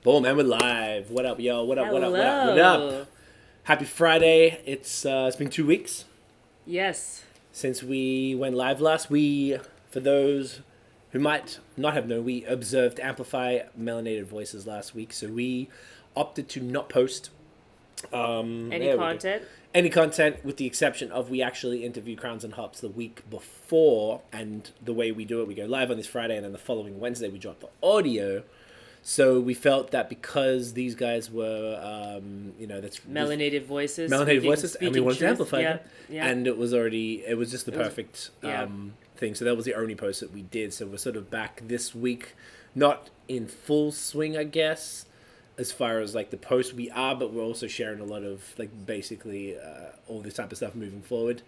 Boom, and we're live. What up, yo? What up, what up, what up, what Hello. up? Happy Friday. It's been 2 weeks Yes. since we went live last. For those who might not have known, we observed Amplify Melanated Voices last week, so we opted to not post Any content? any content, with the exception of we actually interviewed Crowns and Hops the week before, and the way we do it, we go live on this Friday, and then the following Wednesday we drop the audio. So we felt that because these guys were, that's Melanated voices. Melanated Voices, and we wanted to amplify them. Yeah. And it was just the perfect thing. So that was the only post that we did. So we're sort of back this week, not in full swing, I guess, as far as like the post we are, but we're also sharing a lot of like basically all this type of stuff moving forward.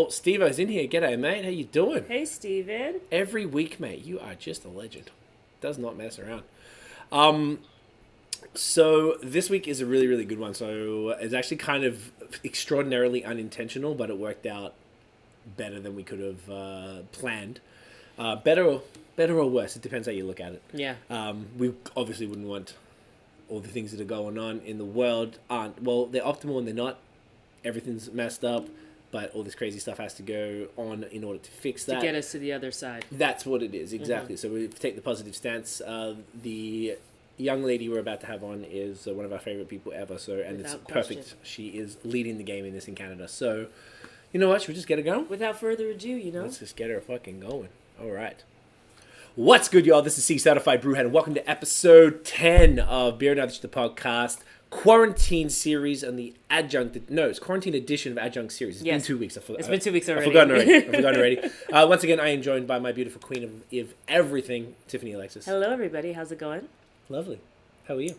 Steve-O's in here. G'day, mate. How you doing? Hey, Steven. Every week, mate. You are just a legend. Does not mess around. So this week is a really, really good one. So it's actually kind of extraordinarily unintentional, but it worked out better than we could have planned. Better or worse, it depends how you look at it. Yeah. We obviously wouldn't want all the things that are going on in the world they're optimal and they're not. Everything's messed up, but all this crazy stuff has to go on in order to fix that. To get us to the other side. That's what it is, exactly. Mm-hmm. So we take the positive stance. The young lady we're about to have on is one of our favorite people ever. So, and Without it's perfect. question. She is leading the game in this in Canada. So, you know what? Should we just get her going? Without further ado, Let's just get her fucking going. All right. What's good, y'all? This is C Certified Brewhead, and welcome to episode 10 of Beer Nuts, the podcast. Quarantine series and the Adjunct. No, it's quarantine edition of Adjunct series. It's been 2 weeks. It's been 2 weeks already. I've forgotten already. Once again, I am joined by my beautiful queen of everything, Tiffany Alexis. Hello, everybody. How's it going? Lovely. How are you?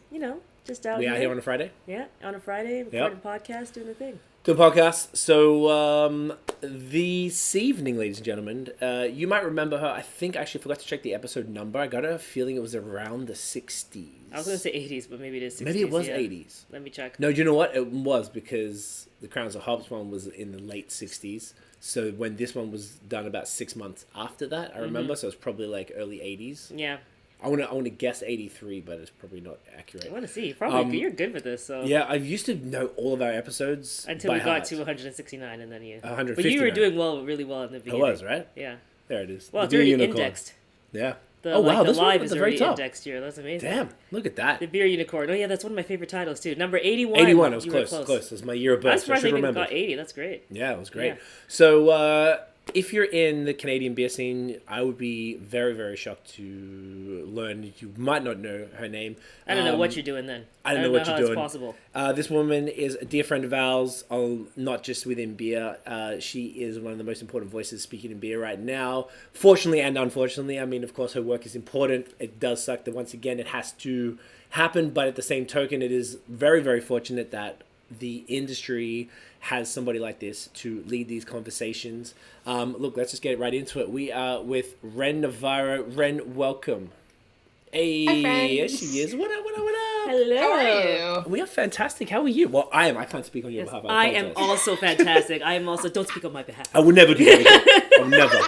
Just out We out here on a Friday? Yeah, on a Friday, recording podcast, doing the thing. Doing podcast. So, this evening, ladies and gentlemen, you might remember her. I think I actually forgot to check the episode number. I got a feeling it was around the 60s. I was going to say 80s, but maybe it is 60s. Maybe it was 80s. Let me check. No, do you know what? It was because the Crowns of Hops one was in the late 60s. So when this one was done about 6 months after that, I remember. So it's probably like early 80s. Yeah. I want to guess 83, but it's probably not accurate. I want to see. Probably. You're good with this. So. Yeah, I used to know all of our episodes until by we got heart. to 169, and then you. 159. But you were doing really well in the beginning. I was, right? Yeah. There it is. Well, it's The already unicorn. indexed. Yeah. The this one live at is the very already top. indexed here. That's amazing. Damn, look at that. The Beer Unicorn. Oh yeah, that's one of my favorite titles too. Number 81. 81, it was You were close. It was my year of I'm birth, so I surprised should I even remember. got 80. That's great. Yeah, it was great. Yeah. So, if you're in the Canadian beer scene, I would be very, very shocked to learn that you might not know her name. I don't know what you're doing then. I don't know what you're how doing. It's possible. This woman is a dear friend of ours, not just within beer. She is one of the most important voices speaking in beer right now. Fortunately and unfortunately, I mean, of course, her work is important. It does suck that once again it has to happen, but at the same token, it is very, very fortunate that the industry has somebody like this to lead these conversations. Look, let's just get right into it. We are with Renee Navarro. Ren, welcome. Hey, there she is. What up, what up, what up? Hello. How are you? We are fantastic. How are you? Well, I am. I can't speak on your behalf. I am apologize. also fantastic. I am also. Don't speak on my behalf. I would never do that again. I would never.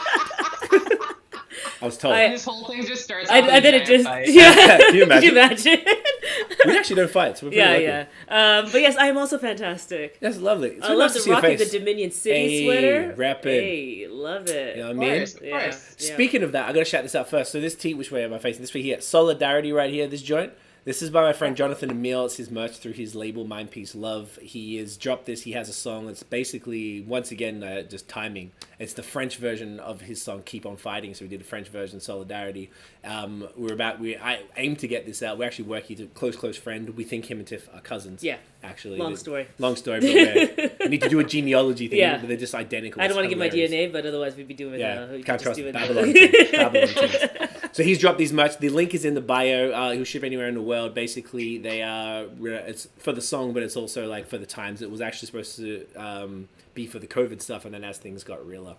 I was told. This whole thing just starts. I then it just. Fight. Yeah. Can you imagine? Could you imagine? We actually don't fight, so we're pretty lucky. But yes, I am also fantastic. That's lovely. It's I really love nice to the see your rocking the face. Dominion City Hey, sweater. rap it. Hey, love it. You know what I Of mean? course, of Yeah. course. Yeah. Speaking of that, I gotta shout this out first. So this tee, which way am I facing? This way here. Solidarity right here, this joint. This is by my friend Jonathan Emile. It's his merch through his label Mind Peace Love. He has dropped this. He has a song. It's basically, once again, just timing. It's the French version of his song Keep On Fighting. So we did a French version, Solidarity. I aim to get this out. We're actually working to close friend. We think him and Tiff are cousins. Yeah. Actually. Long story. Long story, but we need to do a genealogy thing. Yeah. But they're just identical. I don't want to It's give my hilarious. DNA, but otherwise we'd be doing. Yeah, we could can't just trust do it. Babylon. Things. Babylon things. So he's dropped these merch. The link is in the bio. He'll ship anywhere in the world. Basically, they are. It's for the song, but it's also like for the times. It was actually supposed to be for the COVID stuff, and then as things got realer,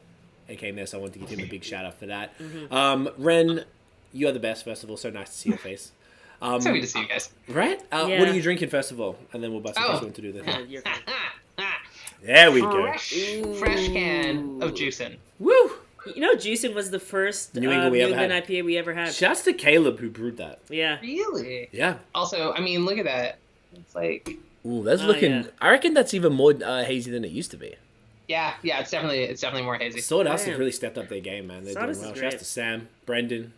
it came there. So I wanted to give him a big shout out for that. Mm-hmm. Ren, you are the best. First of all, so nice to see your face. So good to see you guys. Right? Yeah. What are you drinking first of all, and then we'll bust into to do the thing. You're fine. There we go. Fresh can of juicing. Woo! You know, Juicin was the first New New England we ever England had. IPA we ever had. Shouts to Caleb who brewed that. Yeah. Really? Yeah. Also, I mean, look at that. It's like, Ooh, that's Oh, looking. yeah. I reckon that's even more hazy than it used to be. yeah, it's definitely more hazy. Sawdust has Damn. really stepped up their game, man. They're Sawdust doing is well. Shouts great. to Sam, Brendan,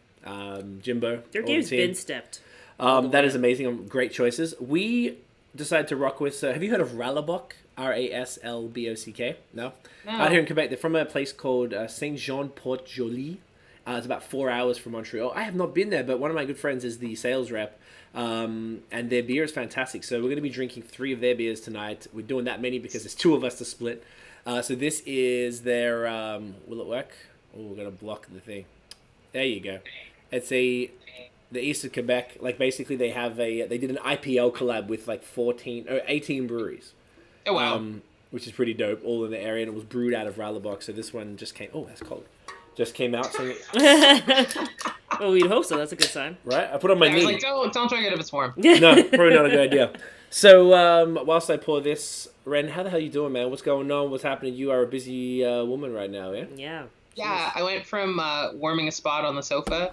Jimbo. Their all game's the team. been stepped. That is amazing. Great choices. We decided to rock with. Have you heard of Ralbock? Raslbock? No. No. Out here in Quebec, they're from a place called Saint Jean Port Joli. It's about 4 hours from Montreal. I have not been there, but one of my good friends is the sales rep, and their beer is fantastic. So we're going to be drinking 3 of their beers tonight. We're doing that many because there's 2 of us to split. So this is their. Will it work? Oh, we're going to block the thing. There you go. It's the east of Quebec. Like basically, they did an IPL collab with like 18 breweries. Oh wow. Which is pretty dope. All in the area, and it was brewed out of Ralbock. So this one just came. Oh, that's cold. Just came out. So Well, we'd hope so. That's a good sign. right, I put on my I was knee. like, don't drink it if it's warm. No, probably not a good idea. So whilst I pour this, Ren, how the hell you doing, man? What's going on? What's happening? You are a busy woman right now, yeah? Yeah. Yeah, I went from warming a spot on the sofa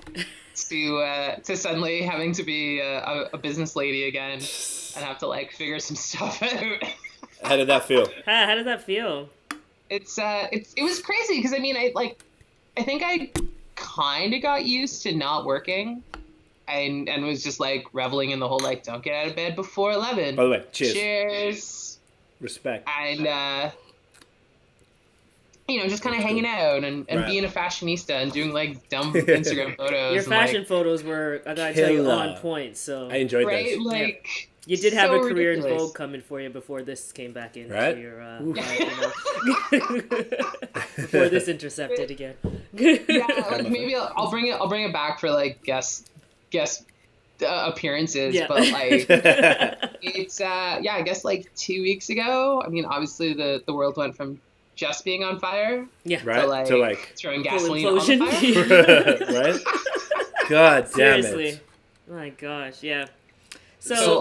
to suddenly having to be a business lady again and have to like figure some stuff out. How did that feel? How does that feel? It was crazy because I mean I think I kind of got used to not working and was just like reveling in the whole like don't get out of bed before 11. By the way, cheers. Cheers. Respect. And just kind of hanging out and Right. being a fashionista and doing like dumb Instagram photos. Your and, fashion like, photos were, I gotta tell you, Killer. on point. So I enjoyed right, those. like you did have so a career in ridiculous. Vogue coming for you before this came back in. Right? So you're, Oof. before this intercepted again. Yeah, like maybe I'll bring it back for like guest appearances. Yeah. But like it's I guess like 2 weeks ago. I mean, obviously the world went from just being on fire Yeah. Right? to like throwing gasoline on the implosion. fire. Right? God damn Seriously. it. My gosh, yeah. So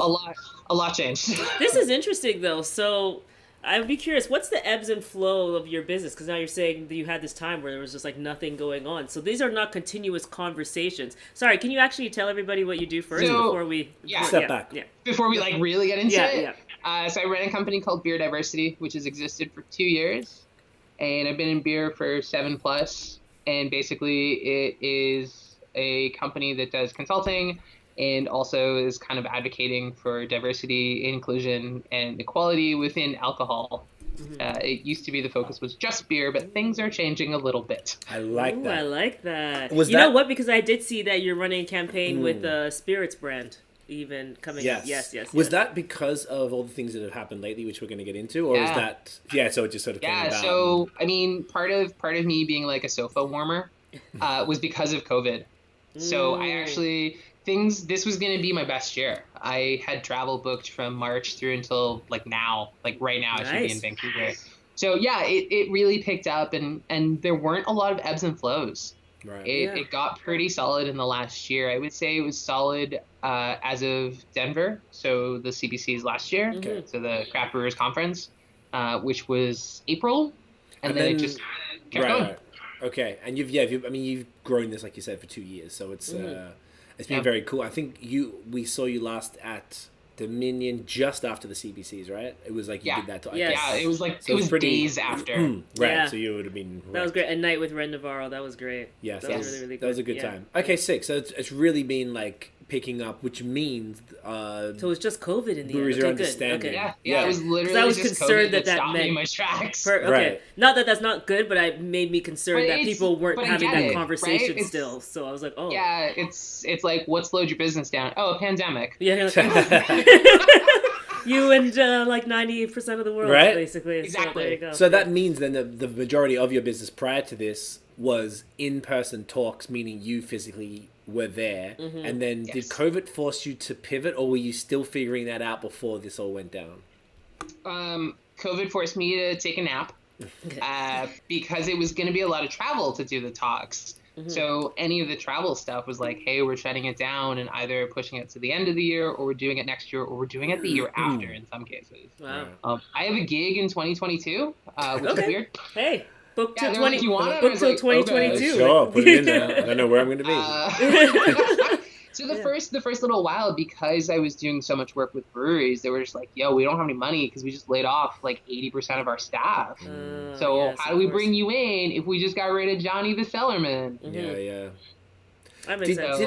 a lot changed. This is interesting though. So I would be curious, what's the ebbs and flow of your business? Because now you're saying that you had this time where there was just like nothing going on. So these are not continuous conversations. Sorry, can you actually tell everybody what you do first So, before we Step back. Yeah. Before we like really get into Yeah, it. So I ran a company called Beer Diversity, which has existed for 2 years, and I've been in beer for 7+. And basically, it is a company that does consulting and also is kind of advocating for diversity, inclusion, and equality within alcohol. It used to be the focus was just beer, but things are changing a little bit. I like Ooh, that. I like that. Was you know that- what? Because I did see that you're running a campaign with the Spirits brand even coming up. Yes. Was that because of all the things that have happened lately, which we're going to get into, or is Yeah. that so it just sort of came Yeah, about? so I mean, part of me being like a sofa warmer was because of COVID. So I actually this was going to be my best year. I had travel booked from March through until like now, like right now I should be in Nice. Vancouver. So yeah, it really picked up and there weren't a lot of ebbs and flows. Right. It got pretty solid in the last year. I would say it was solid as of Denver, so the CBC's last year, Okay. so the Craft Brewers Conference, which was April, and then it just kept going. Right. Okay, and you've grown this, like you said, for 2 years, so it's been Yeah. very cool. I think we saw you last at Dominion just after the CBCs, right? It was like you Yeah. did that. To, Yes. Yeah, it was like So it it's was pretty- days after. Right, Yeah. so you would have been. That was wrecked. great. A night with Ren Navarro. That was great. Yes, That was really, really that was a good. good Yeah. time. Okay, sick. So it's really been like picking up, which means So it's just COVID in the breweries end. are Okay, good. understanding. Okay. Yeah, it was literally I was just concerned COVID that stopped me meant- in my tracks. Okay. Right. Not that that's not good, but it made me concerned But that it's- people weren't but I having get that it, right? conversation It's- still. So I was like, oh. Yeah, it's like what slowed your business down? Oh, a pandemic. Yeah. you're like, you and like 90% of the world, Right? basically. Exactly. So there you go. So that means then the majority of your business prior to this was in-person talks, meaning you physically were there. And then did Yes. COVID force you to pivot, or were you still figuring that out before this all went down? COVID forced me to take a nap because it was going to be a lot of travel to do the talks. So any of the travel stuff was like, hey, we're shutting it down and either pushing it to the end of the year, or we're doing it next year, or we're doing it the year after in some cases. Wow. I have a gig in 2022, which is Okay. weird. Hey. Book till they're like, you want it? I book was till like, 2022. okay. Sure, put it in there. I don't know where I'm going to be. So the first little while, because I was doing so much work with breweries, they were just like, yo, we don't have any money because we just laid off like 80% of our staff. So Yes, how of do we course. bring you in if we just got rid of Johnny the Cellarman? Yeah. That makes sense.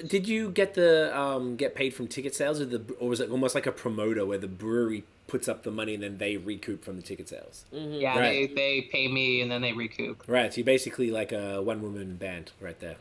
Did you get the get paid from ticket sales, or was it almost like a promoter where the brewery puts up the money and then they recoup from the ticket sales? Yeah, Right. they pay me and then they recoup. Right, so you're basically like a one-woman band right there.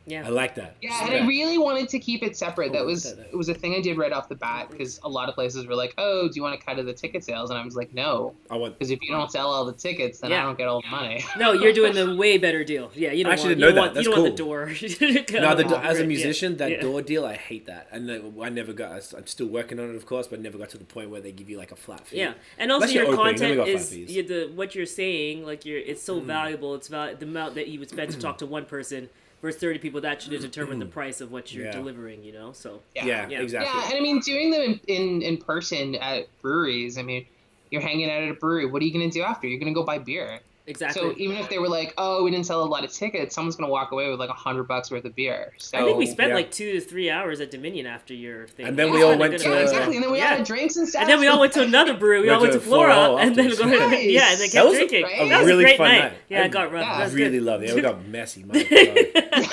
Yeah. I like that. Yeah, and I really wanted to keep it separate. Oh, It was a thing I did right off the bat because a lot of places were like, "Oh, do you want to cut of the ticket sales?" And I was like, "No, because if you don't sell all the tickets, then I don't get all the money." No, you're doing the way better deal. Yeah, you don't I actually want, didn't know you don't that. want, That's you don't cool. want the door. No, as a musician, that Yeah. door deal, I hate that. And I never got. I'm still working on it, of course, but never got to the point where they give you like a flat fee. Yeah, and also Unless your you're opening, then we content got is flat fees. what you're saying. Like it's so valuable. It's the amount that you would spend to talk to one person versus 30 people. That should determine the price of what you're delivering. You know, so Yeah, exactly. Yeah, and I mean, doing them in person at breweries. I mean, you're hanging out at a brewery. What are you going to do after? You're going to go buy beer. exactly. So even if they were like, "Oh, we didn't sell a lot of tickets," someone's going to walk away with like $100 worth of beer. So I think we spent like 2 to 3 hours at Dominion after your thing. And then we all went to exactly, and then we all had drinks and stuff. And then we all went to another brewery. We all went to Flora, Flora and then afterwards. and then Nice. kept was drinking. a That was really a great fun night. night. Yeah, it got rough. Yeah. That I was really good. loved it. It got messy. My God.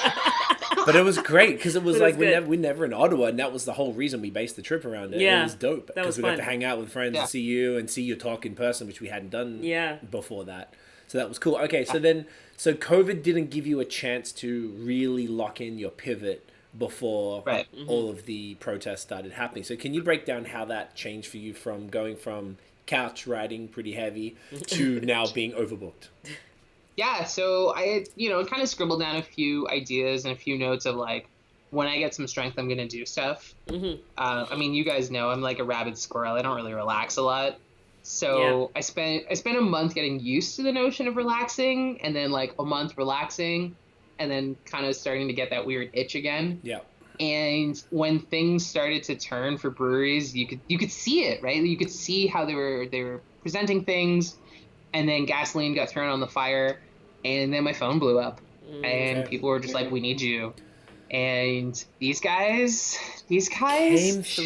But it was great because it was It like was good. we're never in Ottawa, and that was the whole reason we based the trip around it. Yeah, It was dope that was because we got fun. to hang out with friends and see you and see you talk in person, which we hadn't done Yeah. before that. So that was cool. Okay, so COVID didn't give you a chance to really lock in your pivot before all of the protests started happening. So can you break down how that changed for you from going from couch riding pretty heavy to now being overbooked? Yeah, so I had, kind of scribbled down a few ideas and a few notes of like, when I get some strength, I'm going to do stuff. I mean, you guys know I'm like a rabid squirrel. I don't really relax a lot. So I spent a month getting used to the notion of relaxing, and then like a month relaxing, and then kind of starting to get that weird itch again. Yeah. And when things started to turn for breweries, you could see it, right? You could see how they were presenting things, and then gasoline got thrown on the fire, and then my phone blew up, and people were just like, "We need you." And these guys Came through.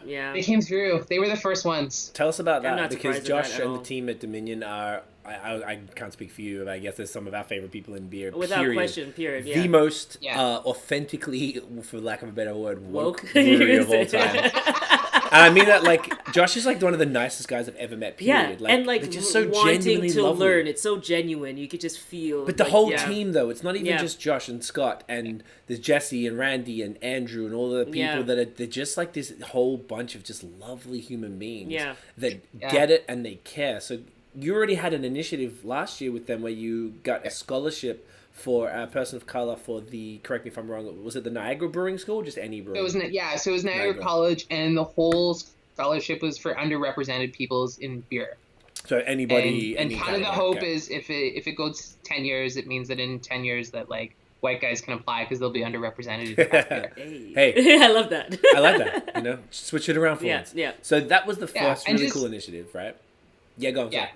Yeah. they came through. They were the first ones. Tell us about I'm that, not because surprised at Josh that at and the all. team at Dominion are, I can't speak for you, but I guess they're some of our favorite people in beer. Without period. question, period. Yeah. The most Yeah. authentically, for lack of a better word, Woke. woke brewery of all time. And I mean that, like, Josh is like one of the nicest guys I've ever met, period. Yeah, and like they're just so wanting genuinely to lovely. learn. It's so genuine. You could just feel. But the like, whole yeah. team, though, it's not even Yeah. just Josh and Scott, and there's Jesse and Randy and Andrew and all the people Yeah. they're just like this whole bunch of just lovely human beings Yeah. that get it and they care. So you already had an initiative last year with them where you got a scholarship for a person of color for the, correct me if I'm wrong, was it the Niagara Brewing School or just any brewing? So it was Niagara Niagara. College, and the whole scholarship was for underrepresented peoples in beer. So anybody, And any kind of the guy, hope okay. is if it goes 10 years, it means that in 10 years that like white guys can apply because they'll be underrepresented in craft beer. Hey, I love that. I like that. You know, switch it around for Yeah, once. yeah. So that was the Yeah, first and really just- cool initiative, right? Yeah, go on. Yeah. Sorry.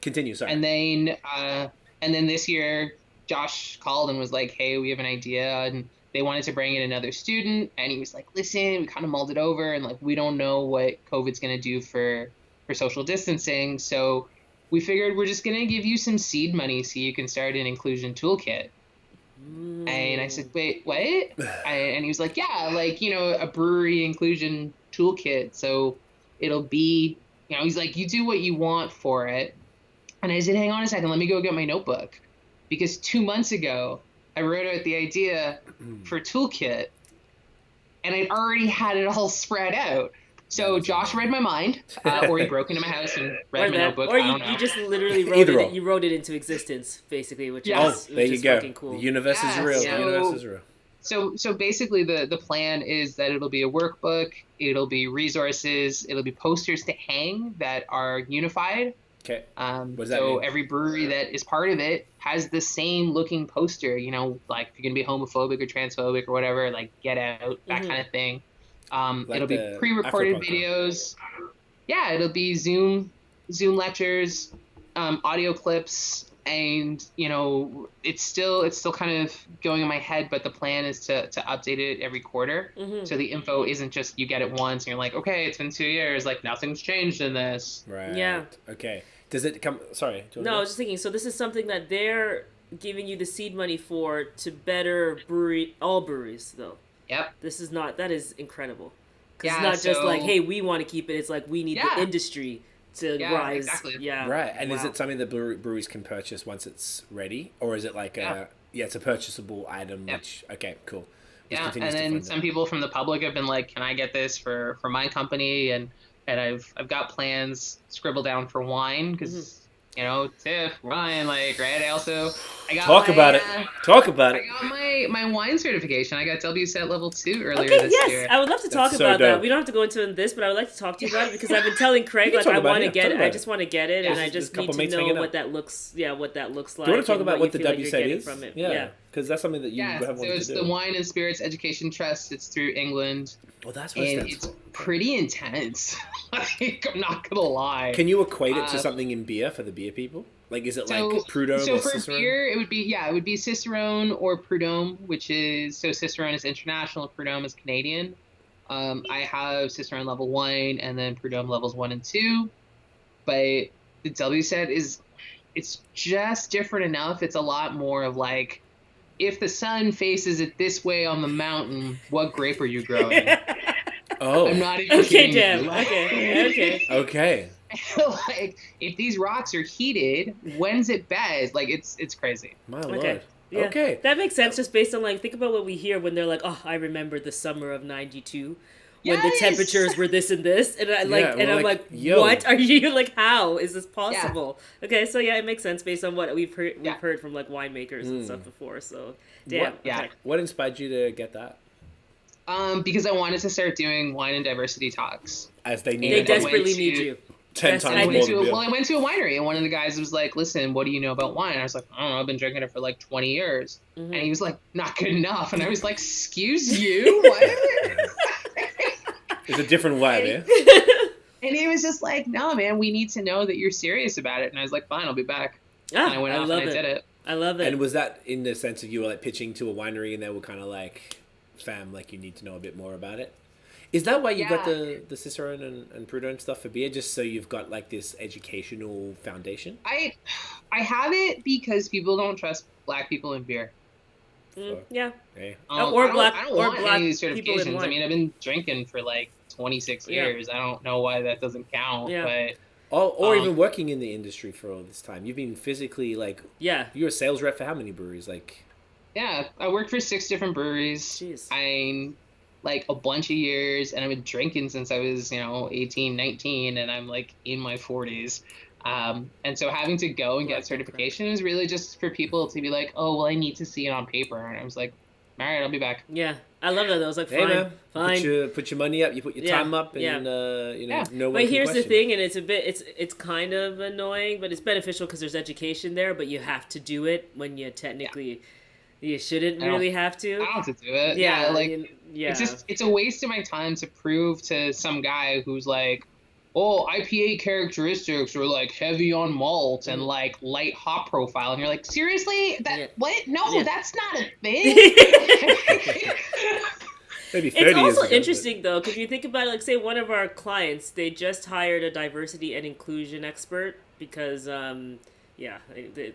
Continue. Sorry. And then this year, Josh called and was like, "Hey, we have an idea," and they wanted to bring in another student, and he was like, "Listen, we kind of mulled it over, and like we don't know what COVID's gonna do for social distancing, so we figured we're just gonna give you some seed money so you can start an inclusion toolkit." And I said, "Wait, what?" And he was like, "Yeah, like a brewery inclusion toolkit, so it'll be, he's like, you do what you want for it." And I said, "Hang on a second, let me go get my notebook." Because 2 months ago, I wrote out the idea for Toolkit, and I'd already had it all spread out. So Josh read my mind, or he broke into my house and read my notebook. Or I don't know. you just literally wrote Either it. or. You wrote it into existence, basically, which Yeah. is there which you is go. fucking cool. The universe is Yeah, real. so- The universe is real. So basically, the plan is that it'll be a workbook, it'll be resources, it'll be posters to hang that are unified. Okay. What does that So mean? every brewery that is part of it has the same looking poster, like if you're going to be homophobic or transphobic or whatever, like get out, that kind of thing. Like It'll be the pre-recorded Afropunk. videos. Yeah, it'll be Zoom lectures. audio clips, and it's still kind of going in my head, but the plan is to update it every quarter. So the info isn't just you get it once and you're like, okay, it's been 2 years, like nothing's changed in this. Right. Yeah. Okay. Does it come? Sorry. No, I was just thinking. So this is something that they're giving you the seed money for to better all breweries, though. Yep. This is not. That is incredible. Because Yeah, it's not just like, hey, we want to keep it. It's like we need the industry to rise. Exactly. Yeah. Right. And is it something that breweries can purchase once it's ready, or is it like it's a purchasable item? Yep. Which cool. Yeah, and then some people from the public have been like, "Can I get this for my company?" And I've got plans scribbled down for wine because Tiff, Ryan, like, right. I got Talk about it. I got my wine certification. I got WSET level 2 earlier this year. I would love to talk about that. We don't have to go into this, but I would like to talk to you about it because I've been telling Craig like I want to get it. I just want to get it, and I just need to know what that looks. Yeah, what that looks like. Do you want to talk about what the WSET WSET is? From it. Yeah, because that's something that you have wanted to do. So it's the Wine and Spirits Education Trust. It's through England. Well, that's what it stands it's for. pretty intense. Like, I'm not gonna lie. Can you equate it to something in beer for the beer people? Like, is it like Prud'homme so or for Cicerone? beer, it would be Cicerone or Prud'homme, which is Cicerone is international, Prud'homme is Canadian. I have Cicerone level 1 and then Prud'homme levels 1 and 2. But the WSET it's just different enough. It's a lot more of like, if the sun faces it this way on the mountain, what grape are you growing? Oh. I'm not even kidding damn. you. Okay. Like, if these rocks are heated, when's it best? Like, it's crazy. My lord. Okay. Yeah. Okay. That makes sense just based on, like, think about what we hear when they're like, oh, I remember the summer of 92 when the temperatures were this and this. And I'm like, yo. What are you, like, how is this possible? Yeah. Okay, so yeah, it makes sense based on what we've heard from, like, winemakers and stuff before. So, damn. What inspired you to get that? Because I wanted to start doing wine and diversity talks. As they need They desperately need you. 10 times more I went to a winery, and one of the guys was like, listen, what do you know about wine? And I was like, I don't know, I've been drinking it for like 20 years. And he was like, not good enough. And I was like, excuse you? What? It's a different vibe, And he was just like, no, man, we need to know that you're serious about it. And I was like, fine, I'll be back. And I went off and I did it. I love it. And was that in the sense of you were like pitching to a winery and they were kind of like, fam, like you need to know a bit more about it? Is that why you got the Cicerone and Prud'homme stuff for beer, just so you've got like this educational foundation? I have it because people don't trust black people in beer. Yeah. Hey. I don't want any of these certifications. I mean, I've been drinking for like 26 years. I don't know why that doesn't count. Yeah. But or even working in the industry for all this time. You've been physically like you're a sales rep for how many breweries? Like I worked for 6 different breweries. Jeez. I'm like a bunch of years, and I've been drinking since I was 18, 19, and I'm like in my 40s. And so having to go and get certification is really just for people to be like, oh, well, I need to see it on paper. And I was like, all right, I'll be back. Yeah, I love that. I was like, hey, man, fine. Put your money up, you put your time up, and no one But here's can the thing, and it's kind of annoying, but it's beneficial because there's education there. But you have to do it when you technically you shouldn't really have to. I don't have to do it. It's a waste of my time to prove to some guy who's like, oh, IPA characteristics are like heavy on malt and like light hop profile, and you're like, seriously? What? No, that's not a thing. Maybe 30 it's also ago, interesting though, because you think about it, like say one of our clients, they just hired a diversity and inclusion expert because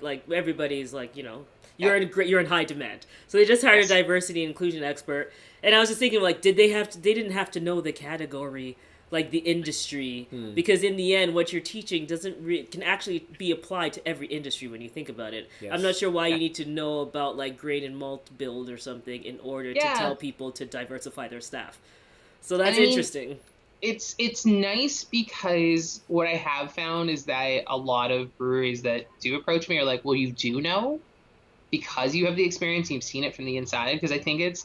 like everybody's like, you're in high demand. So they just hired a diversity and inclusion expert. And I was just thinking, like, they didn't have to know the category, like the industry, because in the end, what you're teaching can actually be applied to every industry when you think about it. Yes. I'm not sure why you need to know about like grain and malt build or something in order to tell people to diversify their staff. So that's interesting. It's nice because what I have found is that a lot of breweries that do approach me are like, well, you do know because you have the experience and you've seen it from the inside. Because I think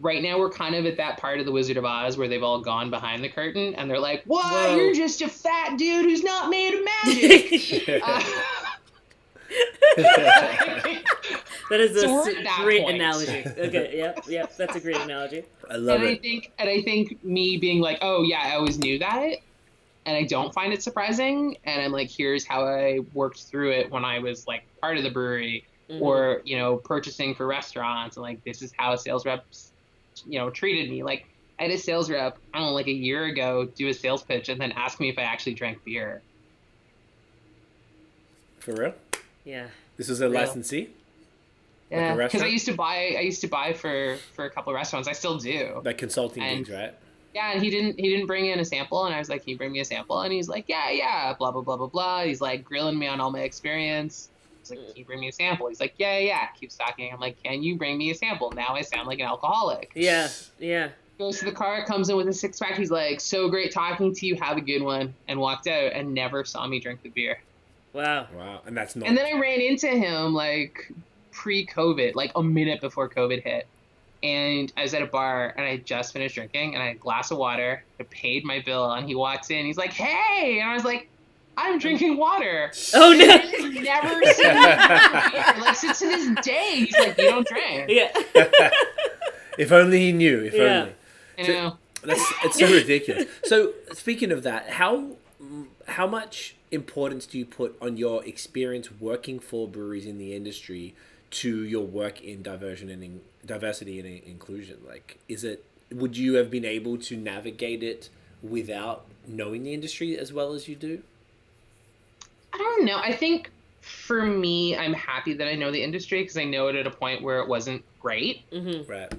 right now we're kind of at that part of the Wizard of Oz where they've all gone behind the curtain and they're like, whoa, you're just a fat dude who's not made of magic. That is a great analogy. Okay, yep, that's a great analogy. I love it. I think me being like, oh yeah, I always knew that, and I don't find it surprising. And I'm like, here's how I worked through it when I was like part of the brewery or, you know, purchasing for restaurants. And like, this is how sales reps, you know, treated me. Like I had a sales rep, I don't know, like a year ago, do a sales pitch and then ask me if I actually drank beer. For real? Yeah. This was a licensee? Yeah, Like because I used to buy for a couple of restaurants. I still do. Like consulting gigs, right? Yeah, and he didn't bring in a sample, and I was like, "Can you bring me a sample?" And he's like, "Yeah, blah blah blah blah blah." He's like grilling me on all my experience. He's like, "Can you bring me a sample?" He's like, "Yeah." Keeps talking. I'm like, "Can you bring me a sample?" Now I sound like an alcoholic. Yeah. Goes to the car, comes in with a 6-pack. He's like, "So great talking to you. Have a good one," and walked out and never saw me drink the beer. Wow. And that's not. And then I ran into him like pre-COVID, like a minute before COVID hit. And I was at a bar and I had just finished drinking and I had a glass of water. I paid my bill and he walks in. He's like, "Hey!" And I was like, "I'm drinking water." Oh no! He's never seen me drink beer. Like since to this day, he's like, "You don't drink." Yeah. If only he knew. If only. I know. It's so ridiculous. So speaking of that, how much importance do you put on your experience working for breweries in the industry to your work in diversity and inclusion? Like, would you have been able to navigate it without knowing the industry as well as you do? I don't know. I think for me, I'm happy that I know the industry because I know it at a point where it wasn't great. Mm-hmm. Right.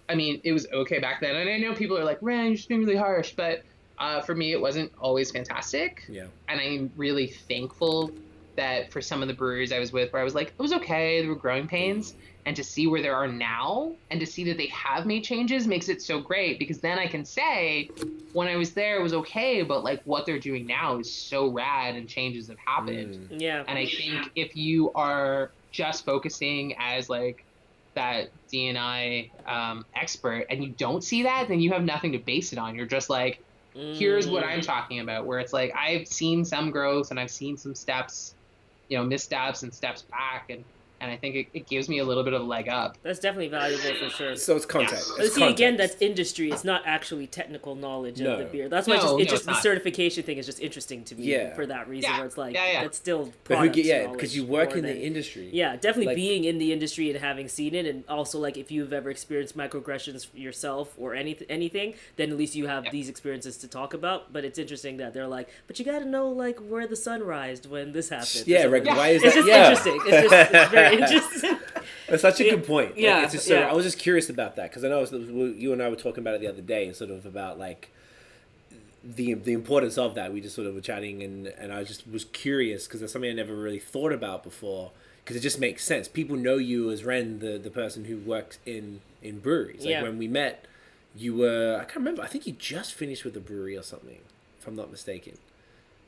I mean, it was okay back then. And I know people are like, "Ren, you're just being really harsh." But for me, it wasn't always fantastic. Yeah. And I'm really thankful that for some of the breweries I was with where I was like, it was okay, there were growing pains, and to see where there are now and to see that they have made changes makes it so great, because then I can say when I was there it was okay, but like what they're doing now is so rad and changes have happened. Yeah. And I think if you are just focusing as like that D&I expert and you don't see that, then you have nothing to base it on. You're just like, here's what I'm talking about, where it's like I've seen some growth and I've seen some steps, you know, missteps and steps back, and I think it gives me a little bit of a leg up. That's definitely valuable for sure. So it's context. Yeah. But see, again, that's industry. It's not actually technical knowledge of the beer. That's why it's just the certification thing is just interesting to me for that reason. Where it's like that's still product knowledge. Because you work in the industry. Yeah, definitely like, being in the industry and having seen it, and also like if you've ever experienced microaggressions yourself or anything, then at least you have these experiences to talk about. But it's interesting that they're like, but you got to know like where the sun rised when this happened. Yeah, right. Why is that? It's just interesting. It's very interesting. That's such a good point. Yeah, like, it's just I was just curious about that because I know you and I were talking about it the other day, and sort of about like the importance of that. We just sort of were chatting, and I just was curious because that's something I never really thought about before. Because it just makes sense. People know you as Ren, the person who works in breweries. Like when we met, you were, I can't remember. I think you just finished with a brewery or something, if I'm not mistaken.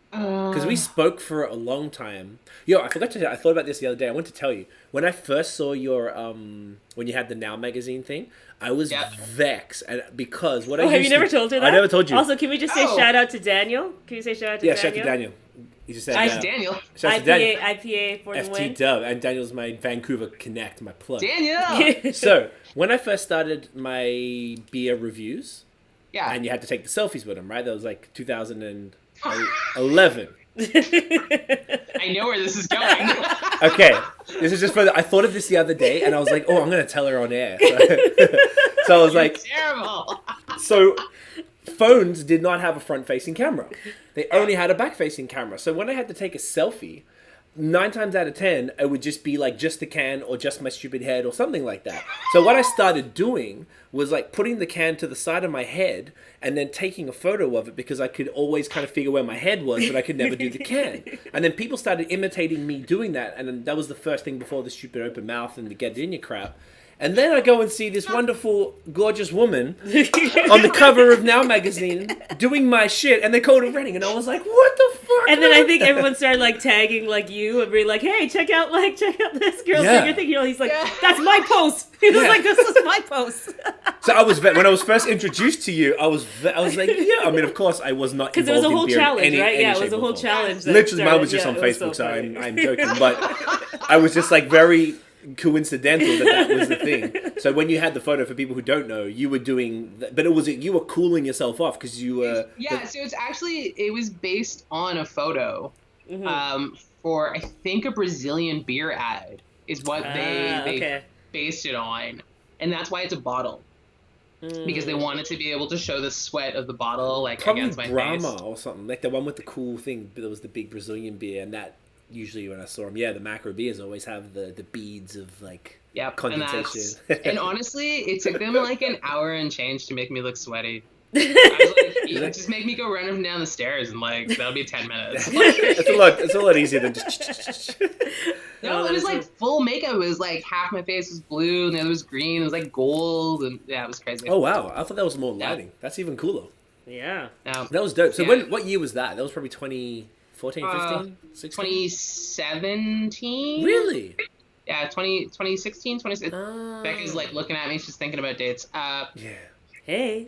Because we spoke for a long time. Yo, I forgot to. I thought about this the other day. I want to tell you when I first saw your when you had the Now magazine thing, I was vexed, and because what I used have you never told her that? I never told you. Also, can we just say shout out to Daniel? Can you say shout out to Daniel? Yeah, shout out to Daniel. You just said Daniel. Shout out to Daniel. IPA for the win. FT Dub, and Daniel's my Vancouver Connect, my plug. Daniel. So when I first started my beer reviews, and you had to take the selfies with them, right? That was like 2011. I know where this is going. Okay, this is just for I thought of this the other day, and I was like, "Oh, I'm gonna tell her on air." So I was like, "Terrible." So phones did not have a front-facing camera; they only had a back-facing camera. So when I had to take a selfie, 9 times out of 10, it would just be like just the can or just my stupid head or something like that. So what I started doing was like putting the can to the side of my head and then taking a photo of it because I could always kind of figure where my head was, but I could never do the can. And then people started imitating me doing that. And then that was the first thing before the stupid open mouth and the get it in your crap. And then I go and see this wonderful, gorgeous woman on the cover of Now magazine doing my shit, and they called her Renning, and I was like, "What the fuck?" And then I think everyone started like tagging like you and being like, "Hey, check out this girl's thing." You know, he's like, "That's my post." He was like, "This is my post." So I was when I was first introduced to you, I was like, "Yeah." I mean, of course, I was not because it was a whole challenge, right? Yeah, it was a whole challenge. Literally, mine was just on Facebook, so I'm joking, but I was just like very coincidental that was the thing. So when you had the photo, for people who don't know, you were doing, but you were cooling yourself off because you were. Yeah, so it was based on a photo, for I think a Brazilian beer ad is what they based it on, and that's why it's a bottle. Because they wanted to be able to show the sweat of the bottle, like, Probably against my Brahma face. or something, like the one with the cool thing. But there was the big Brazilian beer, and that usually when I saw them, the macro beers always have the beads of like condensation. And honestly, it took them like an hour and change to make me look sweaty. I was like, just make me go run up and down the stairs, and like that'll be 10 minutes. It's a lot easier than just. No, it was like full makeup. It was like half my face was blue, and the other was green. It was like gold, and yeah, it was crazy. Oh wow, I thought that was more lighting. That's even cooler. Yeah. No. That was dope. So what year was that? That was probably 2014, 15, 16? 2017. Really? Yeah, 2016, 2016. Becca's like looking at me. She's thinking about dates. Hey.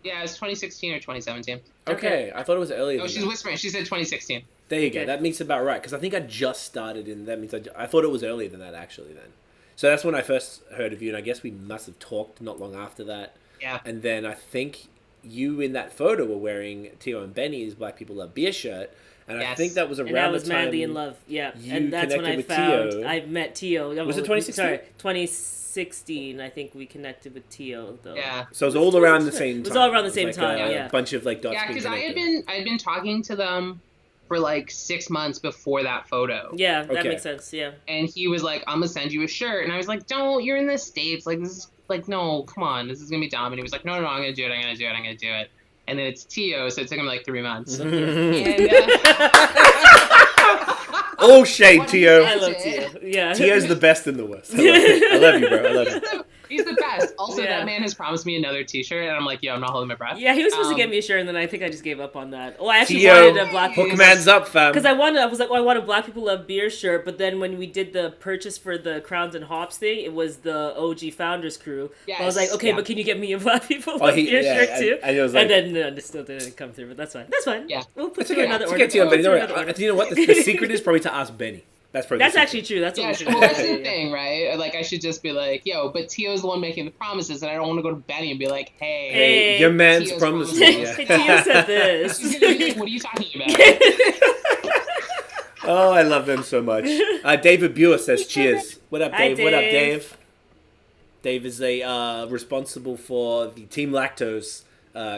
Yeah, it was 2016 or 2017. Okay, I thought it was earlier. Oh, she's whispering. She said 2016. There you go. That makes it about right, because I think I just started in. That means I thought it was earlier than that actually. Then, so that's when I first heard of you, and I guess we must have talked not long after that. Yeah. And then I think you in that photo were wearing Tio and Benny's Black People Love Beer shirt, and I think that was around and I was the time madly in love. Yeah, you and that's when I with found Tio. I met Tio. Was it 2016? Sorry, 2016. I think we connected with Tio though. Yeah. So it was all around the same time. It was all around the same like time. A bunch of like dots. Yeah, because I'd been talking to them for like 6 months before that photo. Yeah, that makes sense. Yeah. And he was like, "I'm gonna send you a shirt," and I was like, "Don't! You're in the States. Like this is like no, come on, this is gonna be dumb." And he was like, "No, I'm gonna do it. I'm gonna do it. I'm gonna do it." And then it's Tio, so it took him like 3 months. And, oh, shade, Tio. I love Tio. Yeah. Tio's the best in the West. I love you, bro. I love you. He's the best. Also, that man has promised me another T-shirt, and I'm like, yo, I'm not holding my breath. Yeah, he was supposed to get me a shirt, and then I think I just gave up on that. Oh, I actually Tio, wanted a Black People. hook man's up, fam. Because I was like, I want a Black People Love Beer shirt, but then when we did the purchase for the Crowns and Hops thing, it was the OG Founders crew. Yes, I was like, okay, but can you get me a Black People Love Beer shirt too? And it was like, then it still didn't come through, but that's fine. That's fine. Yeah. We'll put through another order. Tio, but you know what? The secret is probably to ask Benny. That's actually true. That's what we should well, that's the thing, right? Like, I should just be like, yo, but Tio's the one making the promises, and I don't want to go to Benny and be like, hey your man's Tio's promised promised. me. Tio said this. What are you talking about? Oh, I love them so much. David Buer says cheers. What up, Dave? Hi, What up, Dave? Dave? Dave is responsible for the Team Lactose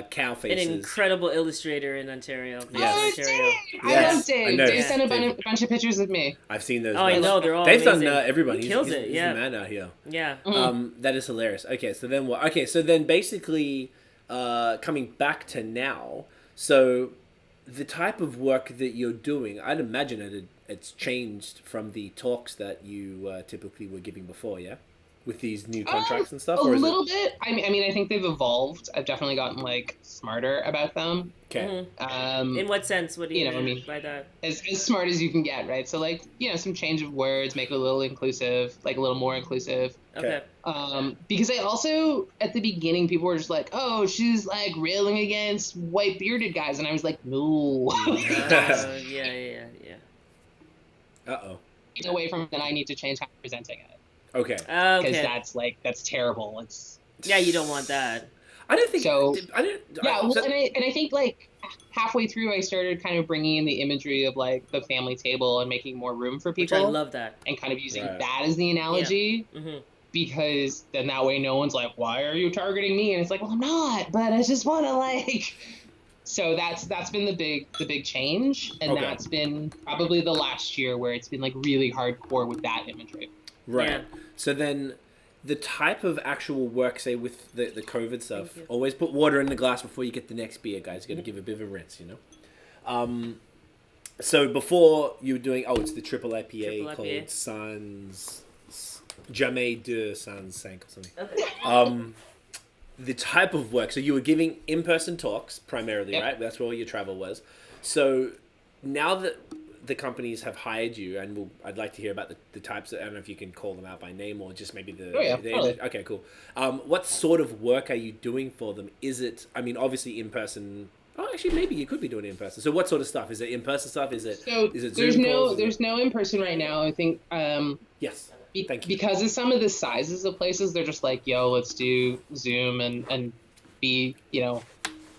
cow An faces. incredible illustrator in Ontario. Yes. Ontario. I love Dave. I know. Dave sent a bunch of pictures of me. I've seen those. Oh, I know, they're all Dave's amazing. done everybody. He kills it, He's yeah. the man out here. Yeah. That is hilarious. Okay, so then what? Okay, so then basically, coming back to now, so the type of work that you're doing, I'd imagine it's changed from the talks that you typically were giving before, yeah? With these new contracts and stuff? A Or is little bit. I mean, I think they've evolved. I've definitely gotten like smarter about them. Okay. In what sense? What do you know what I mean mean? by that? As smart as you can get, right? So like, some change of words, make it a little inclusive, like a little more inclusive. Okay. Because I also, at the beginning, people were just like, oh, she's like railing against white bearded guys. And I was like, no. Yeah. Uh-oh. Get away from it, then I need to change how I'm presenting it. Okay. Because that's terrible. Yeah, you don't want that. I don't think so. I don't. Yeah, and I think like halfway through, I started kind of bringing in the imagery of like the family table and making more room for people. Which I love that. And kind of using that as the analogy. Yeah. Mm-hmm. Because then that way no one's like, why are you targeting me? And it's like, well, I'm not, but I just want to like. So that's been the big change, and that's been probably the last year where it's been like really hardcore with that imagery. Right. Yeah. So then, the type of actual work, say with the COVID stuff, always put water in the glass before you get the next beer, guys. You got to give a bit of a rinse, So before you were doing, it's the triple IPA called Sans Jamais de Sans 5 or something. Okay. The type of work, so you were giving in-person talks primarily, right? That's where all your travel was. So now that the companies have hired you, and I'd like to hear about the types of, I don't know if you can call them out by name or just maybe totally. Okay, cool. What sort of work are you doing for them? Is it, I mean, obviously in-person, actually maybe you could be doing it in person. So what sort of stuff? Is it in-person stuff? Is it Zoom calls? There's no in-person right now. I think yes. Thank you. Because of some of the sizes of places, they're just like, yo, let's do Zoom and be,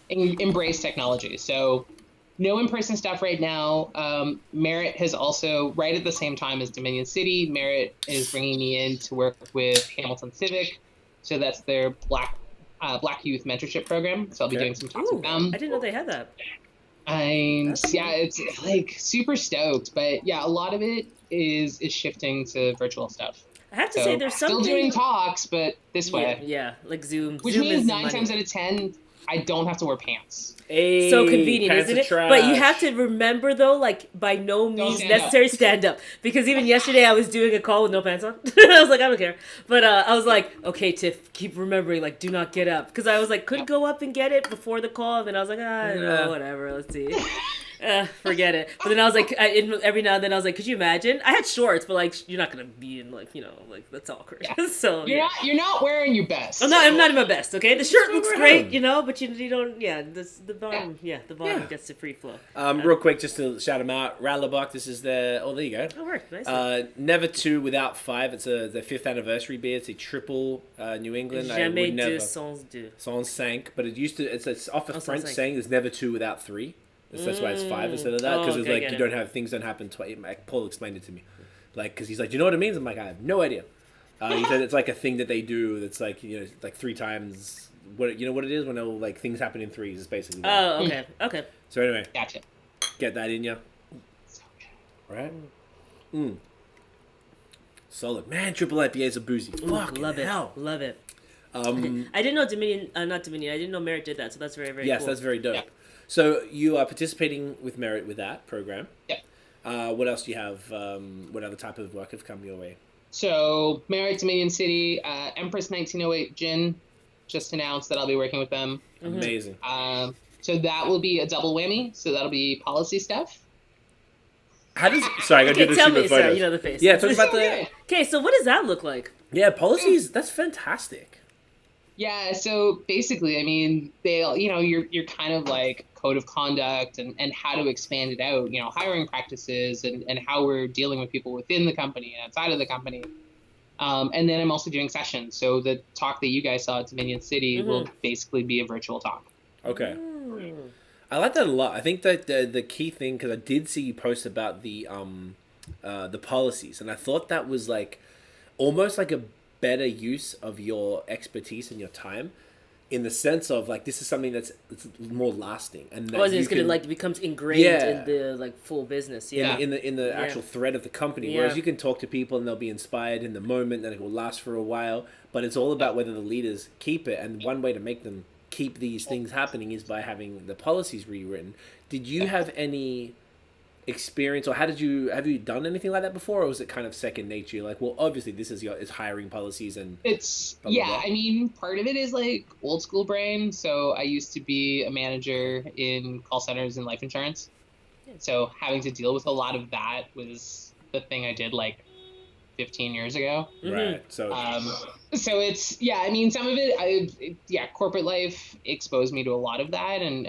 embrace technology. So no in-person stuff right now. Merit has also, right at the same time as Dominion City, Merit is bringing me in to work with Hamilton Civic. So that's their Black Youth Mentorship Program. So I'll be doing some talks with them. I didn't know they had that. It's like super stoked, but yeah, a lot of it is shifting to virtual stuff. I have to say, there's something still doing talks, but this way. Yeah, like Zoom. Which Zoom means is 9 times out of 10, I don't have to wear pants. Hey, so convenient, pants isn't of it? trash. But you have to remember, though, like, by no means stand necessary stand up. Because even yesterday I was doing a call with no pants on. I was like, I don't care. But I was like, okay, Tiff, keep remembering, like, do not get up. Because I was like, could go up and get it before the call. And then I was like, no, whatever, let's see. Forget it. But then I was like, every now and then I was like, could you imagine? I had shorts, but like, you're not gonna be in like, like that's awkward. Yeah. So you're not wearing your best. I'm not in my best. Okay, the shirt looks great, but you don't. Yeah, the bottom. Yeah, the bottom gets to free flow. Real quick, just to shout them out, Rattlerbuck. This is their. Oh, there you go. Oh, worked nice. Never two without five. It's their 5th anniversary beer. It's a triple New England. Jamais deux sans deux. Sans cinq, but it used to. It's off a French cinq. saying. There's never two without three. That's why it's 5 instead of that, because it's like you don't have things don't happen twice. Paul explained it to me, like because he's like, do you know what it means? I'm like, I have no idea. He said it's like a thing that they do that's like like 3 times. What what it is when like things happen in threes is basically. Oh, okay, okay. So anyway, gotcha. Get that in you. Right. Solid, man. Triple IPAs are boozy. Fuck, love it. Hell. Love it. I didn't know Dominion, not Dominion. I didn't know Merit did that, so that's very, very cool. Yes, that's very dope. Yeah. So you are participating with Merit with that program. Yeah. What else do you have? What other type of work have come your way? So Merit, Dominion City, Empress 1908 Gin just announced that I'll be working with them. Amazing. So that will be a double whammy. So that'll be policy stuff. How does? Sorry, I got to do tell the me, photos. sorry, you know the face. Yeah, talk about the. Okay, so what does that look like? Yeah, policies. That's fantastic. Yeah, so basically, I mean, they'll, you're kind of like code of conduct and how to expand it out, hiring practices and how we're dealing with people within the company and outside of the company. And then I'm also doing sessions. So the talk that you guys saw at Dominion City will basically be a virtual talk. Okay. I like that a lot. I think that the key thing, because I did see you post about the policies, and I thought that was like almost like a better use of your expertise and your time, in the sense of like this is something that's more lasting, and that it's gonna like becomes ingrained in the like full business. Yeah, in the actual thread of the company. Whereas you can talk to people and they'll be inspired in the moment, and it will last for a while. But it's all about whether the leaders keep it, and one way to make them keep these things happening is by having the policies rewritten. Did you have any experience, or have you done anything like that before, or was it kind of second nature? Like, well, obviously this is hiring policies, and it's blah, blah, blah. I mean, part of it is like old school brain. So I used to be a manager in call centers and life insurance, so having to deal with a lot of that was the thing I did like 15 years ago. Right. So it's I mean, some of it corporate life exposed me to a lot of that, and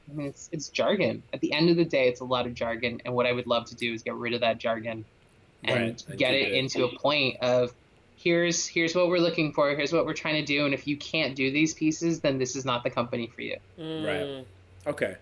I mean, it's jargon. At the end of the day, it's a lot of jargon, and what I would love to do is get rid of that jargon and get it into a point of here's what we're looking for, here's what we're trying to do, and if you can't do these pieces, then this is not the company for you. Right. Okay.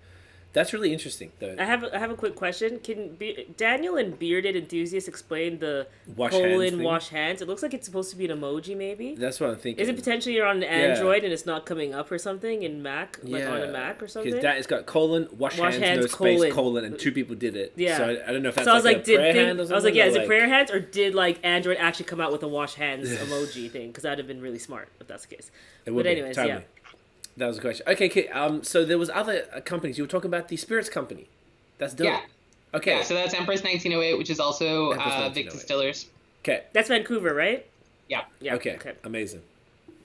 That's really interesting, though. I have a quick question. Can Daniel and Bearded Enthusiast explain the wash hands? It looks like it's supposed to be an emoji, maybe. That's what I'm thinking. Is it potentially you're on an Android and it's not coming up or something in Mac, like on a Mac or something? Because it's got colon, wash hands, no space, colon, and 2 people did it. Yeah. So I don't know if that's a prayer hand or something. I was like, is it prayer hands, or did like Android actually come out with a wash hands emoji thing? Because that'd have been really smart if that's the case. But anyways, totally. That was a question. Okay. So there was other companies. You were talking about the spirits company. That's dope. Yeah. Okay. Yeah, so that's Empress 1908, which is also Vic Distillers. Okay. That's Vancouver, right? Yeah. Okay. Amazing.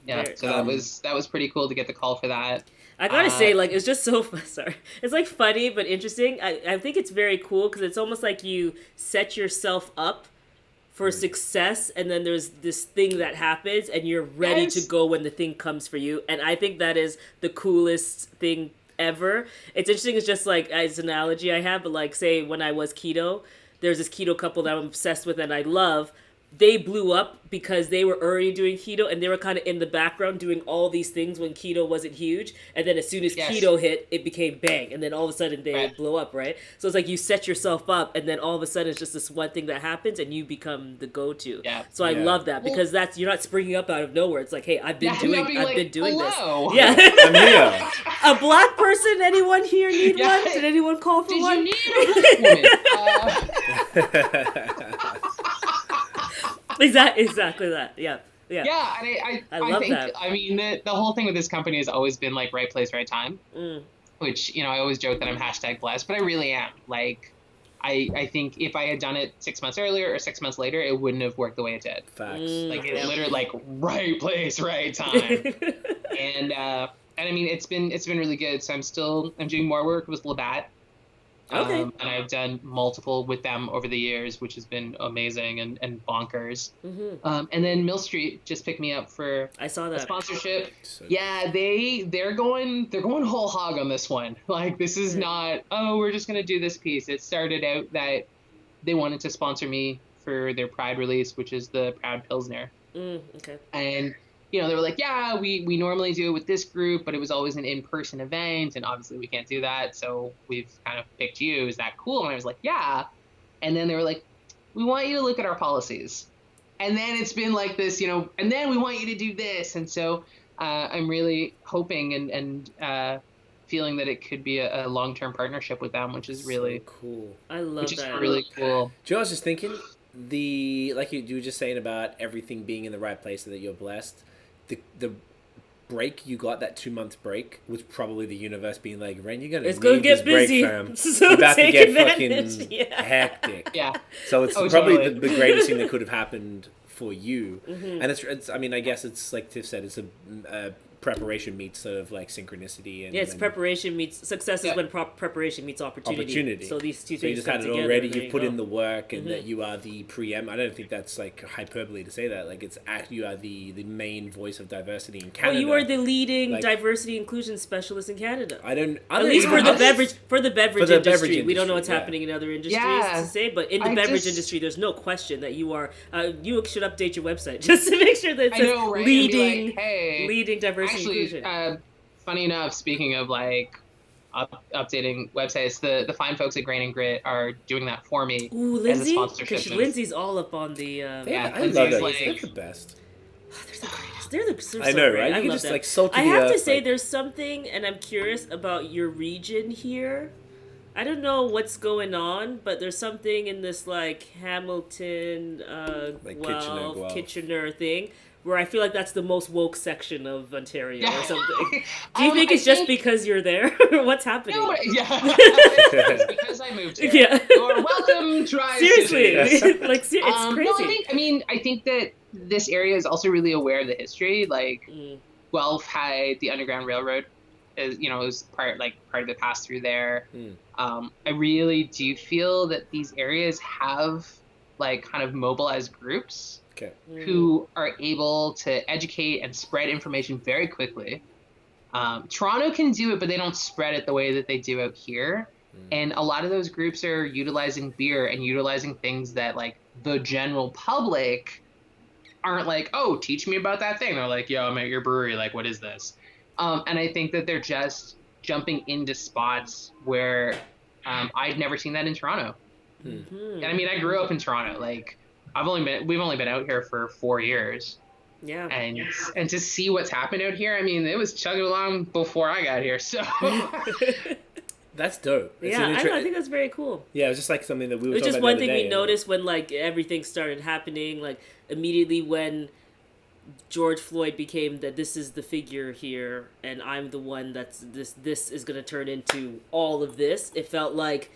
Yeah. So that was pretty cool to get the call for that. I gotta say, like, it's just so sorry. It's like funny but interesting. I think it's very cool because it's almost like you set yourself up for success, and then there's this thing that happens and you're ready to go when the thing comes for you. And I think that is the coolest thing ever. It's interesting. It's just like, as an analogy I have, but like, say when I was keto, there's this keto couple that I'm obsessed with and I love, they blew up because they were already doing keto and they were kind of in the background doing all these things when keto wasn't huge. And then as soon as keto hit, it became bang. And then all of a sudden they blow up, right? So it's like you set yourself up and then all of a sudden it's just this one thing that happens and you become the go-to. Yeah. So I love that because you're not springing up out of nowhere. It's like, hey, I've been doing this. Yeah. I'm here. A black person, anyone here need one? Did anyone call for one? Did you need a black woman? Exactly that. Yeah. Yeah, and I love think, that. I mean, the whole thing with this company has always been like right place, right time, which, you know, I always joke that I'm #blessed, but I really am. Like, I think if I had done it 6 months earlier or 6 months later, it wouldn't have worked the way it did. Facts. Like, it literally, like, right place, right time. And I mean, it's been really good. So I'm doing more work with Labatt. Okay. And I've done multiple with them over the years, which has been amazing and bonkers. Mm-hmm. And then Mill Street just picked me up for I saw that a sponsorship. Yeah, they're going whole hog on this one. Like, this is not, oh, we're just gonna do this piece. It started out that they wanted to sponsor me for their Pride release, which is the Proud Pilsner. Okay. And you know, they were like, yeah, we normally do it with this group, but it was always an in-person event, and obviously we can't do that, so we've kind of picked you. Is that cool? And I was like, yeah. And then they were like, we want you to look at our policies. And then it's been like this, you know, and then we want you to do this. And so I'm really hoping and feeling that it could be a long-term partnership with them, which is really cool. I love which that. Is really cool. Do you know, I was just thinking, like you were just saying about everything being in the right place so that you're blessed. The break you got, that 2 month break, was probably the universe being like, Ren, you're it's gonna get busy. Break, fam. So you're about to get advantage. fucking hectic. Yeah. So it's probably the greatest thing that could have happened for you. Mm-hmm. And it's I mean, I guess it's like Tiff said, it's a preparation meets sort of like synchronicity. And it's preparation meets success is when preparation meets opportunity. So these two things you just had it together, already. You've put in the work, and Mm-hmm. that you are the I don't think that's like hyperbole to say that. Like, you are the main voice of diversity in Canada. Well, you are the leading diversity inclusion specialist in Canada. At least for the beverage industry. We don't know what's yeah. happening in other industries to say, but in the beverage industry, there's no question that you are. You should update your website just to make sure that it says leading diversity. Actually, funny enough, speaking of like updating websites, the fine folks at Grain and Grit are doing that for me. Ooh, Lindsay? As a sponsorship. Because Lindsay's all up on the. I love that. They're the best. They're the greatest. I know, right? I You love just them. like salt to I the have to earth, say, like... there's something, and I'm curious about your region here. I don't know what's going on, but there's something in this like Hamilton, Guelph. Kitchener thing where I feel like that's the most woke section of Ontario or something. Do you think I it's just because you're there? What's happening? No, it's because I moved here. Yeah. You're welcome, try. Seriously, like it's crazy. No, I think that this area is also really aware of the history. Like, Guelph had the Underground Railroad, it was part of the pass through there. I really do feel that these areas have like kind of mobilized groups who are able to educate and spread information very quickly. Toronto can do it, but they don't spread it the way that they do out here. And a lot of those groups are utilizing beer and utilizing things that like the general public aren't like, oh, teach me about that thing. They're like, yo, I'm at your brewery. Like, what is this? And I think that they're just jumping into spots where I'd never seen that in Toronto. And I mean, I grew up in Toronto. Like, we've only been out here for 4 years. Yeah. And to see what's happened out here, I mean, it was chugging along before I got here. So that's dope. I think that's very cool. Yeah, it was just like something that we were talking about. It's just one thing we noticed when like everything started happening, like immediately when George Floyd became that this is the figure here and I'm the one that's this is going to turn into all of this. It felt like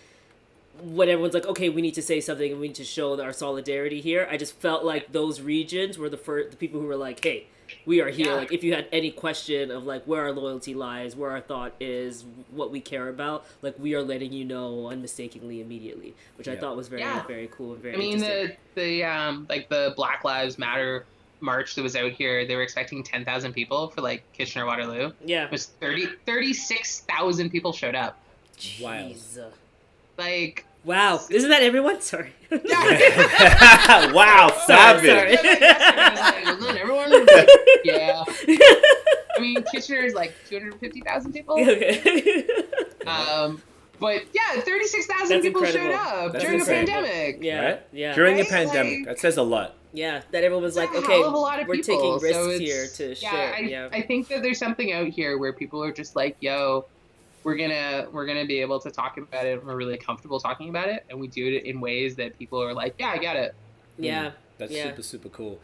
when everyone's like, okay, we need to say something and we need to show our solidarity here. I just felt like those regions were the people who were like, hey, we are here. Yeah. Like, if you had any question of like where our loyalty lies, where our thought is, what we care about, like we are letting you know unmistakably immediately, which I thought was very, very cool and very. I mean, the Black Lives Matter march that was out here, they were expecting 10,000 people for like Kitchener Waterloo. Yeah, it was 36,000 people showed up. Wow. Like, Wow, isn't that everyone? Sorry. Wow, savage. Sorry. Isn't everyone? Like, yeah. I mean, Kitchener is like 250,000 people. Okay. But yeah, 36,000 That's people incredible. showed up That's during a insane. pandemic. Yeah, Right? yeah. During a Right? pandemic, Like- that says a lot. Yeah, that everyone was like, It's a okay, hell of a lot of we're people, taking so risks it's- here to share. I think that there's something out here where people are just like, yo, we're gonna be able to talk about it. We're really comfortable talking about it, and we do it in ways that people are like, yeah, I get it. Yeah. That's Yeah. super, super cool.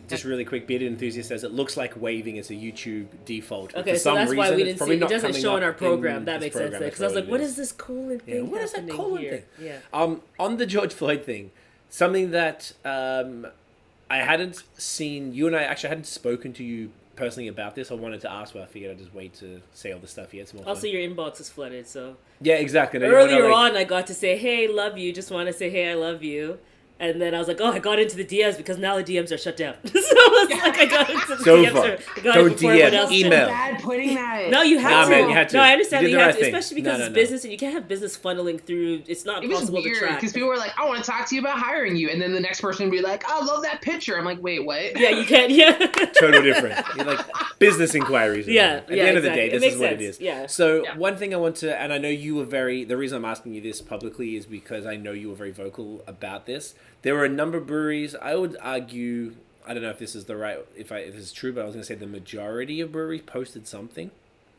Just really quick, Bearded Enthusiast says it looks like waving is a YouTube default. Okay, For so some that's why reason, we it's didn't probably see it. not It doesn't coming show in up our program. in That this makes sense. program, Because I was like, that's what it is this colon Yeah, thing what is that happening colon here? thing? Yeah. On the George Floyd thing, something that I hadn't seen, you and I actually hadn't spoken to you personally about this. I wanted to ask, but I figured I'd just wait to say all the stuff here. It's more Also, fun. your inbox is flooded, so. Yeah, exactly. No, you wanna, Earlier like- on, I got to say, hey, love you. Just want to say, hey, I love you. And then I was like, oh, I got into the DMs because now the DMs are shut down. So it's like I got into the So DMs. far. I got Don't it before everyone DM, else did. email. Bad putting that. No, you Nah, have to. man, you had to. No, I understand You that did you the have right to, thing. especially because No, it's no. business and you can't have business funneling through. It's not It was possible to weird track. because people were like, I want to talk to you about hiring you. And then the next person would be like, I love that picture. I'm like, wait, what? Yeah, you can't. Yeah. Total different. You're like business inquiries. Yeah, At the yeah, end of the exactly. day, It this makes is what it sense. is. Yeah. So Yeah. one thing I want to, and I know you were the reason I'm asking you this publicly is because I know you were very vocal about this. There were a number of breweries. I would argue, I don't know if this is the right, if this is true, but I was going to say the majority of breweries posted something,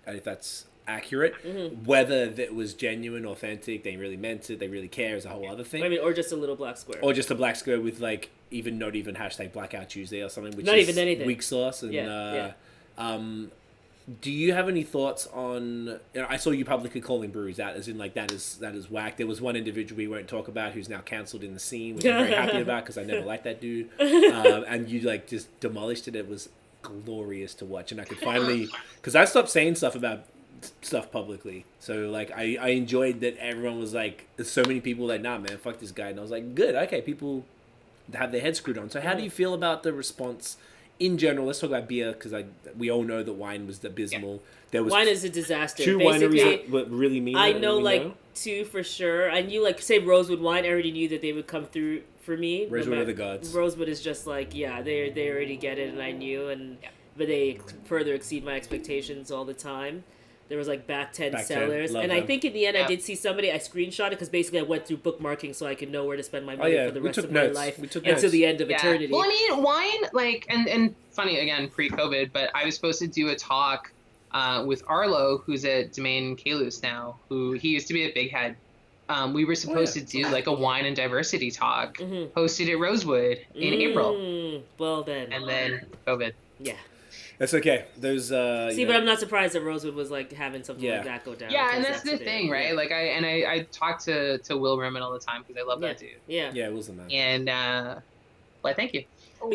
if that's accurate. Mm-hmm. Whether that was genuine, authentic, they really meant it, they really care is a whole other thing. I mean, or just a little black square. Or just a black square with like not even hashtag Blackout Tuesday or something, which Not is even anything. weak sauce. And Yeah, do you have any thoughts on? You know, I saw you publicly calling breweries out, as in like that is whack. There was one individual we won't talk about who's now cancelled in the scene, which I'm very happy about because I never liked that dude. And you like just demolished it. It was glorious to watch, and I could finally because I stopped saying stuff about stuff publicly. So like I enjoyed that everyone was like, there's so many people like, nah man, fuck this guy, and I was like, good, okay, people have their heads screwed on. So how do you feel about the response in general? Let's talk about beer because we all know that wine was abysmal. There was Wine is a disaster. two Basically, wineries that really mean I that, know we like two for sure. I knew like say Rosewood Wine. I already knew that they would come through for me. Rosewood are the gods. Rosewood is just like they already get it, and I knew, and but they further exceed my expectations all the time. There was like back 10 Back 10, sellers, love and I them. think in the end I Yeah. did see somebody. I screenshot it because basically I went through bookmarking so I could know where to spend my money yeah, for the we rest took of notes. my life We took until notes. the end of eternity. Well, I mean, wine, like, and funny, again, pre-COVID, but I was supposed to do a talk with Arlo, who's at Domain Kalus now, he used to be at Big Head. We were supposed to do, like, a wine and diversity talk, hosted at Rosewood in April, Well then, and then COVID. yeah. That's okay. Those See, but I'm not surprised that Rosewood was like having something Yeah. like that go down. Yeah, and because that's the it. thing, right? Yeah. Like, I talk to Will Rimmon all the time, because I love that dude. Yeah. yeah, it was the man. And, well, thank you. Ooh,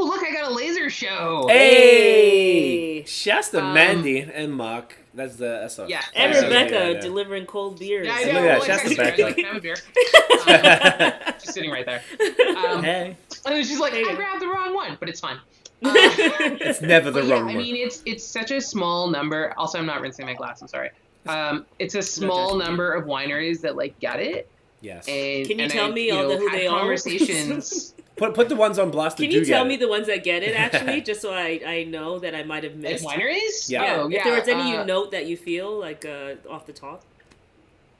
look, I got a laser show! Hey, Shasta, Um, Mandy, and Mark. That's a Yeah. And Yeah, Rebecca delivering cold beers. Yeah, I Look know. at that, Well, Shasta it's back. like, can I have a beer? Just sitting right there. Hey, And she's like, There you I go. grabbed the wrong one, but it's fine. it's never the But yeah, wrong I one. mean, it's such a small number. Also, I'm not rinsing my glass. I'm sorry. It's a small judgment. number of wineries that like get it. Yes. And Can you and tell I, me all know, who had they are? conversations. Put the ones on blast. Can that you do tell get me it. the ones that get it actually, just so I know that I might have Like missed? wineries? Yeah. Oh, If there was any you uh, note that you feel like off the top.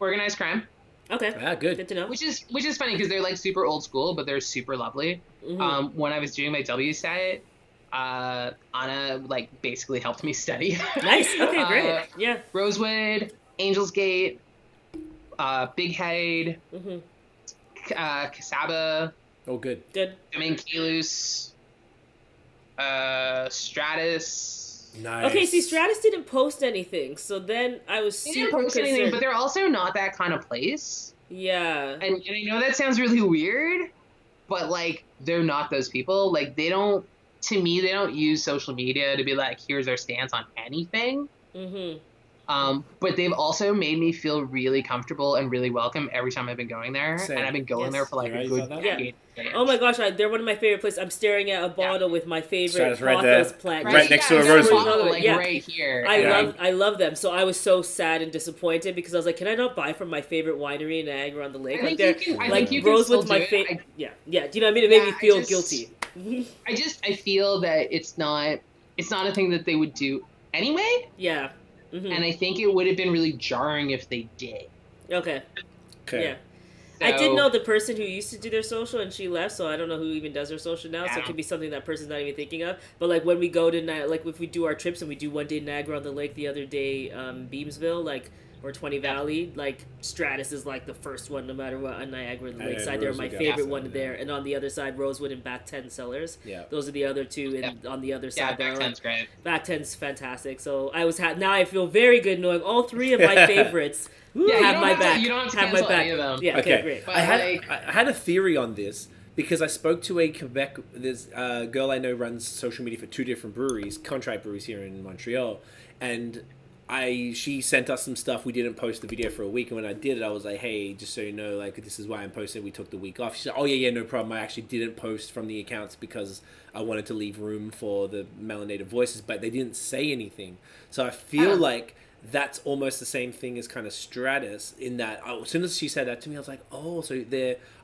Organized crime, Okay. Ah, good. Good to know. which is funny because they're like super old school, but they're super lovely. Mhm. When I was doing my W set, Anna like basically helped me study. Nice. Okay. Great. Yeah. Rosewood, Angels Gate, Big Head, hmm Casaba, Oh, good. Good. Domain Kalus, Stratus. Nice. Okay. See, Stratus didn't post anything, so then I was They didn't super post anything, concerned. but they're also not that kind of place. Yeah. And I know that sounds really weird, but like they're not those people. Like they don't. To me, they don't use social media to be like, here's our stance on anything. Mhm. But they've also made me feel really comfortable and really welcome every time I've been going there. Same. And I've been going there for like You're a right, good you felt that? decade. Oh my gosh, they're one of my favorite places. I'm staring at a bottle with my favorite Stratus right there. Pothos plant. Right next to a I got rose. bottle, like right here. I love them. So I was so sad and disappointed because I was like, can I not buy from my favorite winery in Niagara on the Lake? I think you can Rosewood's still my do favorite. it. Yeah. Do you know what I mean? It made me feel guilty. I feel that it's not a thing that they would do anyway. Yeah. Mm-hmm. And I think it would have been really jarring if they did. Okay. Yeah. So, I did know the person who used to do their social, and she left, so I don't know who even does their social now. So it could be something that person's not even thinking of. But like when we go to if we do our trips and we do one day Niagara on the Lake, the other day Beamsville, or 20 Valley, Stratus is like the first one no matter what on Niagara on the Lake side. They're my favorite one there, and on the other side Rosewood and Back 10 Cellars. Yeah, those are the other two, and on the other side, Back 10's great. Back 10's fantastic. So now I feel very good knowing all three of my favorirs. Have my back. You don't have to have cancel my back. any of them. Yeah, okay, great. I had a theory on this because I spoke to a Quebec. There's a girl I know runs social media for 2 different breweries, contract breweries here in Montreal, and she sent us some stuff. We didn't post the video for a week, and when I did it, I was like, "Hey, just so you know, this is why I'm posting. We took the week off." She said, "Oh yeah, no problem. I actually didn't post from the accounts because I wanted to leave room for the melanated voices, but they didn't say anything." So I feel like that's almost the same thing as kind of Stratus in that as soon as she said that to me, I was like, oh, so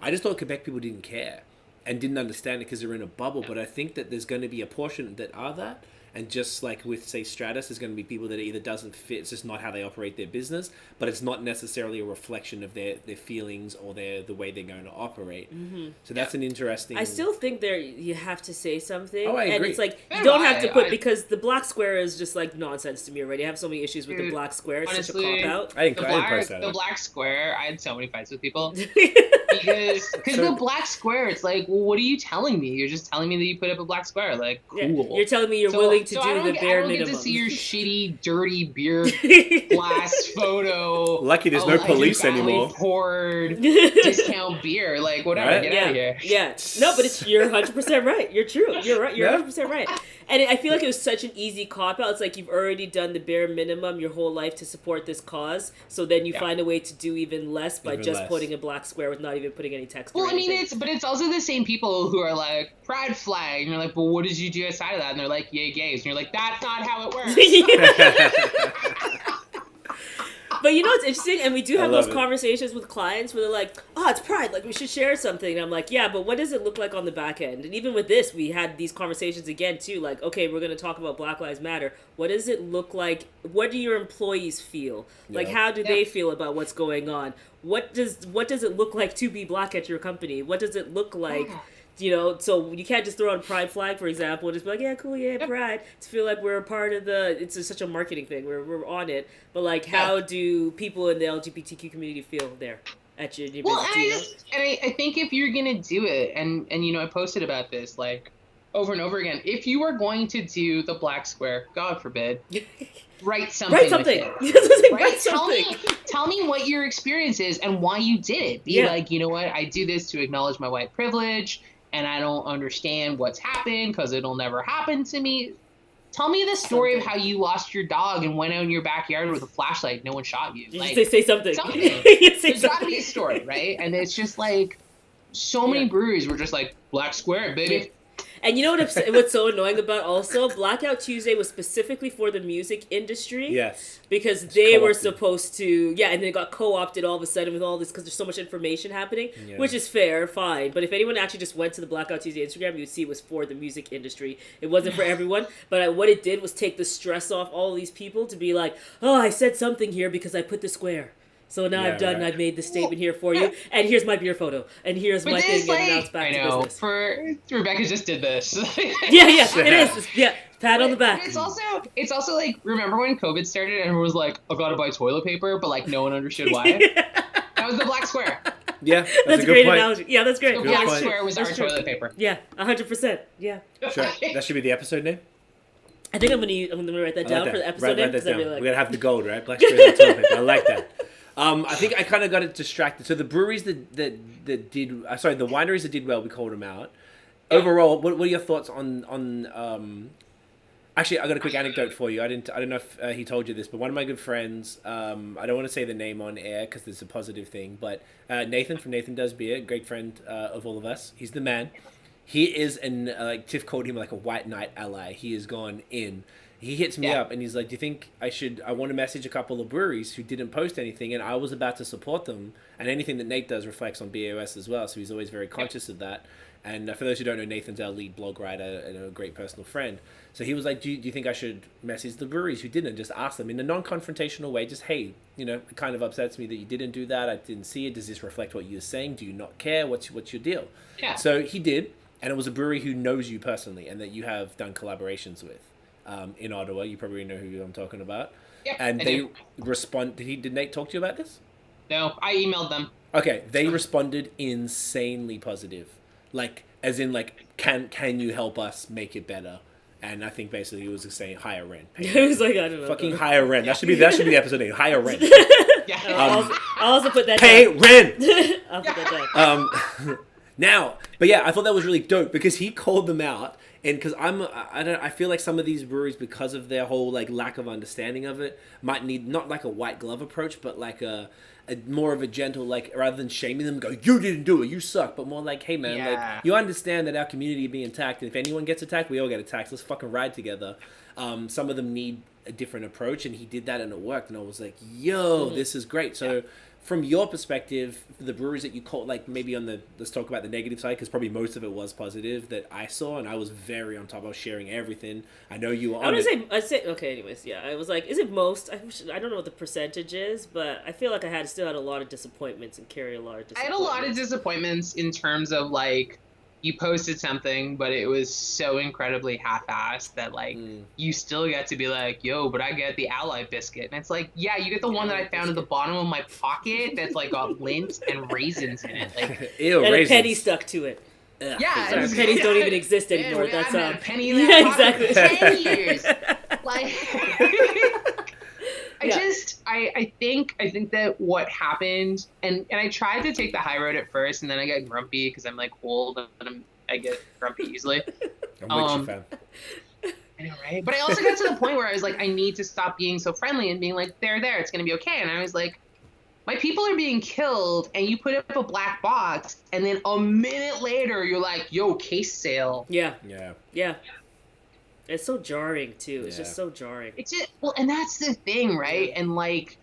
I just thought Quebec people didn't care and didn't understand it because they're in a bubble. But I think that there's going to be a portion that are that. And just like with, say, Stratus, there's going to be people that it either doesn't fit, it's just not how they operate their business, but it's not necessarily a reflection of their feelings or the way they're going to operate. Mm-hmm. So that's an interesting... I still think you have to say something. Oh, I agree. And it's like, you don't have to put, because the black square is just like nonsense to me already. I have so many issues with the black square. It's honestly, such a cop-out. The black square, I had so many fights with people. Because the black square, it's like, well, what are you telling me? You're just telling me that you put up a black square. Like, cool. Yeah, you're telling me you're willing to do the bare minimum. I don't get to see your shitty, dirty beer glass photo. Lucky there's no police anymore. Poured discount beer, like whatever. Right? Get out of here. Yeah, no, but you're 100% right. You're true. You're right. You're 100% right. And I feel like it was such an easy cop out. It's like you've already done the bare minimum your whole life to support this cause, so then you find a way to do even less by putting a black square with not even putting any text. Well, I mean, it's also the same people who are like pride flag, and you're like, well, what did you do outside of that? And they're like, yay, gays, and you're like, that's not how it works. But you know what's interesting? And we do have those conversations with clients where they're like, oh, it's Pride, like we should share something. And I'm like, yeah, but what does it look like on the back end? And even with this, we had these conversations again too, like, okay, we're going to talk about Black Lives Matter. What does it look like? What do your employees feel? Like, how do they feel about what's going on? What does it look like to be black at your company? What does it look like? You know, so you can't just throw out a pride flag, for example, and just be like, yeah, cool, yeah, pride. To feel like we're a part of it's such a marketing thing. We're on it. But, like, how do people in the LGBTQ community feel there at your business? I think if you're going to do it, and you know, I posted about this, like, over and over again, if you are going to do the black square, God forbid, write something. Write something. Right? Tell me what your experience is and why you did it. Be like, you know what, I do this to acknowledge my white privilege, and I don't understand what's happened because it'll never happen to me. Tell me the story of how you lost your dog and went out in your backyard with a flashlight. No one shot you. Like, say something. There's got to be a story, right? And it's just like so many breweries were just like, black square, baby. And you know what's so annoying about also? Blackout Tuesday was specifically for the music industry. Yes. Because they were supposed to, and then it got co-opted all of a sudden with all this because there's so much information happening, which is fair, fine. But if anyone actually just went to the Blackout Tuesday Instagram, you would see it was for the music industry. It wasn't for everyone. But what it did was take the stress off all these people to be like, oh, I said something here because I put the square. So now I've done. I've made the statement here for you, and here's my beer photo, and here's my thing, and now it's back to business. Rebecca just did this. yeah, it is. Yeah, pat on the back. But it's also like, remember when COVID started and everyone was like, I gotta buy toilet paper, but like no one understood why. That was the black square. Yeah, that's a great analogy. Yeah, that's great. The black square was our toilet paper. Yeah, 100%. Yeah. Sure. That should be the episode name. I think I'm gonna write that down for the episode name. Write that down. Really we gotta have the gold, right? Black square on toilet paper. I like that. I think I kind of got it distracted. So the breweries that did, the wineries that did well, we called them out. Overall, what are your thoughts on Actually, I got a quick anecdote for you. I don't know if he told you this, but one of my good friends. I don't want to say the name on air because it's a positive thing, but Nathan from Nathan Does Beer, great friend of all of us. He's the man. He is like Tiff called him like a white knight ally. He has gone in. He hits me up and he's like, "Do you think I want to message a couple of breweries who didn't post anything, and I was about to support them, and anything that Nate does reflects on BAOS as well, so he's always very conscious of that." And for those who don't know, Nathan's our lead blog writer and a great personal friend. So he was like, do you think I should message the breweries who didn't? Just ask them in a non-confrontational way, just, hey, it kind of upsets me that you didn't do that. I didn't see it. Does this reflect what you're saying? Do you not care? What's your deal? Yeah. So he did, and it was a brewery who knows you personally and that you have done collaborations with in Ottawa. You probably know who I'm talking about. Yeah, and they respond. Did Nate talk to you about this? No, I emailed them. Okay, they responded insanely positive. Like, as in, like, can you help us make it better? And I think basically he was saying higher rent. It was like, I don't know. Fucking higher rent. That should be the episode name. Higher rent. Yeah. I'll also put that Pay down. rent. I'll put that down. Now, but yeah, I thought that was really dope because he called them out, and because I feel like some of these breweries, because of their whole like lack of understanding of it, might need not like a white glove approach, but like a more of a gentle, like, rather than shaming them, go, you didn't do it, you suck, but more like, hey man, like, you understand that our community is being attacked, and if anyone gets attacked, we all get attacked, let's fucking ride together. Some of them need a different approach, and he did that and it worked, and I was like, yo, this is great. So from your perspective, the breweries that you call, like, maybe on the, let's talk about the negative side, because probably most of it was positive that I saw, and I was very on top. I was sharing everything. I know you were on it. I'd say, okay, anyways, yeah. I was like, is it most? I don't know what the percentage is, but I feel like I still had a lot of disappointments and carry a lot of disappointments. I had a lot of disappointments in terms of, like, you posted something, but it was so incredibly half-assed that, like, you still get to be like, yo, but I get the Ally biscuit. And it's like, yeah, you get the one that I found at the bottom of my pocket that's, like, got lint and raisins in it. Like, Ew, and raisins. a penny stuck to it. Ugh. Yeah. Sorry, pennies don't even exist anymore. Man, That's had a penny in yeah, that pocket exactly. for 10 years. Like... I think that what happened, and I tried to take the high road at first, and then I got grumpy because I'm like old and I get grumpy easily. I'm with you, fam. I know, right? But I also got to the point where I was like, I need to stop being so friendly and being like, there, it's gonna be okay. And I was like, my people are being killed, and you put up a black box, and then a minute later you're like, yo, case sale. Yeah. Yeah. It's so jarring too. It's just so jarring. It's just, well, and that's the thing, right? And like,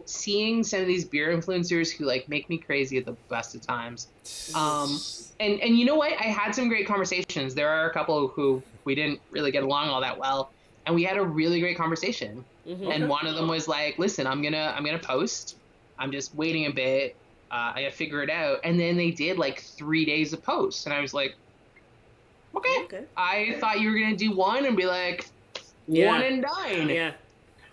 seeing some of these beer influencers who like make me crazy at the best of times. And you know what? I had some great conversations. There are a couple who we didn't really get along all that well, and we had a really great conversation. Mm-hmm. And one of them was like, "Listen, I'm gonna post. I'm just waiting a bit. I gotta figure it out." And then they did like 3 days of posts, and I was like, Okay. I thought you were going to do one and be like, one and done. Yeah.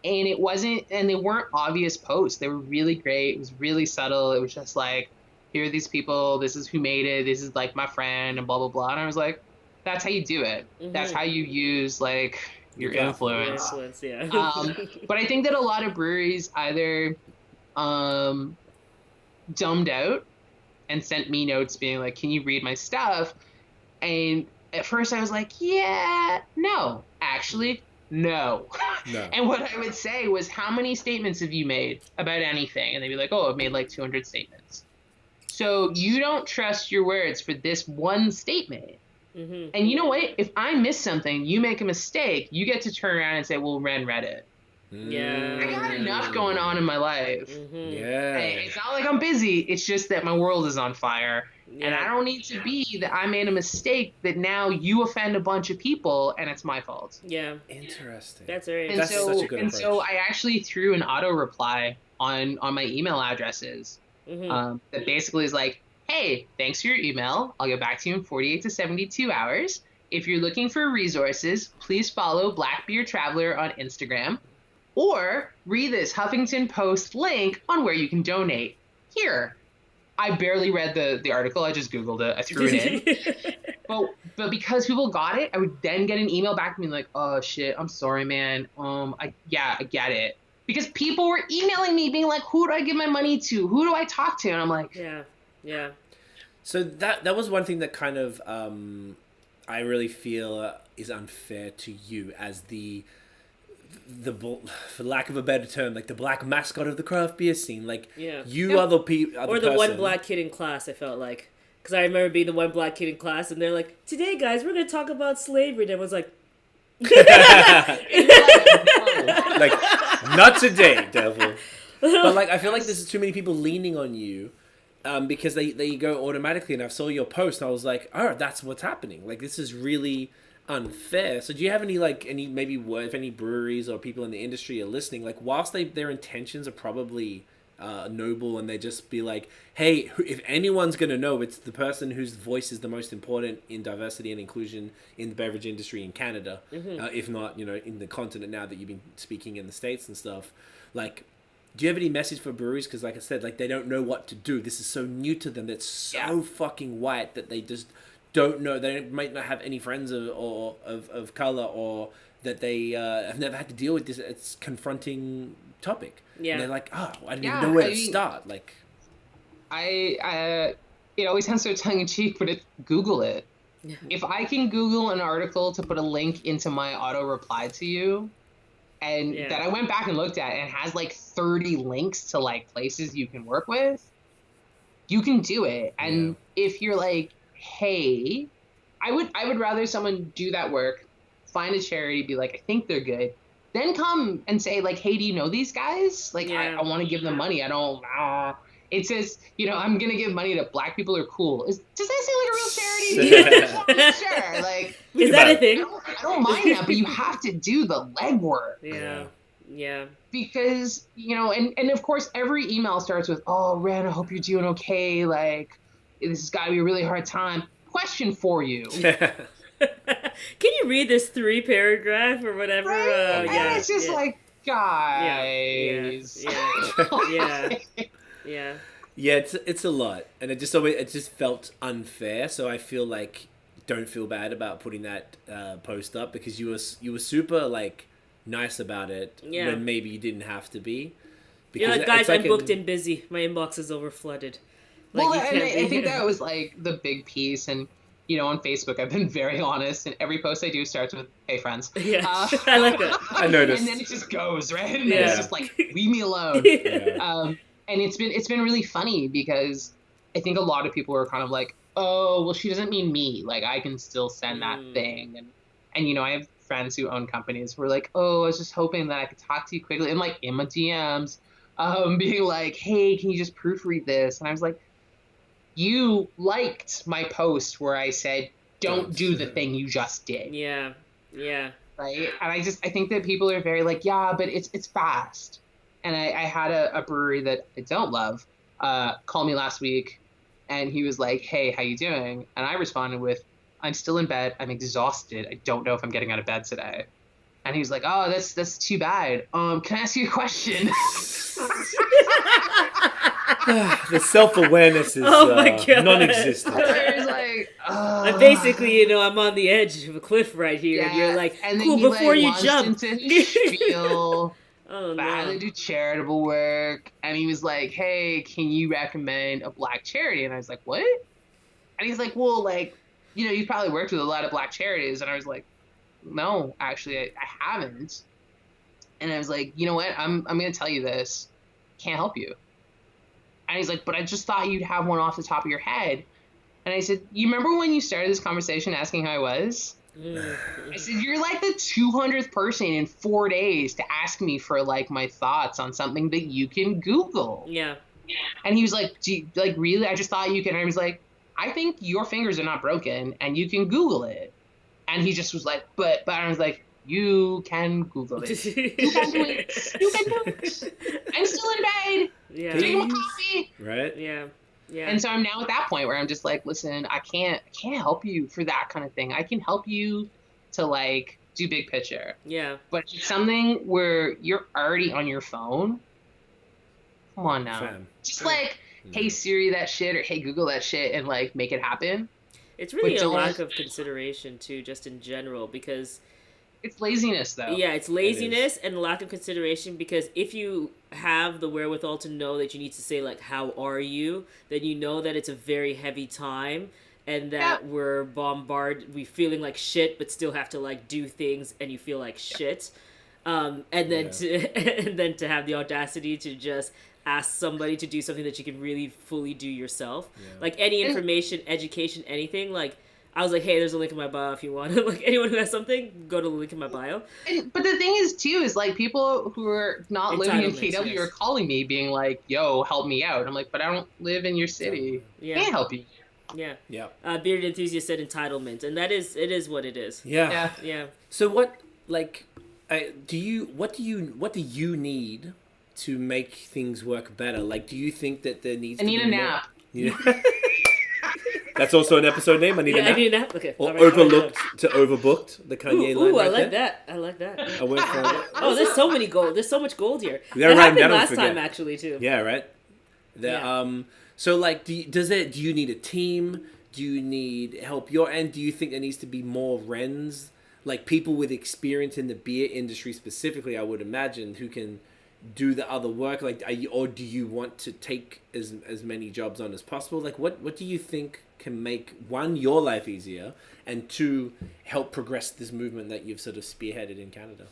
And it wasn't, and they weren't obvious posts. They were really great. It was really subtle. It was just like, here are these people. This is who made it. This is like my friend and blah, blah, blah. And I was like, that's how you do it. Mm-hmm. That's how you use like your influence. Yeah. But I think that a lot of breweries either dumbed out and sent me notes being like, can you read my stuff? And at first I was like, no. And what I would say was, how many statements have you made about anything? And they'd be like, I've made like 200 statements. So you don't trust your words for this one statement. Mm-hmm. And you know what? If I miss something, you make a mistake, you get to turn around and say, well, Ren read it. Yeah. I got enough going on in my life. Mm-hmm. Yeah. Hey, it's not like I'm busy. It's just that my world is on fire. Yeah. And I don't need to be that I made a mistake that now you offend a bunch of people and it's my fault. Yeah. Interesting. That's very and interesting. That's such a good approach. So I actually threw an auto reply on my email addresses that basically is like, hey, thanks for your email. I'll get back to you in 48 to 72 hours. If you're looking for resources, please follow Black Beer Traveler on Instagram or read this Huffington Post link on where you can donate. Here. I barely read the article. I just Googled it. I threw it in. But because people got it, I would then get an email back to me like, oh, shit, I'm sorry, man. I get it. Because people were emailing me being like, who do I give my money to? Who do I talk to? And I'm like... Yeah. So that was one thing that kind of I really feel is unfair to you as for lack of a better term, like the black mascot of the craft beer scene. Like, you are the or the one black kid in class, I felt like. Because I remember being the one black kid in class, and they're like, today, guys, we're going to talk about slavery. And everyone's like... like, not today, devil. But, like, I feel like there's too many people leaning on you because they go automatically. And I saw your post, and I was like, oh, that's what's happening. Like, this is really unfair. So do you have any maybe word, if any breweries or people in the industry are listening, like, whilst their intentions are probably noble, and they just be like, hey, if anyone's going to know, it's the person whose voice is the most important in diversity and inclusion in the beverage industry in Canada, if not, in the continent now that you've been speaking in the States and stuff. Like, do you have any message for breweries? Because like I said, like, they don't know what to do. This is so new to them. That's so fucking white that they just don't know. They might not have any friends of color, or that they have never had to deal with this. It's confronting topic. Yeah. And they're like, oh, I didn't even know where to start. Like, it always sounds so tongue in cheek, but Google it. Yeah. If I can Google an article to put a link into my auto reply to you, and that I went back and looked at, and has like 30 links to like places you can work with, you can do it. And if you're like, hey, I would rather someone do that work, find a charity, be like, I think they're good, then come and say, like, hey, do you know these guys? Like, I want to give them money. I don't, it says, I'm going to give money to Black people who are cool. Does that seem like a real charity? Sure. Like, is that a thing? I don't mind that, but you have to do the legwork. Yeah. Because, and of course, every email starts with, oh, Ren, I hope you're doing okay. Like, this has got to be a really hard time. Question for you. Can you read this 3-paragraph or whatever? Right? And it's just like, guys. Yeah. It's a lot, and it just felt unfair. So I feel like, don't feel bad about putting that post up, because you were super like nice about it when maybe you didn't have to be. Because you're like, guys, I'm booked and busy. My inbox is over flooded. Like, well, and I think that was like the big piece. And on Facebook, I've been very honest, and every post I do starts with, hey, friends. Yeah, I like that. I noticed. And then it just goes, right? And then it's just like, leave me alone. And it's been really funny, because I think a lot of people are kind of like, oh, well, she doesn't mean me. Like, I can still send that thing. And I have friends who own companies who are like, oh, I was just hoping that I could talk to you quickly. And like, in my DMs, being like, hey, can you just proofread this? And I was like, you liked my post where I said, don't do the thing you just did. Yeah. Right? And I think that people are very like, yeah, but it's fast. And I had a brewery that I don't love call me last week, and he was like, hey, how you doing? And I responded with, I'm still in bed. I'm exhausted. I don't know if I'm getting out of bed today. And he was like, oh, that's too bad. Can I ask you a question? The self-awareness is non-existent. I was like, I'm basically, I'm on the edge of a cliff right here, and you're like, and cool, before you jump. Spiel, oh, no. Do charitable work, and he was like, hey, can you recommend a Black charity? And I was like, what? And he's like, well, like, you've probably worked with a lot of Black charities. And I was like, no, actually, I haven't. And I was like, you know what? I'm going to tell you this. Can't help you. And he's like, but I just thought you'd have one off the top of your head. And I said, you remember when you started this conversation asking how I was? I said, you're like the 200th person in 4 days to ask me for like my thoughts on something that you can Google. Yeah. And he was like, like, really? I just thought you can. And I was like, I think your fingers are not broken and you can Google it. And he just was like, but I was like, you can Google it. You can do it. You can do it. I'm still in bed. Yeah. Drinking my coffee. Right? Yeah. And so I'm now at that point where I'm just like, listen, I can't help you for that kind of thing. I can help you to like do big picture. Yeah. But it's something where you're already on your phone. Come on now. Just like, hey Siri that shit, or hey Google that shit, and like make it happen. It's really a lack of consideration too, just in general, because it's laziness though. Yeah, it's laziness and lack of consideration, because if you have the wherewithal to know that you need to say like, how are you, then you know that it's a very heavy time and that we're bombarded, we feeling like shit, but still have to like do things, and you feel like shit. And then and then to have the audacity to just ask somebody to do something that you can really fully do yourself. Like any information, education, anything. Like I was like, hey, there's a link in my bio if you want. Like anyone who has something, go to the link in my bio. But the thing is, too, is like people who are not living in KW are calling me, being like, "Yo, help me out." I'm like, "But I don't live in your city. Can't help you." Yeah. Bearded enthusiast said entitlement, and it is what it is. Yeah. So what, like, what do you need to make things work better? Like, do you think that there needs? I need a nap. Yeah. That's also an episode name. I need a nap. I need a nap. Okay. Or Overlooked to Overbooked. The Kanye line. Ooh, right I like there. that. I like that. I went for it. Oh, there's so many gold. There's so much gold here. That happened last time, actually, too. Yeah, right. So, like, do you need a team? Do you need help your end? Do you think there needs to be more Wrens, like people with experience in the beer industry specifically? I would imagine who can do the other work. Like, or do you want to take as many jobs on as possible? Like, what do you think can make, one, your life easier, and two, help progress this movement that you've sort of spearheaded in Canada?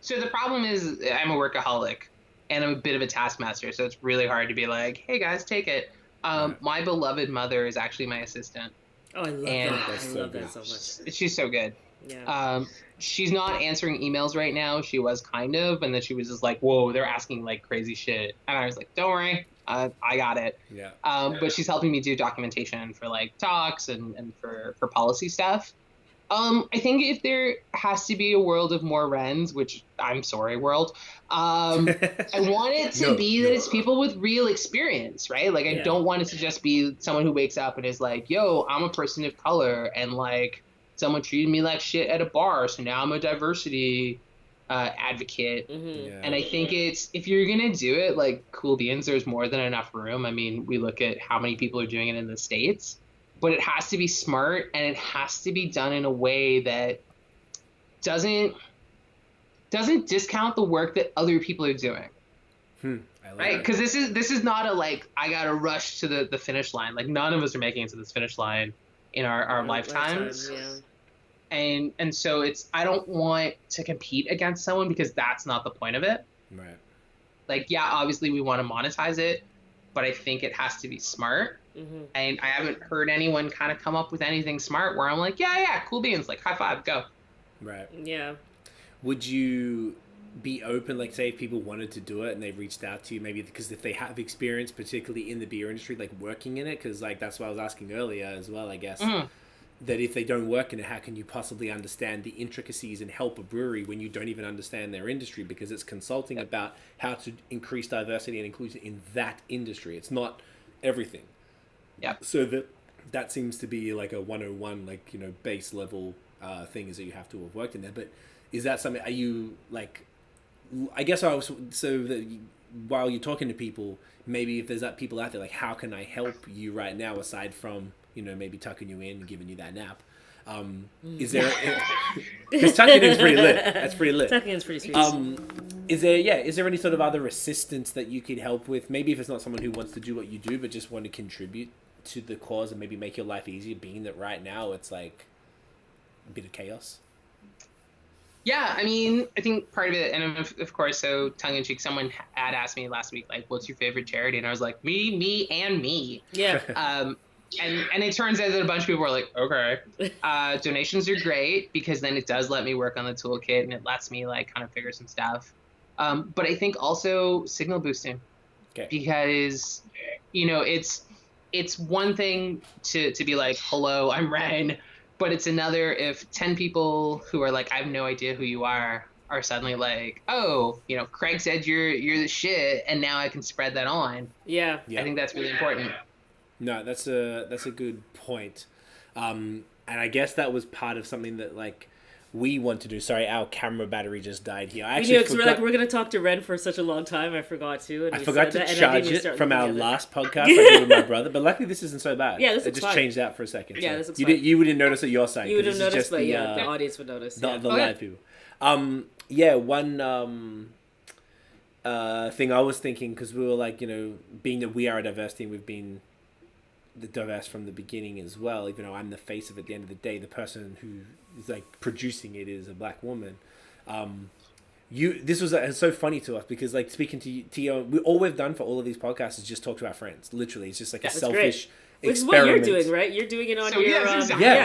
So the problem is I'm a workaholic and I'm a bit of a taskmaster, so it's really hard to be like, hey guys, take it. My beloved mother is actually my assistant. Oh, I love that. I love that so much. She's so good. Yeah. She's not answering emails right now. She was kind of, and then she was just like, whoa, they're asking like crazy shit. And I was like, don't worry, I got it. Yeah. But she's helping me do documentation for like talks and for policy stuff. I think if there has to be a world of more Wrens, which I'm sorry, world, I want it to be that it's people with real experience, right? Like, I don't want it to just be someone who wakes up and is like, yo, I'm a person of color, and like someone treated me like shit at a bar, so now I'm a diversity advocate. And I think if you're gonna do it, like, cool beans, there's more than enough room. I mean, we look at how many people are doing it in the States. But it has to be smart, and it has to be done in a way that doesn't discount the work that other people are doing. Right? Because this is not a like, I gotta rush to the finish line. Like, none of us are making it to this finish line in our lifetimes. And so I don't want to compete against someone, because that's not the point of it. Right. Like, yeah, obviously we want to monetize it, but I think it has to be smart. And I haven't heard anyone kind of come up with anything smart where I'm like, yeah, cool beans, like, high five, go. Right. Yeah. Would you be open, like, say if people wanted to do it and they reached out to you, maybe because if they have experience, particularly in the beer industry, like working in it, because like that's what I was asking earlier as well, I guess, that if they don't work in it, how can you possibly understand the intricacies and help a brewery when you don't even understand their industry? Because it's consulting about how to increase diversity and inclusion in that industry. It's not everything. Yeah. So that seems to be like a 101, like, you know, base level thing, is that you have to have worked in there. But is that something, are you like, I guess while you're talking to people, maybe if there's people out there, like, how can I help you right now, aside from, you know, maybe tucking you in and giving you that nap? Is there, because tucking in is pretty lit. That's pretty lit. Tucking in is pretty sweet. Is there any sort of other assistance that you could help with? Maybe if it's not someone who wants to do what you do, but just want to contribute to the cause and maybe make your life easier, being that right now it's like a bit of chaos. Yeah, I mean, I think part of it, and of course, so tongue-in-cheek, someone had asked me last week, like, what's your favorite charity? And I was like, me, and me. Yeah. And it turns out that a bunch of people were like, okay. Donations are great, because then it does let me work on the toolkit, and it lets me, like, kind of figure some stuff. But I think also signal boosting. Okay. Because, you know, it's one thing to be like, hello, I'm Ren. But it's another if 10 people who are like, I have no idea who you are suddenly like, oh, you know, Craig said you're the shit, and now I can spread that on. Yeah. I think that's really important. No, that's a good point. And I guess that was part of something that, like, we want to do. Sorry, our camera battery just died here. I actually forgot. We're going to talk to Ren for such a long time. I forgot to. And I forgot to charge it from our last podcast I did with my brother. But luckily, this isn't so bad. Yeah, this is fine. It just changed out for a second. Yeah, this is fine. fine. You wouldn't notice at your side. You would have noticed, but the audience would notice. The live people. One thing I was thinking, because we were like, you know, being that we are a diverse team, we've been the diverse from the beginning as well. Even though I'm the face of it, at the end of the day, the person who is like producing it is a black woman. This was so funny to us because like speaking to you, all we've done for all of these podcasts is just talk to our friends. Literally, it's just like a selfish Which is experiment. what you're doing, right? You're doing it on your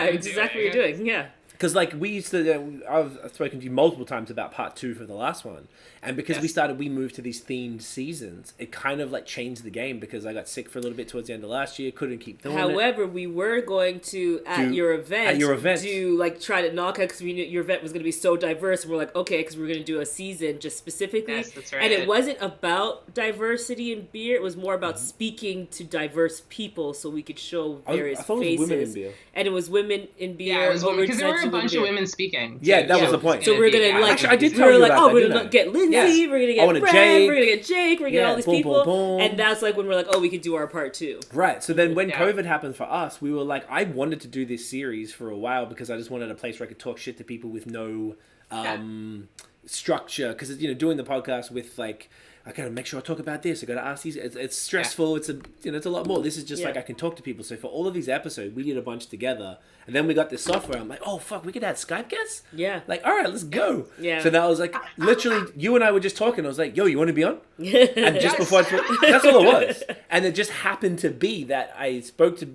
exactly what you're doing. Yeah. Because like we used to, I've spoken to you multiple times about part 2 for the last one, and because we moved to these themed seasons, it kind of like changed the game because I got sick for a little bit towards the end of last year, couldn't keep doing it. However, we were going to at your event do like try to knock out because we knew your event was going to be so diverse, and we're like, okay, because we're going to do a season just specifically, Yes, that's right. And it wasn't about diversity in beer; it was more about speaking to diverse people so we could show various faces. Women in beer. And it was women in beer. Yeah, it was women because there were a bunch of women speaking. Yeah, that was the point. So we're gonna like, actually, I did tell you like, about that, we're didn't gonna I? get Lindsay, Yes. we're gonna get Brad, Jake. we're gonna get Jake, we're gonna get all these people, boom. and that's like when we're like, oh, we could do our part 2. Right. So then when COVID happened for us, we were like, I wanted to do this series for a while because I just wanted a place where I could talk shit to people with no structure. Because, doing the podcast with like, I gotta make sure I talk about this. I gotta ask these. It's stressful. It's it's a lot more. This is just like I can talk to people. So for all of these episodes, we did a bunch together, and then we got this software. I'm like, oh fuck, we could add Skype guests. Yeah. Like, all right, let's go. Yeah. So that was like literally you and I were just talking. I was like, yo, you want to be on? And just before that's all it was. And it just happened to be that I spoke to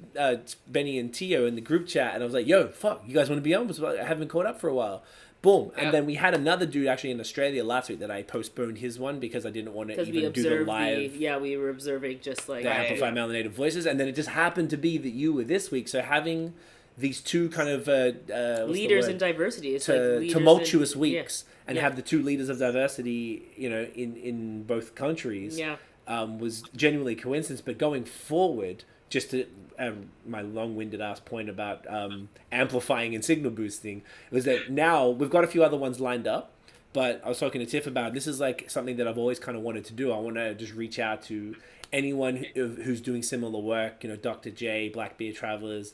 Benny and Tio in the group chat, and I was like, yo, fuck, you guys want to be on? I haven't caught up for a while. Boom. And then we had another dude actually in Australia last week that I postponed his one because I didn't want to even do the live. We were observing just like the Amplify Melanated Voices. And then it just happened to be that you were this week. So having these two kind of leaders in diversity. It's like tumultuous weeks and have the two leaders of diversity, in both countries was genuinely coincidence. But going forward, just to my long-winded ass point about amplifying and signal boosting was that now we've got a few other ones lined up, but I was talking to Tiff about this is like something that I've always kind of wanted to do. I want to just reach out to anyone who's doing similar work, Dr. J, Black Beer Travelers,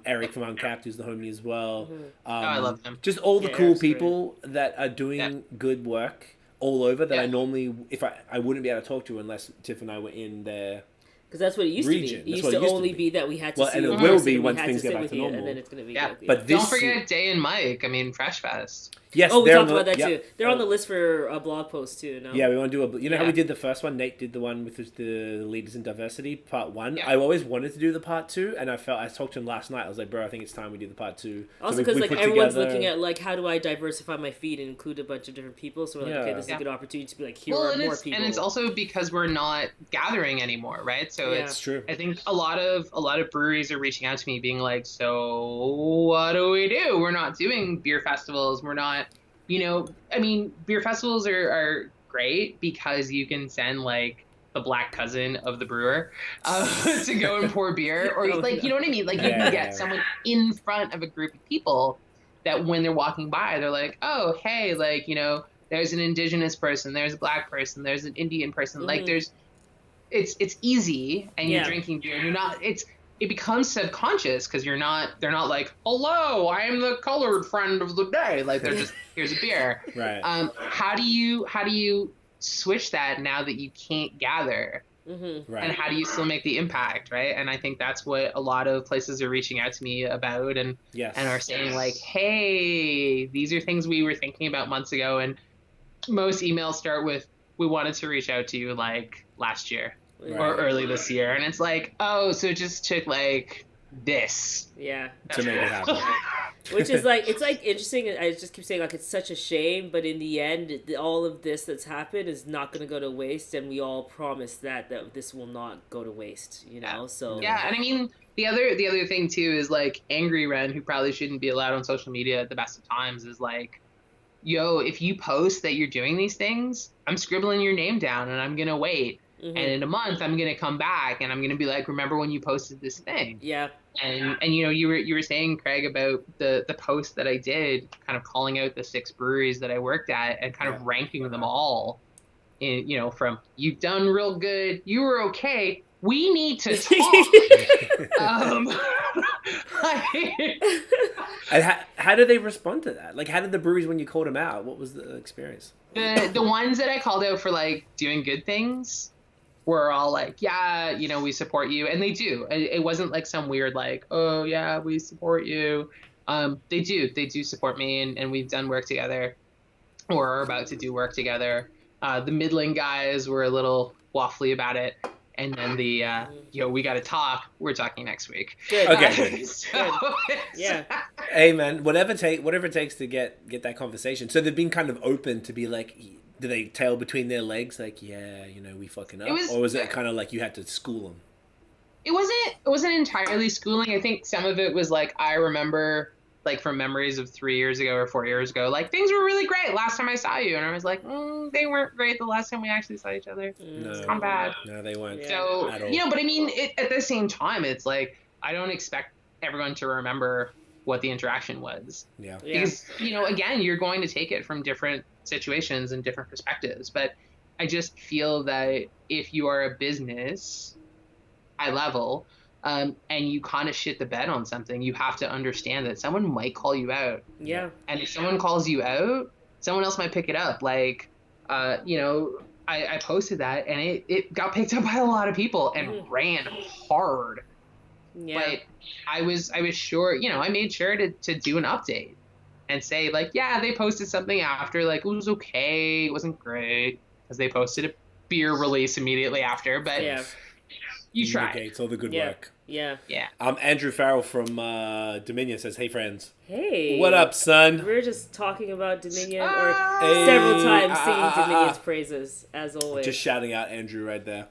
Eric from Uncapped, who's the homie as well. I love him. Just all the cool people that are doing good work all over that I normally, if I wouldn't be able to talk to unless Tiff and I were in their because that's what it used region. to be. It used to only be that we had to see and you it will be and once things get back to normal. and then it's going to be But don't forget Day and Mike. I mean, Fresh Fest. Yes, we talked about that too. They're on the list for a blog post too. No? Yeah, we want to do how we did the first one. Nate did the one with the leaders in diversity, part 1. Yeah. I always wanted to do the part 2, and I talked to him last night. I was like, bro, I think it's time we do the part 2. Also, because everyone's looking at like, how do I diversify my feed and include a bunch of different people? So we're like, okay, this is a good opportunity to be like, here are more people. And it's also because we're not gathering anymore, right? So it's true. I think a lot of breweries are reaching out to me, being like, so what do we do? We're not doing beer festivals. We're not. I mean, beer festivals are great because you can send like the black cousin of the brewer to go and pour beer, or you know what I mean? Like you can get someone in front of a group of people that when they're walking by, they're like, oh, hey, like, there's an indigenous person, there's a black person, there's an Indian person. Like it's easy, and you're drinking beer, and you're not. It becomes subconscious because they're not like, hello, I am the colored friend of the day. Like they're just, here's a beer. Right. How do you switch that now that you can't gather? Mm-hmm. Right. And how do you still make the impact, right? And I think that's what a lot of places are reaching out to me about and are saying like, hey, these are things we were thinking about months ago. And most emails start with, we wanted to reach out to you like last year. Or early this year, and it's like, oh, so it just took like this to make it happen. Which is like, it's like interesting. I just keep saying like it's such a shame, but in the end, all of this that's happened is not going to go to waste, and we all promise that this will not go to waste. So and I mean the other thing too is like Angry Ren, who probably shouldn't be allowed on social media at the best of times, is like, yo, if you post that you're doing these things, I'm scribbling your name down and I'm gonna wait. Mm-hmm. And in a month, I'm gonna come back and I'm gonna be like, remember when you posted this thing? Yeah. And you were saying, Craig, about the post that I did, kind of calling out the 6 breweries that I worked at and kind of ranking them all in from you've done real good, you were okay, we need to talk. And how did they respond to that? Like, how did the breweries, when you called them out, what was the experience? The ones that I called out for like doing good things, were all like, yeah, we support you. And they do. It wasn't like some weird, like, oh, yeah, we support you. They do support me, and we've done work together or are about to do work together. The middling guys were a little waffly about it. And then the, we got to talk. We're talking next week. Good. Okay. So, Yeah. Hey man, whatever it takes to get that conversation. So they've been kind of open to be like, do they tail between their legs? Like, yeah, we fucking up. Or was it kind of like you had to school them? It wasn't entirely schooling. I think some of it was like, I remember like from memories of 3 years ago or 4 years ago, like things were really great last time I saw you. And I was like, they weren't great the last time we actually saw each other. No, it's not bad. No, they weren't. So, at all. but I mean, at the same time, it's like, I don't expect everyone to remember what the interaction was. Yeah. Because, again, you're going to take it from different situations and different perspectives. But I just feel that if you are a business, high level, and you kind of shit the bed on something, you have to understand that someone might call you out. Yeah. And if someone calls you out, someone else might pick it up. Like, I posted that, and it got picked up by a lot of people and ran hard. Yeah. But I was sure, I made sure to do an update and say, like, yeah, they posted something after, like, it was okay, it wasn't great, because they posted a beer release immediately after, but you tried. It's all the good work. Yeah. Andrew Farrell from Dominion says, hey friends. Hey. What up, son? We were just talking about Dominion, or several times singing Dominion's praises, as always. Just shouting out Andrew right there.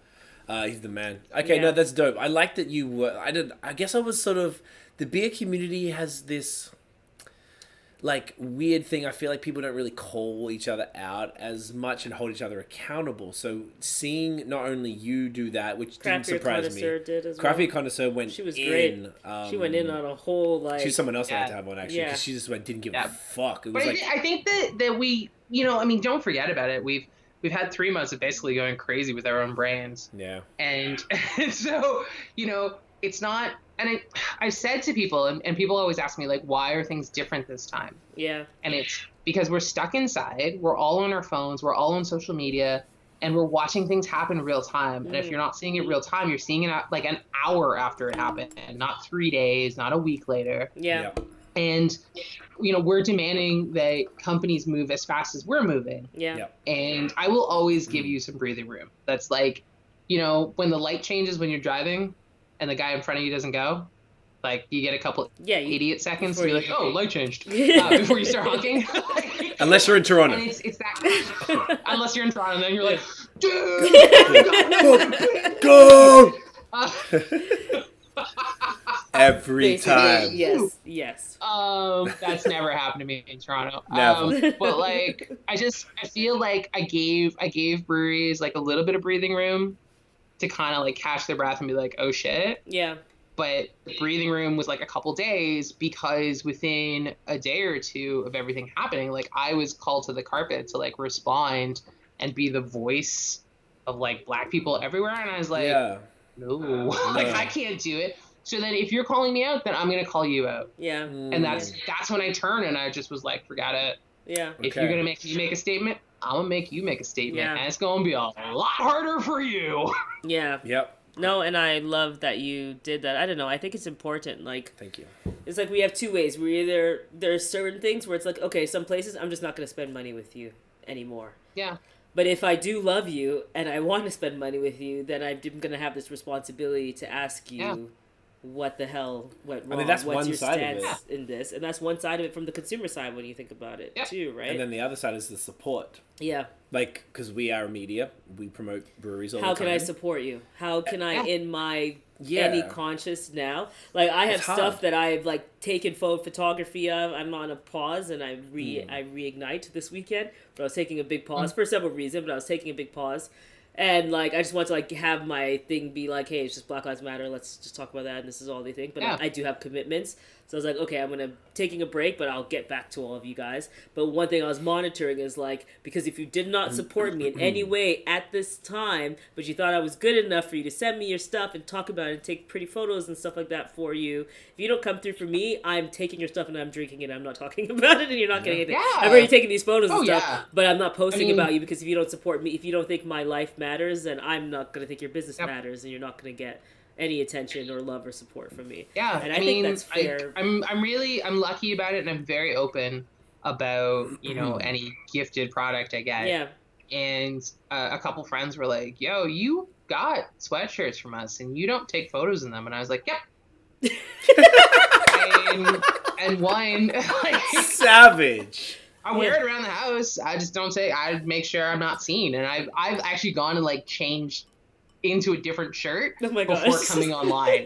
He's the man. Okay, no, that's dope. I like that you were... I guess I was sort of... The beer community has this, like, weird thing. I feel like people don't really call each other out as much and hold each other accountable. So seeing not only you do that, which didn't surprise me. Did as well. Craft Beer Connoisseur went in. She was great. She went in on a whole, like... She's someone else I had to have on, actually, because she just didn't give a fuck. It was but I think that we, don't forget about it. We've had 3 months of basically going crazy with our own brands. Yeah. And so, it's not, and I've said to people, and people always ask me, like, why are things different this time? Yeah. And it's because we're stuck inside, we're all on our phones, we're all on social media, and we're watching things happen real time. And if you're not seeing it real time, you're seeing it like an hour after it happened, and not 3 days, not a week later. Yeah. And, we're demanding that companies move as fast as we're moving. Yeah. And I will always give you some breathing room. That's like, when the light changes when you're driving and the guy in front of you doesn't go, like, you get a couple idiot seconds to be like, oh, light changed, before you start honking. Unless you're in Toronto. And it's that. Unless you're in Toronto, and then you're like, dude, go! Every time. Yes. That's never happened to me in Toronto. Never. But like, I feel like I gave breweries like a little bit of breathing room to kind of like catch their breath and be like, oh shit. Yeah. But the breathing room was like a couple days, because within a day or two of everything happening, like, I was called to the carpet to like respond and be the voice of like Black people everywhere. And I was like, no, like, I can't do it. So then if you're calling me out, then I'm going to call you out. Yeah. And that's when I turned, and I just was like, forget it. Yeah. If you're going to make me make a statement, I'm going to make you make a statement. And it's going to be a lot harder for you. Yeah. Yep. No, and I love that you did that. I don't know. I think it's important. Like, thank you. It's like we have two ways. There's certain things where it's like, okay, some places I'm just not going to spend money with you anymore. Yeah. But if I do love you and I want to spend money with you, then I'm going to have this responsibility to ask you what the hell went wrong. I mean, that's What's one your side stance of it. in this? And that's one side of it from the consumer side when you think about it too, right? And then the other side is the support. Yeah. Like, because we are media, we promote breweries all the How time. can I support you? How can I, in my any conscious now, like, I have stuff that I've like taken photography of. I'm on a pause, and I reignite this weekend. But I was taking a big pause for several reasons. But I was taking a big pause, and like, I just want to like have my thing be like, hey, it's just Black Lives Matter. Let's just talk about that. And this is all they think. But I do have commitments. So I was like, okay, taking a break, but I'll get back to all of you guys. But one thing I was monitoring is like, because if you did not support me in any way at this time, but you thought I was good enough for you to send me your stuff and talk about it and take pretty photos and stuff like that for you, if you don't come through for me, I'm taking your stuff and I'm drinking it. I'm not talking about it and you're not getting anything. Yeah. I've already taken these photos and stuff, yeah. but I'm not posting about you because if you don't support me, if you don't think my life matters, then I'm not going to think your business matters and you're not going to get any attention or love or support from me. Yeah, and I think that's fair. I'm lucky about it, and I'm very open about any gifted product I get. Yeah. And a couple friends were like, "Yo, you got sweatshirts from us, and you don't take photos in them." And I was like, "Yep." and one like savage. I wear it around the house. I just don't say. I make sure I'm not seen, and I've actually gone and like changed into a different shirt before coming online.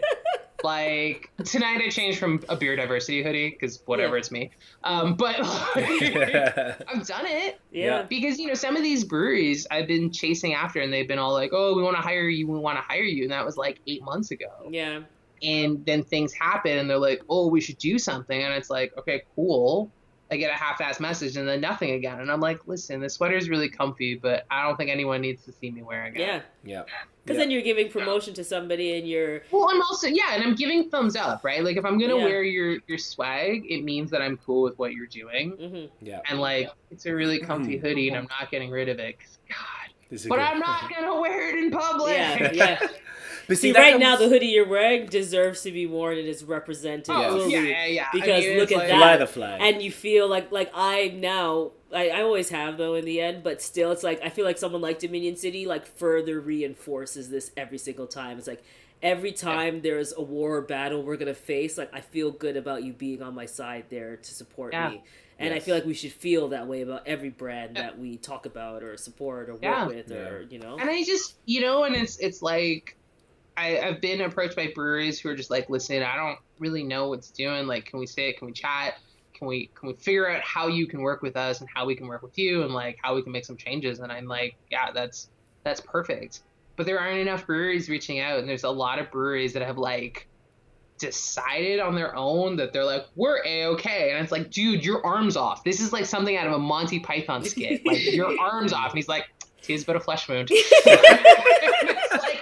Like tonight I changed from a beer diversity hoodie because whatever, it's me. But I've done it. Yeah. Because some of these breweries I've been chasing after and they've been all like, "Oh, we want to hire you. We want to hire you." And that was like 8 months ago. Yeah. And then things happen and they're like, "Oh, we should do something." And it's like, "Okay, cool." I get a half-assed message and then nothing again. And I'm like, "Listen, the sweater's really comfy, but I don't think anyone needs to see me wearing it." Yeah. Yeah. Because then you're giving promotion to somebody and you're... Well, I'm also, and I'm giving thumbs up, right? Like, if I'm going to wear your swag, it means that I'm cool with what you're doing. Mm-hmm. Yeah. And, like, it's a really comfy hoodie and I'm not getting rid of it. God. But I'm not going to wear it in public. Yeah. But see, right now the hoodie you're wearing deserves to be worn and is represented fully. Yeah. Because look at like, that. Fly the flag. And you feel like I always have though in the end, but still it's like I feel like someone like Dominion City like further reinforces this every single time. It's like every time there's a war or battle we're gonna face, like I feel good about you being on my side there to support me. And I feel like we should feel that way about every brand that we talk about or support or work with or And I just and it's like I've been approached by breweries who are just like, "Listen, I don't really know what's doing. Like, can we sit? Can we chat? Can we figure out how you can work with us and how we can work with you and like how we can make some changes?" And I'm like, "Yeah, that's perfect." But there aren't enough breweries reaching out, and there's a lot of breweries that have like decided on their own that they're like, "We're A-okay," and it's like, dude, your arm's off. This is like something out of a Monty Python skit. Like, your arm's off, and he's like, "'Tis but a flesh wound." It's like,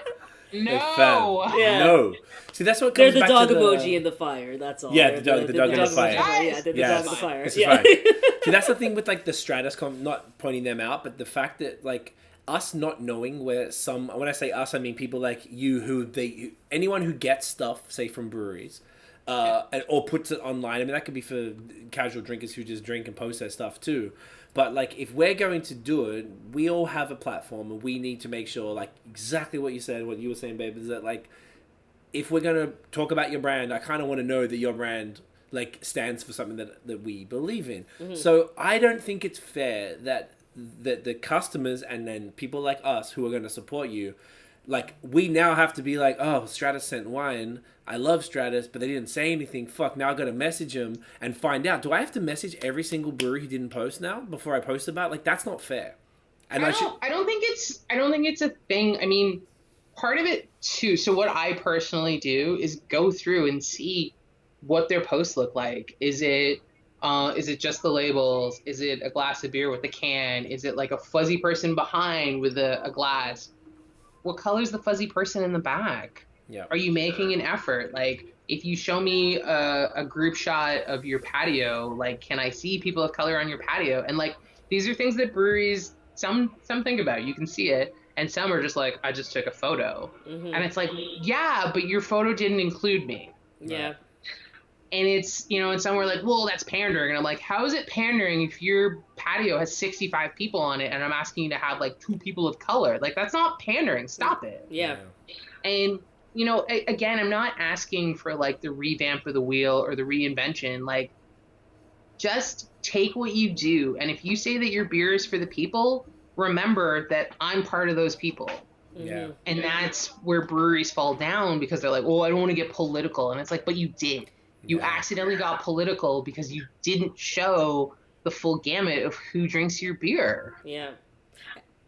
no. See, that's what They're comes the back dog to emoji in the fire. That's all. Yeah, the dog in the fire. Yeah, they're the dog in the fire. This is right. See, that's the thing with like the Stratus, not pointing them out, but the fact that like us not knowing where when I say us, I mean people like you anyone who gets stuff, say from breweries, or puts it online. I mean that could be for casual drinkers who just drink and post their stuff too. But like if we're going to do it, we all have a platform and we need to make sure like exactly what you said, what you were saying, babe, is that like if we're going to talk about your brand, I kind of want to know that your brand like stands for something that we believe in. Mm-hmm. So I don't think it's fair that the customers and then people like us who are going to support you, like we now have to be like, "Oh, Stratus sent wine. I love Stratus, but they didn't say anything. Fuck, now I got to message them and find out. Do I have to message every single brewery who didn't post now before I post about it? Like that's not fair." And I don't think it's a thing. I mean, part of it too. So what I personally do is go through and see what their posts look like. Is it just the labels? Is it a glass of beer with a can? Is it like a fuzzy person behind with a glass? What color's the fuzzy person in the back? Yeah. Are you making an effort? Like, if you show me a group shot of your patio, like, can I see people of color on your patio? And like, these are things that breweries some think about. You can see it, and some are just like, "I just took a photo," and it's like, yeah, but your photo didn't include me. Yeah. And it's, and some were like, "Well, that's pandering." And I'm like, how is it pandering if your patio has 65 people on it and I'm asking you to have like 2 people of color? Like, that's not pandering. Stop it. Yeah. And, again, I'm not asking for like the revamp of the wheel or the reinvention. Like, just take what you do. And if you say that your beer is for the people, remember that I'm part of those people. Yeah. And that's where breweries fall down because they're like, "Oh, I don't want to get political." And it's like, but you did. You accidentally got political because you didn't show the full gamut of who drinks your beer. Yeah.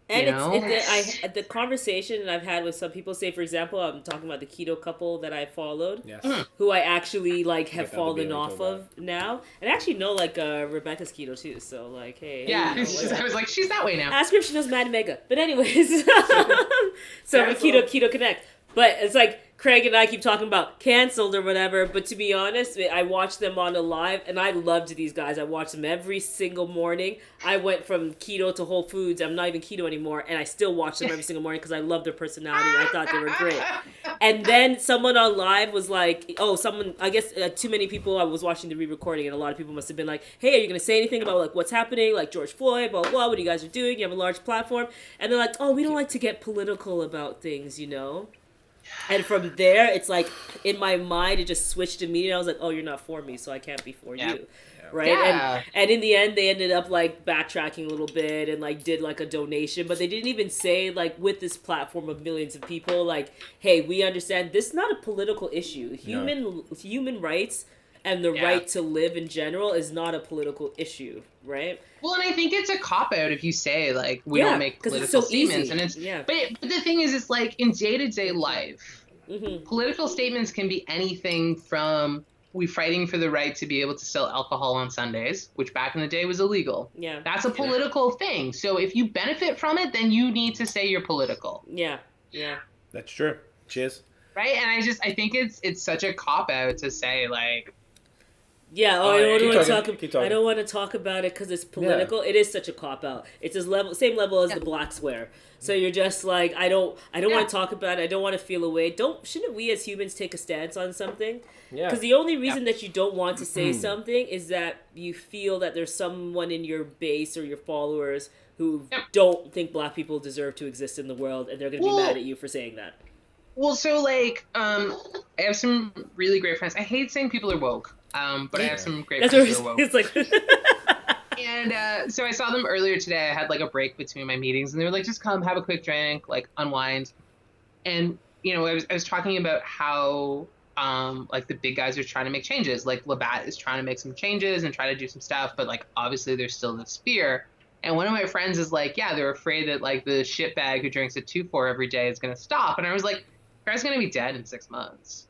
And You know, the conversation that I've had with some people, say for example, I'm talking about the keto couple that I followed, Yes. who I actually like have Get the other beer fallen we off talked of now, and I actually know like Rebecca's keto too. So like, hey, yeah. you know, what's I up? was like, she's that way now. Ask her if she knows Mad Mega. But anyways, so I'm a Cancel. Keto Connect. But it's like Craig and I keep talking about canceled or whatever. But to be honest, I watched them on a live, and I loved these guys. I watched them every single morning. I went from keto to Whole Foods. I'm not even keto anymore, and I still watch them every single morning because I love their personality. I thought they were great. And then someone on live was like, oh, someone, I guess too many people, I was watching the re-recording, and a lot of people must have been like, hey, are you going to say anything about like what's happening, like George Floyd, blah, blah, blah, what you guys are doing? You have a large platform. And they're like, oh, we don't like to get political about things, you know? And from there, it's like, in my mind, it just switched immediately. I was like, oh, you're not for me, so I can't be for you. Right? Yeah. And in the end, they ended up, like, backtracking a little bit and, like, did, like, a donation. But they didn't even say, like, with this platform of millions of people, like, hey, we understand this is not a political issue. Human rights and the right to live in general is not a political issue, right? Well, and I think it's a cop-out if you say, like, we don't make political statements. And it's, but the thing is, it's like, in day-to-day life, political statements can be anything from, we fighting for the right to be able to sell alcohol on Sundays, which back in the day was illegal. Yeah. That's a political thing. So if you benefit from it, then you need to say you're political. Yeah. That's true. Cheers. Right? And I think it's such a cop-out to say, like, yeah, I don't want to talk about it because it's political. Yeah. It is such a cop out. It's same level as the black swear. So you're just like, I don't want to talk about it. I don't want to feel away. Shouldn't we as humans take a stance on something? Yeah. Because the only reason that you don't want to say something is that you feel that there's someone in your base or your followers who don't think black people deserve to exist in the world, and they're going to be mad at you for saying that. Well, so like, I have some really great friends. I hate saying people are woke. But I have some great friends who are woke. It's like and so I saw them earlier today. I had like a break between my meetings, and they were like, "Just come, have a quick drink, like unwind." And you know, I was talking about how like the big guys are trying to make changes. Like Labatt is trying to make some changes and try to do some stuff, but like obviously there's still this fear. And one of my friends is like, "Yeah, they're afraid that like the shitbag who drinks a 2-4 every day is gonna stop." And I was like, "The guy's gonna be dead in 6 months."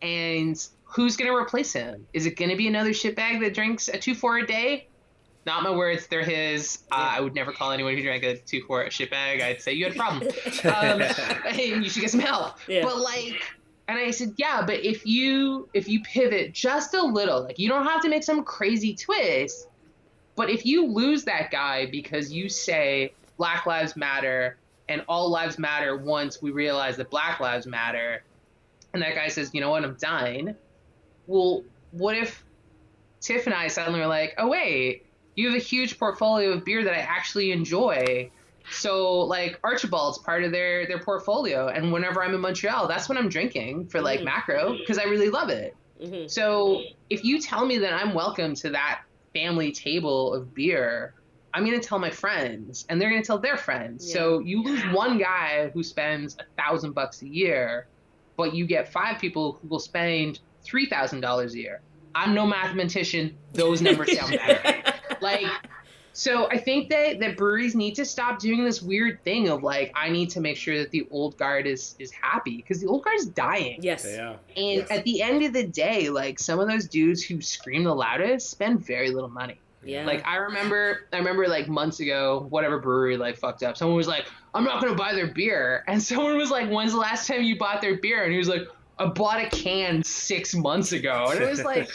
And who's going to replace him? Is it going to be another shitbag that drinks a 2-4 a day? Not my words, they're his. I would never call anyone who drank a 2-4 a shitbag. I'd say you had a problem. And you should get some help. Yeah. But like, and I said, yeah, but if you pivot just a little, like you don't have to make some crazy twist, but if you lose that guy because you say Black Lives Matter and all lives matter once we realize that Black Lives Matter, and that guy says, you know what, I'm done. Well, what if Tiff and I suddenly were like, oh, wait, you have a huge portfolio of beer that I actually enjoy. So, like, Archibald's part of their portfolio. And whenever I'm in Montreal, that's what I'm drinking for, like, macro, because I really love it. So if you tell me that I'm welcome to that family table of beer, I'm going to tell my friends, and they're going to tell their friends. So you lose one guy who spends $1,000 a year, but you get 5 people who will spend $3,000 a year. I'm no mathematician. Those numbers sound better. Like, so I think that breweries need to stop doing this weird thing of like, I need to make sure that the old guard is happy, because the old guard is dying. Yes. Yeah. And at the end of the day, like some of those dudes who scream the loudest spend very little money. Yeah. Like I remember like months ago, whatever brewery like fucked up. Someone was like, I'm not going to buy their beer. And someone was like, when's the last time you bought their beer? And he was like, I bought a can 6 months ago. And it was like,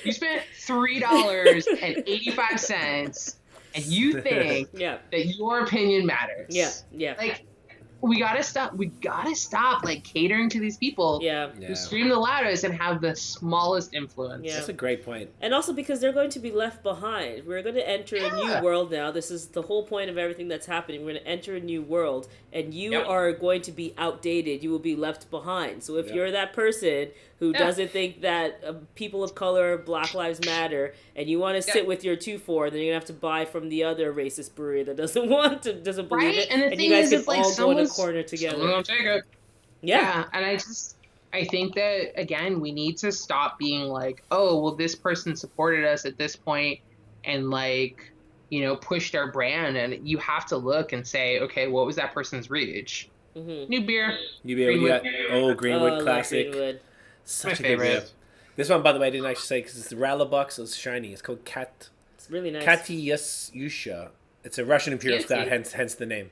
you spent $3.85 and you think that your opinion matters. Yeah. Yeah. Like, we gotta stop like catering to these people who scream the loudest and have the smallest influence. Yeah. That's a great point. And also because they're going to be left behind. We're going to enter a new world now. This is the whole point of everything that's happening. We're going to enter a new world, and you are going to be outdated. You will be left behind. So if you're that person who doesn't think that people of color, Black Lives Matter, and you want to sit with your 2-4, then you're going to have to buy from the other racist brewery that doesn't believe it. And, you guys can all go in a corner together. Someone's gonna take it. Yeah. And I think that, again, we need to stop being like, oh, well, this person supported us at this point, and like, pushed our brand, and you have to look and say, okay, what was that person's reach? New beer. You be able to get Greenwood I like Classic. Greenwood. Such My a good beer. favorite. This one, by the way, I didn't actually say because it's the Rala box. It's shiny. It's called It's really nice. Katiyusha. It's a Russian imperial stout, Fancy. hence the name.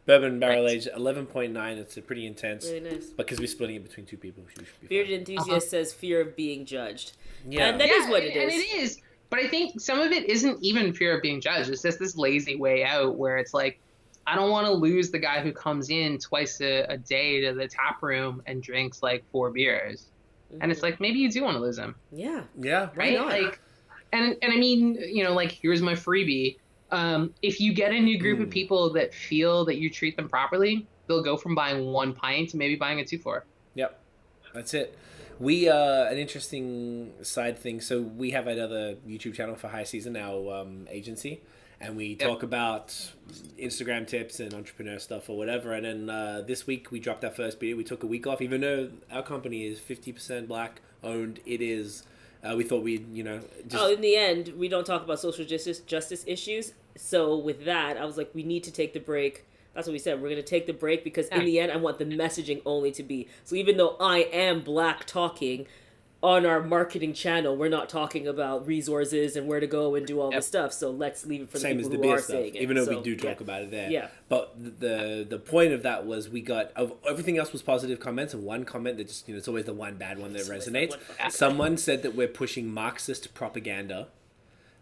Bourbon barrel aged 11.9. It's a pretty intense. Really nice. Because we're splitting it between two people. We should be Bearded fine. enthusiast says fear of being judged. Yeah. And that is what it And is. it is. But I think some of it isn't even fear of being judged. It's just this lazy way out where it's like, I don't want to lose the guy who comes in twice a day to the tap room and drinks like 4 beers. And it's like, maybe you do want to lose him. Yeah. Yeah. Right? not? Like, and I mean, like, here's my freebie. If you get a new group of people that feel that you treat them properly, they'll go from buying 1 pint to maybe buying a 2-4. Yep. That's it. We, an interesting side thing. So we have another YouTube channel for High Season, our agency. And we talk about Instagram tips and entrepreneur stuff or whatever. And then this week we dropped our first beer. We took a week off. Even though our company is 50% black owned, it is... we thought we'd, just... in the end, we don't talk about social justice issues. So with that, I was like, we need to take the break. That's what we said. We're going to take the break because in the end, I want the messaging only to be. So even though I am black talking on our marketing channel, we're not talking about resources and where to go and do all this stuff. So let's leave it for the Same people as the who beer are stuff, saying it. even though So, we do talk about it there. Yeah. But the point of that was we got everything else was positive comments, and one comment that just it's always the one bad one that resonates. Someone said that we're pushing Marxist propaganda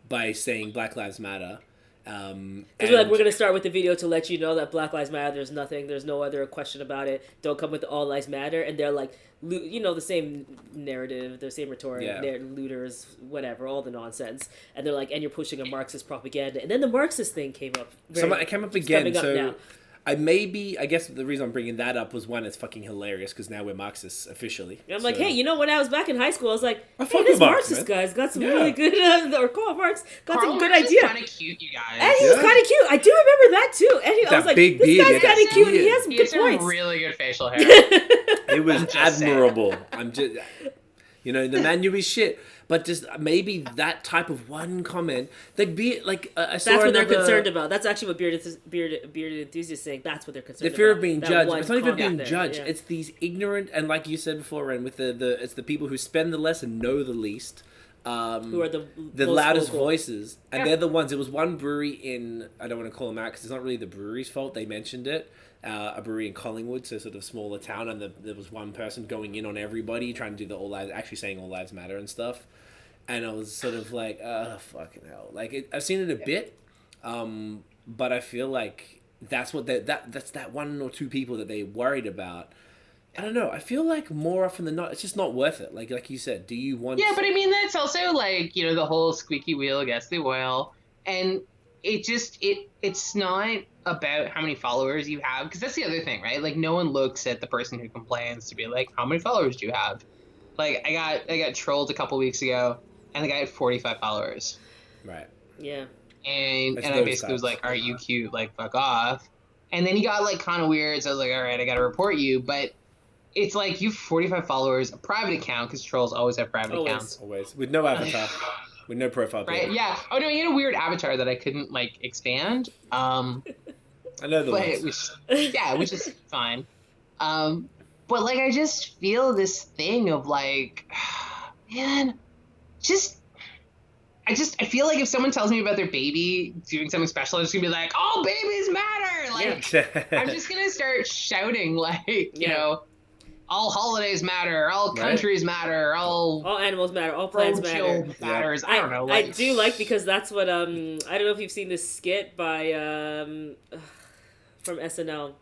by saying Black Lives Matter. Because we're going to start with the video to let you know that Black Lives Matter. There's no other question about it. Don't come with the All Lives Matter. And they're like, the same narrative, the same rhetoric, looters, whatever, all the nonsense. And they're like, and you're pushing a Marxist propaganda. And then the Marxist thing came up. It came up again. So now. I guess the reason I'm bringing that up was one, it's fucking hilarious because now we're Marxists officially. And I'm like, hey, when I was back in high school, I was like, I hey, fuck this with Marx, Marxist man. guy's got some really good, or Karl Marx got some good Marx is ideas. kind of cute, you guys. And he was kind of cute. I do remember that too. And I was like, big this beard, guy's kind of cute and he has some He good has some points. really good facial hair. It was just saying. admirable. I'm just, the man knew his shit. But just maybe that type of one comment, like be like I saw That's what they're another- concerned about. That's actually what bearded enthusiasts saying. That's what they're concerned The fear about. of being That judged. one It's not even comment being there, judged. yeah. It's these ignorant and, like you said before, Ren, with it's the people who spend the less and know the least. Who are the most loudest vocal. voices, and they're the ones. It was one brewery in, I don't want to call them out because it's not really the brewery's fault. They mentioned it, a brewery in Collingwood, so sort of smaller town, and there was one person going in on everybody, trying to do the all lives, actually saying all lives matter and stuff. And I was sort of like, oh, fucking hell. Like, I've seen it a bit, but I feel like that's what that's that 1 or 2 people that they worried about. I don't know. I feel like more often than not, it's just not worth it. Like you said, do you want... Yeah, but I mean, that's also like, the whole squeaky wheel gets the oil. And it's not about how many followers you have. Because that's the other thing, right? Like, no one looks at the person who complains to be like, how many followers do you have? Like, I got trolled a couple weeks ago, and the guy had 45 followers. Right. Yeah. And I basically was like, all right, you cute, like, fuck off. And then he got, like, kind of weird, so I was like, all right, I got to report you. But it's like, you have 45 followers, a private account, because trolls always have private accounts. Always. With no avatar. With no profile picture. Right, yeah. Oh, no, he had a weird avatar that I couldn't, like, expand. I know the ones. Which is fine. But, like, I just feel this thing of, like, man... I feel like if someone tells me about their baby doing something special, I'm just gonna be like, oh, babies matter! Like, I'm just gonna start shouting, like, you know, all holidays matter, all countries matter, all animals matter, all plants matter. matters. I don't know. I do like, because that's what, I don't know if you've seen this skit by, from SNL.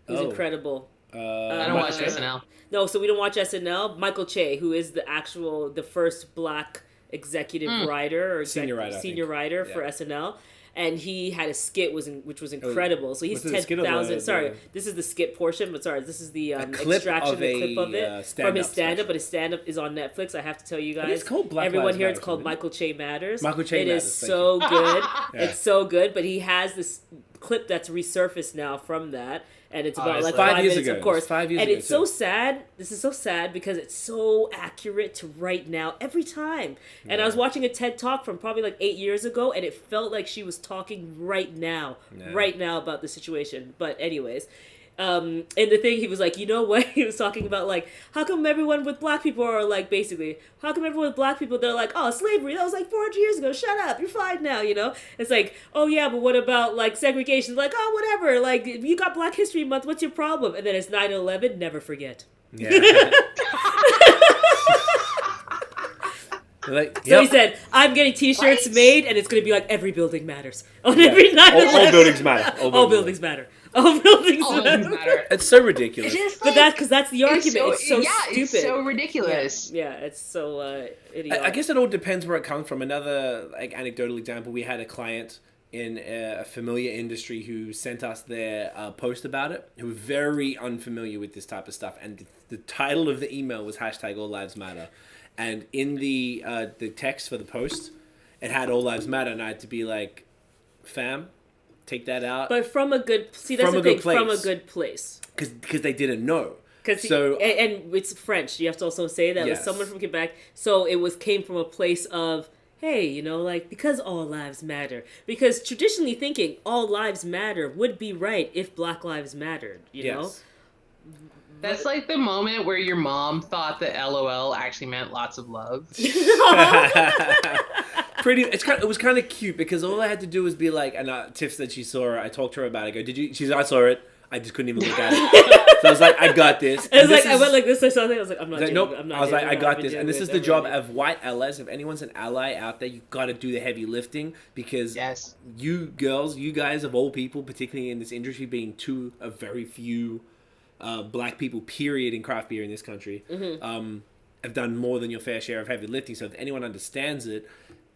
It was incredible. I don't watch SNL. No, so we don't watch SNL. Michael Che, who is the first black executive writer or senior writer for SNL, and he had a skit which was incredible. So he's 10,000. Sorry, this is the skit portion, but sorry, this is the extraction, the clip of it from his stand-up. But his stand-up is on Netflix. I have to tell you guys. It's called Black Everyone Lives here, Matter, it's called Michael Che Matters. Michael Che It Matters, is so good. It's so good. But he has this clip that's resurfaced now from that. And it's about it's like like 5 years minutes, ago. of course. It's 5 years and ago, it's too. so sad. This is so sad because it's so accurate to right now every time. And I was watching a TED Talk from probably like 8 years ago, and it felt like she was talking right now about the situation. But anyways, and the thing, he was like, you know what? He was talking about like, how come everyone with black people are like, basically, how come everyone with black people, they're like, oh, slavery, that was like 400 years ago, shut up, you're fine now, you know? It's like, oh yeah, but what about like segregation? Like, oh, whatever, like, you got Black History Month, what's your problem? And then it's 9/11, never forget. Yeah. Like, So he said, I'm getting t-shirts made, and it's going to be like, every building matters. On Yeah. every 9/11. All buildings matter. All buildings matter. All buildings All matter. doesn't matter. It's so ridiculous. It's just But like, because that's the argument. It's so stupid. It's so ridiculous. Yeah, it's so idiotic. I guess it all depends where it comes from. Another like anecdotal example: we had a client in a familiar industry who sent us their post about it, who were very unfamiliar with this type of stuff, and the title of the email was #AllLivesMatter, and in the text for the post, it had "All Lives Matter," and I had to be like, "Fam, take that out." But from a good, see, that's From the a good thing, from a place. good place. Because they didn't know. So and it's French. You have to also say that it was Yes. someone from Quebec. So it came from a place of, hey, you know, like, because all lives matter. Because traditionally thinking all lives matter would be right if Black lives mattered. You know. That's like the moment where your mom thought that LOL actually meant lots of love. It was kind of cute because all I had to do was be like, and Tiff said she saw it. I talked to her about it. I go, did you? She said, I saw it. I just couldn't even look at it. So I was like, I got this. I was like, I went like this or something. I was like, I'm not doing nope. it. I'm not I was like, doing I it. got I've this. been And this doing is it the job every day. of white allies. If anyone's an ally out there, you got to do the heavy lifting because you girls, you guys of all people, particularly in this industry, being two of very few black people, period, in craft beer in this country, have done more than your fair share of heavy lifting. So if anyone understands it,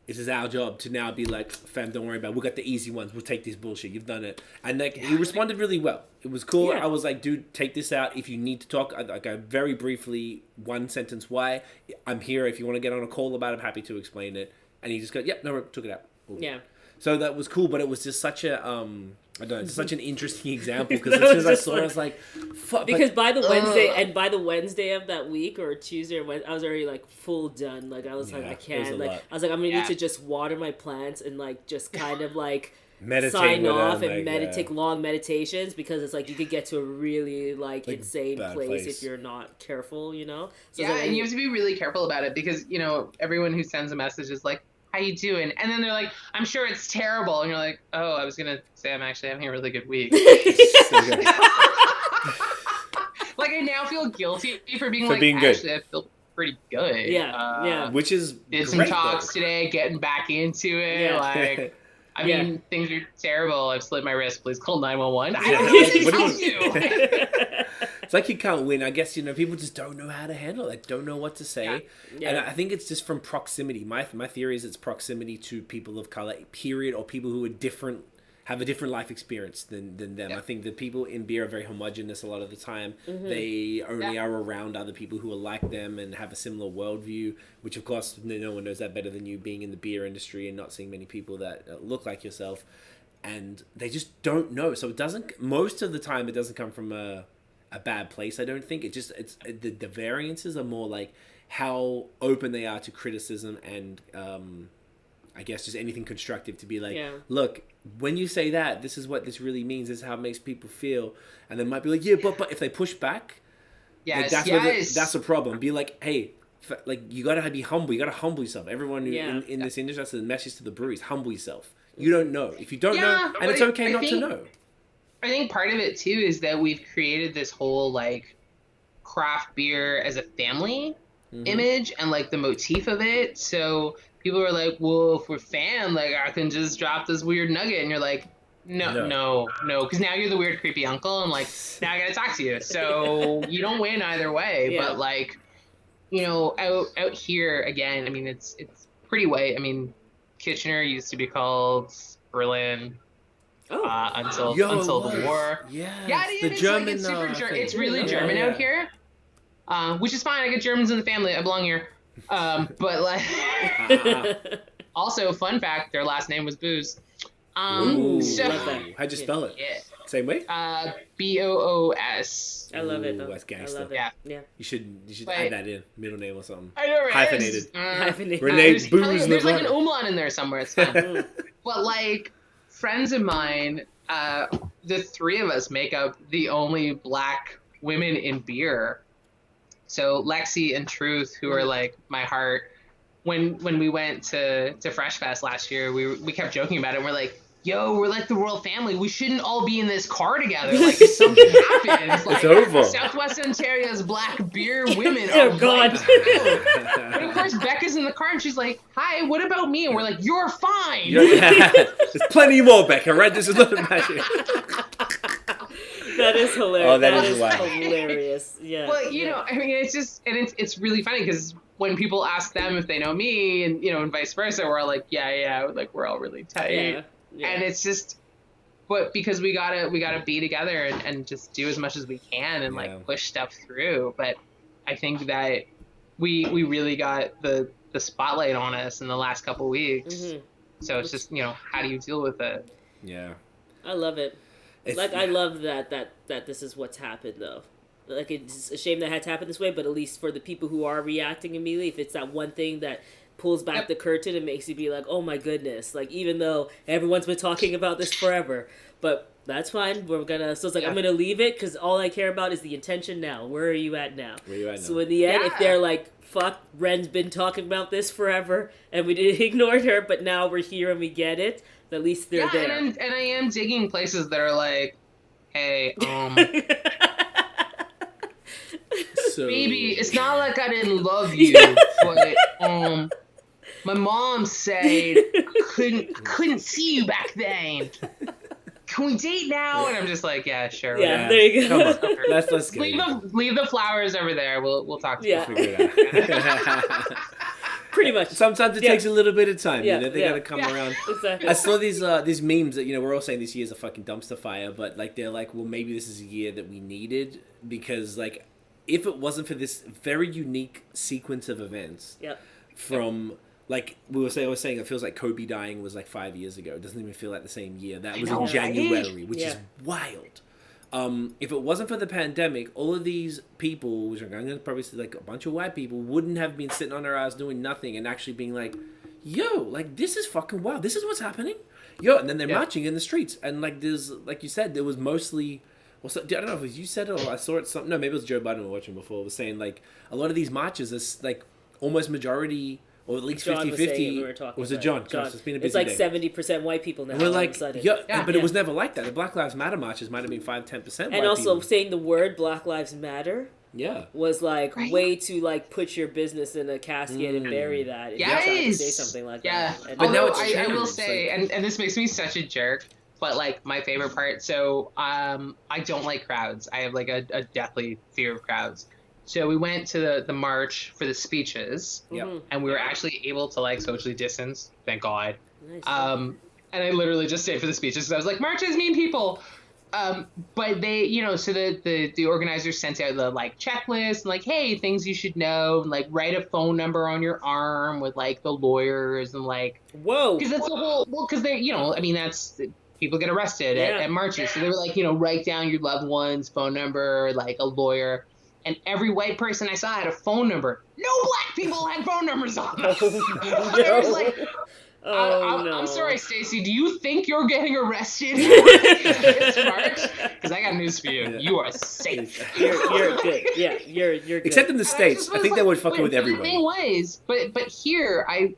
it is our job to now be like, fam, don't worry about it. We got the easy ones. We'll take this bullshit. You've done it. And like, he responded really well. It was cool. Yeah. I was like, dude, take this out. If you need to talk, I very briefly, one sentence, why. I'm here. If you want to get on a call about it, I'm happy to explain it. And he just goes, yep, no, took it out. Cool. Yeah. So that was cool, but it was just such a, I don't know, it's such an interesting example because as soon as I saw it, I was like, fuck. Because by the Wednesday of that week or Tuesday or Wednesday, I was already like full done. Like I was like, I can't. Like I was like, I'm gonna need to just water my plants and like just kind of like sign off and meditate long meditations because it's like you could get to a really like insane place if you're not careful, you know. So and you have to be really careful about it because you know everyone who sends a message is like, how you doing? And then they're like, I'm sure it's terrible. And you're like, oh, I was going to say I'm actually having a really good week. Like, I now feel guilty for being actually, I feel pretty good. Yeah. Which is did some talks today, getting back into it. Yeah. Like, I mean, things are terrible. I've slit my wrist. Please call 911. I don't know what to you. It's like you can't win. I guess, you know, people just don't know how to handle it. Don't know what to say. Yeah. And I think it's just from proximity. My theory is it's proximity to people of color, period, or people who are different, have a different life experience than them. Yeah. I think the people in beer are very homogenous a lot of the time. Mm-hmm. They only are around other people who are like them and have a similar worldview, which of course no one knows that better than you, being in the beer industry and not seeing many people that look like yourself. And they just don't know. So it doesn't, most of the time it doesn't come from a bad place. I don't think the variances are more like how open they are to criticism and I guess just anything constructive to be like, look, when you say that, this is what this really means. This is how it makes people feel. And they might be like, but if they push back, like, that's a problem. Be like, hey, like you gotta be humble. You gotta humble yourself. Everyone who in this industry, that's the message to the breweries: humble yourself. You don't know. If you don't know, and it's okay not to know. I think part of it too is that we've created this whole like craft beer as a family image and like the motif of it. So people are like, well, if we're fan, like I can just drop this weird nugget, and you're like, no, because now you're the weird creepy uncle, and like now I gotta talk to you. So you don't win either way. But like, you know, out here again, I mean, it's pretty white. I mean, Kitchener used to be called Berlin. Until the war. Yeah, it's German, like, it's super it's really German out here, which is fine. I get Germans in the family. I belong here. But like, also fun fact, their last name was Booze. Ooh, So love that. how'd you spell it? yeah, Same way? BOOS. I love it Ooh, though. that's I gangster. love it. Yeah. Yeah. You should But- add that in, middle name or something. I know, right? Hyphenated. Hyphenated. Renee there's, Booze there's like an Navarro. umlaut in there somewhere. It's fine. But like friends of mine, the three of us make up the only black women in beer. So Lexi and Truth, who are like my heart, when we went to Fresh Fest last year, we kept joking about it. And we're like, yo, we're like the royal family. We shouldn't all be in this car together. Like if something happens, like over. Southwest Ontario's black beer women Oh, are God. wiped out. But of course, Becca's in the car and she's like, hi, what about me? And we're like, you're fine. There's plenty more, Becca, right? This is not a magic. That is hilarious. Oh, that that is is wild. hilarious. Yeah. Well, you know, I mean, it's just, and it's really funny because when people ask them if they know me, and you know, and vice versa, we're all like, yeah, like we're all really tight, Yeah. and it's just, but because we gotta be together and just do as much as we can and like push stuff through. But I think that we really got the spotlight on us in the last couple weeks, so it's just, you know, how do you deal with it? Yeah. I love it. I love that this is what's happened though. Like it's a shame that it had to happen this way, but at least for the people who are reacting immediately, if it's that one thing that pulls back the curtain and makes you be like, oh my goodness, like even though everyone's been talking about this forever, but that's fine. We're gonna. So it's like I'm gonna leave it because all I care about is the intention now. Where are you at now? Where you at now? So in the end, if they're like, fuck, Ren's been talking about this forever and we ignored her, but now we're here and we get it. At least they're there. And I am digging places that are like, hey, So, baby, it's not like I didn't love you, but my mom said I couldn't see you back then. Can we date now? And I'm just like, yeah, sure. Yeah, there you go. Come on, let's go. Leave the flowers over there. We'll talk to Yeah. Figure it out. Pretty much. Sometimes it takes a little bit of time. Yeah, You know, they gotta come around. Exactly. I saw these memes that, you know, we're all saying this year's a fucking dumpster fire, but like they're like, well, maybe this is a year that we needed because like if it wasn't for this very unique sequence of events, from like I was saying, it feels like Kobe dying was like 5 years ago. It doesn't even feel like the same year. That was in January, which is wild. If it wasn't for the pandemic, all of these people, which I'm going to probably say like a bunch of white people, wouldn't have been sitting on their ass doing nothing and actually being like, yo, like this is fucking wild. This is what's happening. Yo, and then they're marching in the streets. And like there's, like you said, there was mostly, well, so, I don't know if it was you said it or I saw it, something, no, maybe it was Joe Biden we were watching before, was saying like a lot of these marches is like almost majority, or at least 50-50, was it John? Gosh, it's been a busy It's like day. 70% white people now. And we're like, but it was Yeah. never like that. The Black Lives Matter marches might have been 5-10% white And also people. saying the word Black Lives Matter was like way to like put your business in a casket and bury that. If you tried to say something like that. And But now although it's I will changed, say, like- and this makes me such a jerk, but like my favorite part, so I don't like crowds. I have like a deathly fear of crowds. So we went to the march for the speeches, and we were actually able to like socially distance, thank God. Nice. And I literally just stayed for the speeches because I was like, marches mean people. But they, you know, so the organizers sent out the like checklist and like, hey, things you should know, and like write a phone number on your arm with like the lawyers and like, whoa, because that's the whole, well, because they, you know, I mean, that's, people get arrested at marches, so they were like, you know, write down your loved one's phone number, like a lawyer. And every white person I saw had a phone number. No black people had phone numbers on them. I was like, I'm sorry, Stacey. Do you think you're getting arrested this March? Because I got news for you. You are safe. You're good. Yeah, you're good. Except in the States. I think they would fuck with everybody. In ways, but here, I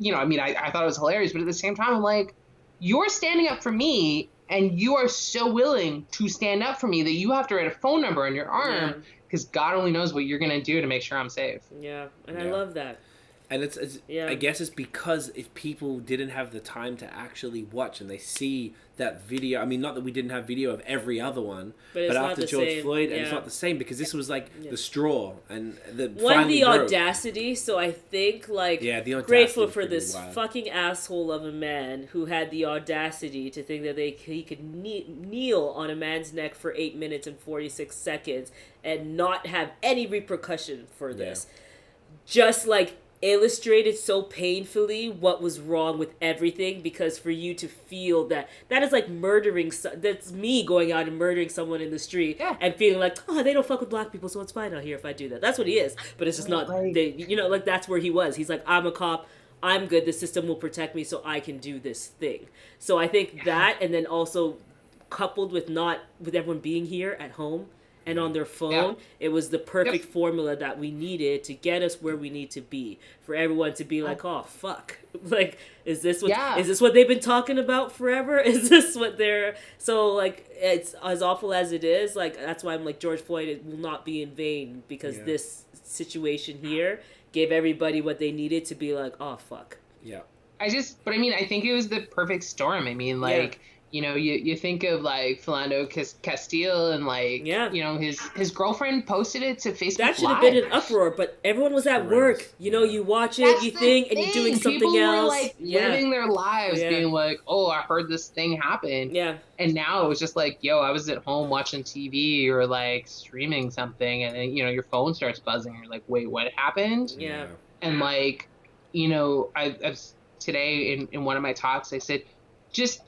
you know, I mean, I thought it was hilarious, but at the same time, I'm like, you're standing up for me, and you are so willing to stand up for me that you have to write a phone number on your arm. Because God only knows what you're going to do to make sure I'm safe. Yeah, and I love that. And it's I guess it's because if people didn't have the time to actually watch and they see that video, I mean, not that we didn't have video of every other one, but after George Floyd, and it's not the same because this was like the straw and the audacity. So I think like grateful for this fucking asshole of a man who had the audacity to think that he could kneel on a man's neck for 8 minutes and 46 seconds and not have any repercussion for this. Just like illustrated so painfully what was wrong with everything, because for you to feel that is like murdering, that's me going out and murdering someone in the street and feeling like, oh, they don't fuck with black people, so it's fine out here if I do that. That's what he is, but it's just not, like that's where he was. He's like, I'm a cop, I'm good, the system will protect me so I can do this thing. So I think that, and then also coupled with everyone being here at home and on their phone, it was the perfect formula that we needed to get us where we need to be. For everyone to be like, oh, fuck. Like, is this what they've been talking about forever? Is this what they're... So, like, it's as awful as it is, like, that's why I'm like, George Floyd, it will not be in vain, because this situation here gave everybody what they needed to be like, oh, fuck. Yeah. I think it was the perfect storm. I mean, like... You know, you think of like Philando Castile and like, you know, his girlfriend posted it to Facebook. That should have been an uproar, but everyone was at work. You know, you watch it, you think, and you're doing something People else. Were, like, living their lives, being like, oh, I heard this thing happen. Yeah. And now it was just like, yo, I was at home watching TV or like streaming something, and then, you know, your phone starts buzzing. And you're like, wait, what happened? Yeah. And like, you know, I've today in one of my talks, I said, just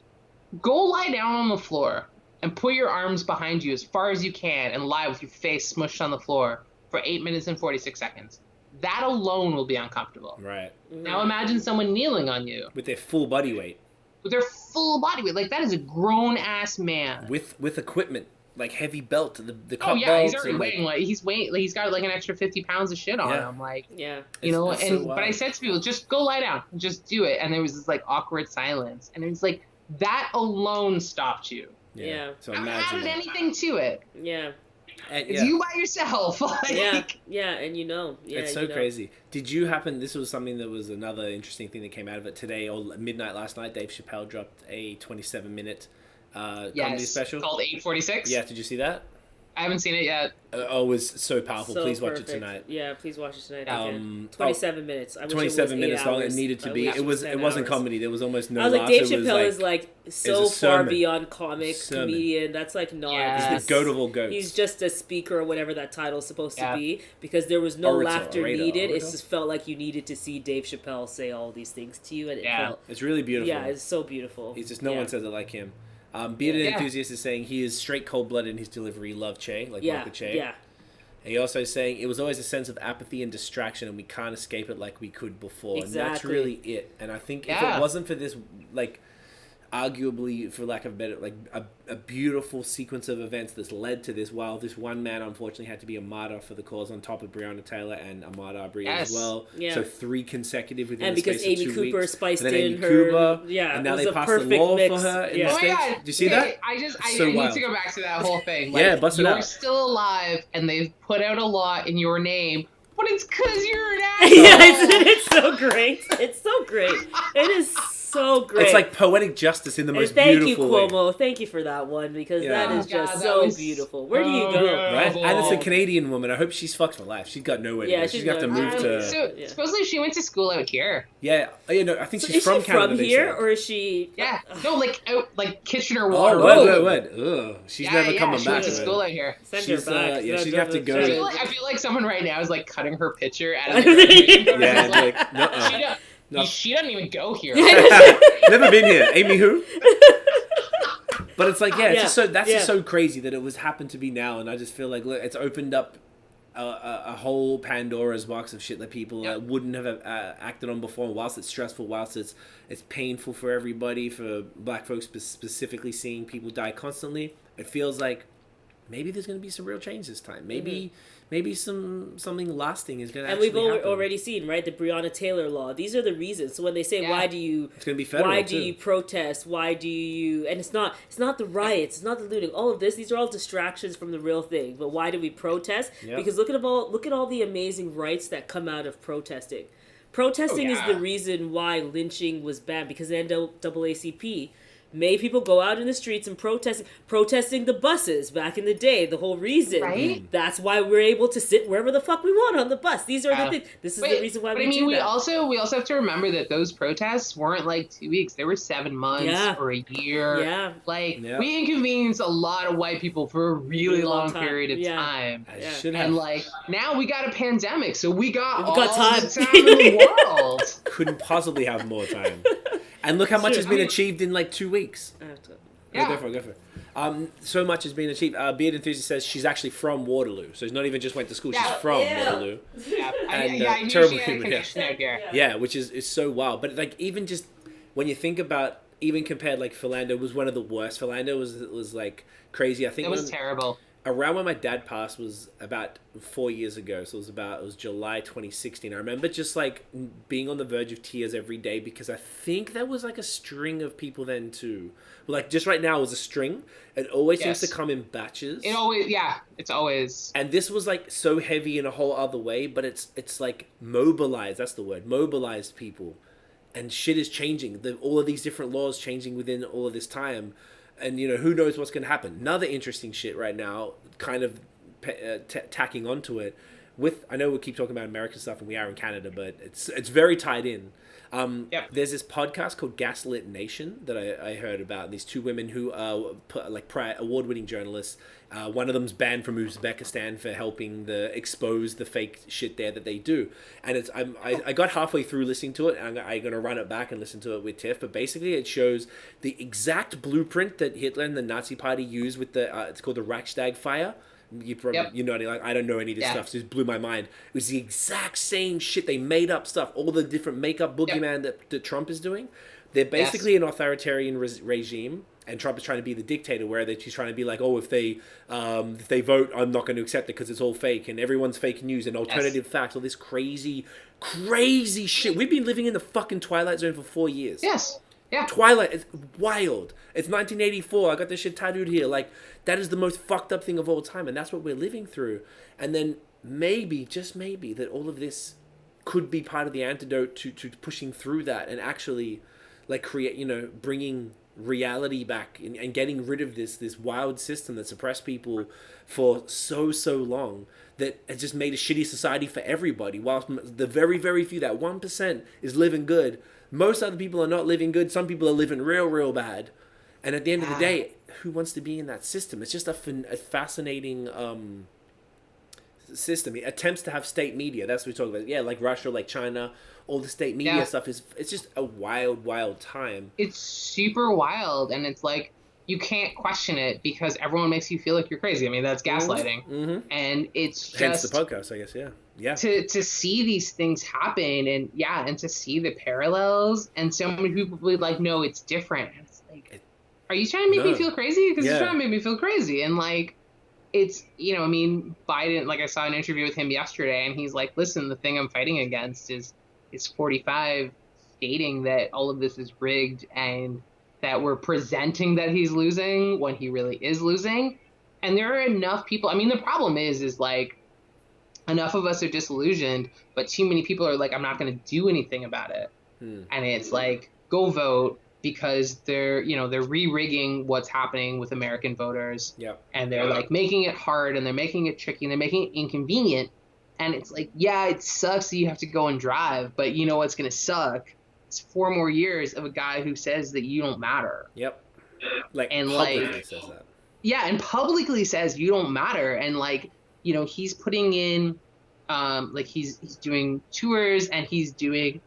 go lie down on the floor and put your arms behind you as far as you can and lie with your face smushed on the floor for 8 minutes and 46 seconds. That alone will be uncomfortable. Right. Now imagine someone kneeling on you. With their full body weight. With their full body weight. Like, that is a grown-ass man. With equipment. Like heavy belt, the cup oh, yeah, belts. He's already weighing, he's got like an extra 50 pounds of shit on him. Like, you know, it's and so but I said to people, just go lie down. Just do it. And there was this like awkward silence. And it was like, that alone stopped you. Yeah. So I imagine added anything to it. Yeah. It's you by yourself. Like, yeah, and you know. Yeah, it's so crazy. Did you happen, this was something that was another interesting thing that came out of it today, or midnight last night, Dave Chappelle dropped a 27-minute comedy special. Called 846? Yeah, did you see that? I haven't seen it yet. It was so powerful. So please perfect. watch it tonight. Yeah, please watch it tonight. 27 minutes. I wish 27 minutes long. It needed to be. It wasn't comedy. There was almost no. I was like, Dave Chappelle is like so far beyond comedian. That's like not. He's the goat of all goats. He's just a speaker or whatever that title's supposed to be, because there was no laughter needed. It just felt like you needed to see Dave Chappelle say all these things to you, and it felt. It's really beautiful. Yeah, it's so beautiful. He's just no one says it like him. Bearded Enthusiast is saying he is straight cold-blooded in his delivery. Love Che, like Michael Che. Yeah. And he also saying it was always a sense of apathy and distraction, and we can't escape it like we could before. Exactly. And that's really it. And I think if it wasn't for this, like, arguably, for lack of a better, like a beautiful sequence of events that's led to this, while this one man unfortunately had to be a martyr for the cause on top of Breonna Taylor and Ahmaud Arbery as well. Yeah. So 3 consecutive within and the because space Amy of 2 Cooper weeks. spiced and then in Amy her, Cooper, and now it was they a passed the perfect law mix. for her in Yeah. the Oh States. my God. Do you see that? I So need wild. to go back to that whole thing. Like, bust it out. You're still alive, and they've put out a law in your name, but it's because you're an asshole. It's so great. It's so great. It is so great. It's like poetic justice in the most beautiful beautiful way. Thank you, way. Cuomo. Thank you for that one, because that is just that so was beautiful. Where do you go? Right? And it's a Canadian woman. I hope she's fucked for life. She's got nowhere to go. She's going to have to move to... So, supposedly she went to school out here. Yeah. You know, I think she's is from she Canada. from here, or is she... Yeah. No, like out, like Kitchener Oh, Waterloo. word. Ugh. She's never coming she back. went to school out here. Send her back. Yeah, she'd have to go. I feel like someone right now is like cutting her picture out of the graduation photos. Yeah, It's like, like, nuh-uh. No. She doesn't even go here. Never been here. Amy who? But it's like, it's just so just so crazy that it was happened to be now, and I just feel like, look, it's opened up a whole Pandora's box of shit that people wouldn't have acted on before. And whilst it's stressful, whilst it's painful for everybody, for black folks specifically, seeing people die constantly, it feels like maybe there's going to be some real change this time. Maybe something lasting is going to actually happen. And we've already seen, right, the Breonna Taylor law. These are the reasons. So when they say, why do you... It's going to be federal, Why do you protest? Why do you... And it's not the riots. It's not the looting. All of this, these are all distractions from the real thing. But why do we protest? Yep. Because look at all the amazing rights that come out of protesting. Protesting is the reason why lynching was banned, because the NAACP made people go out in the streets and protesting the buses back in the day. The whole reason, Right? That's why we're able to sit wherever the fuck we want on the bus. These are the things. This is the reason why we do we that. also have to remember that those protests weren't like 2 weeks; they were 7 months or a year. Yeah, we inconvenienced a lot of white people for a really long period of time. And like now we got a pandemic, so we got all time. the time in the world. Couldn't possibly have more time. And look how much has been achieved in like 2 weeks. Go for it. So much has been achieved. Beard Enthusiast says she's actually from Waterloo, so she's not even just went to school. She's from Waterloo. I knew terrible she had a connection out here. Yeah, which is so wild. But like even just when you think about, even compared, like Philando was one of the worst. Philando was like crazy. I think it was terrible. Around when my dad passed was about 4 years ago, so it was July 2016. I remember just like being on the verge of tears every day, because I think there was like a string of people then too. Like just right now it was a string. It always seems to come in batches. It's always. And this was like so heavy in a whole other way, but it's like mobilized. That's the word, mobilized people, and shit is changing. All of these different laws changing within all of this time. And, who knows what's going to happen. Another interesting shit right now, kind of tacking onto it. I know we keep talking about American stuff, and we are in Canada, but it's very tied in. There's this podcast called Gaslit Nation that I heard about. These two women who are award-winning journalists. One of them's banned from Uzbekistan for helping expose the fake shit there that they do. And I got halfway through listening to it, and I'm going to run it back and listen to it with Tiff. But basically, it shows the exact blueprint that Hitler and the Nazi Party used with it's called the Reichstag fire. You probably, like, I don't know any of this stuff, so it just blew my mind. It was the exact same shit. They made up stuff, all the different make-up boogeyman that Trump is doing. They're basically an authoritarian regime, and Trump is trying to be the dictator, where he's trying to be like, if they vote, I'm not going to accept it because it's all fake, and everyone's fake news and alternative facts, all this crazy shit. We've been living in the fucking Twilight Zone for 4 years. Yes. Yeah. Twilight, it's wild. It's 1984. I got this shit tattooed here. Like, that is the most fucked up thing of all time, and that's what we're living through. And then maybe, just maybe, that all of this could be part of the antidote to pushing through that and actually, like, create, bringing reality back and getting rid of this wild system that suppressed people for so long, that has just made a shitty society for everybody. While the very, very few, that 1% is living good, most other people are not living good. Some people are living real bad. And at the end of the day, who wants to be in that system? It's just a fascinating system. It attempts to have state media. That's what we talk about. Yeah, like Russia, like China, all the state media stuff it's just a wild time. It's super wild, and it's like you can't question it because everyone makes you feel like you're crazy. I mean, that's gaslighting. Mm-hmm. And it's just... Hence the podcast, I guess, yeah. To see these things happen and to see the parallels, and so many people be like, no, it's different. And it's like, are you trying to make me feel crazy? Because you're trying to make me feel crazy. And like, it's, Biden, like I saw an interview with him yesterday, and he's like, listen, the thing I'm fighting against is 45 stating that all of this is rigged and that we're presenting that he's losing when he really is losing. And there are enough people. I mean, the problem is like, enough of us are disillusioned, but too many people are like, I'm not going to do anything about it. And it's like, go vote, because they're re-rigging what's happening with American voters. And they're like making it hard, and they're making it tricky, and they're making it inconvenient. And it's like, it sucks that you have to go and drive, but you know what's going to suck? It's 4 more years of a guy who says that you don't matter. Publicly says that. Yeah, and publicly says you don't matter. And like, he's putting in, he's doing tours, and he's doing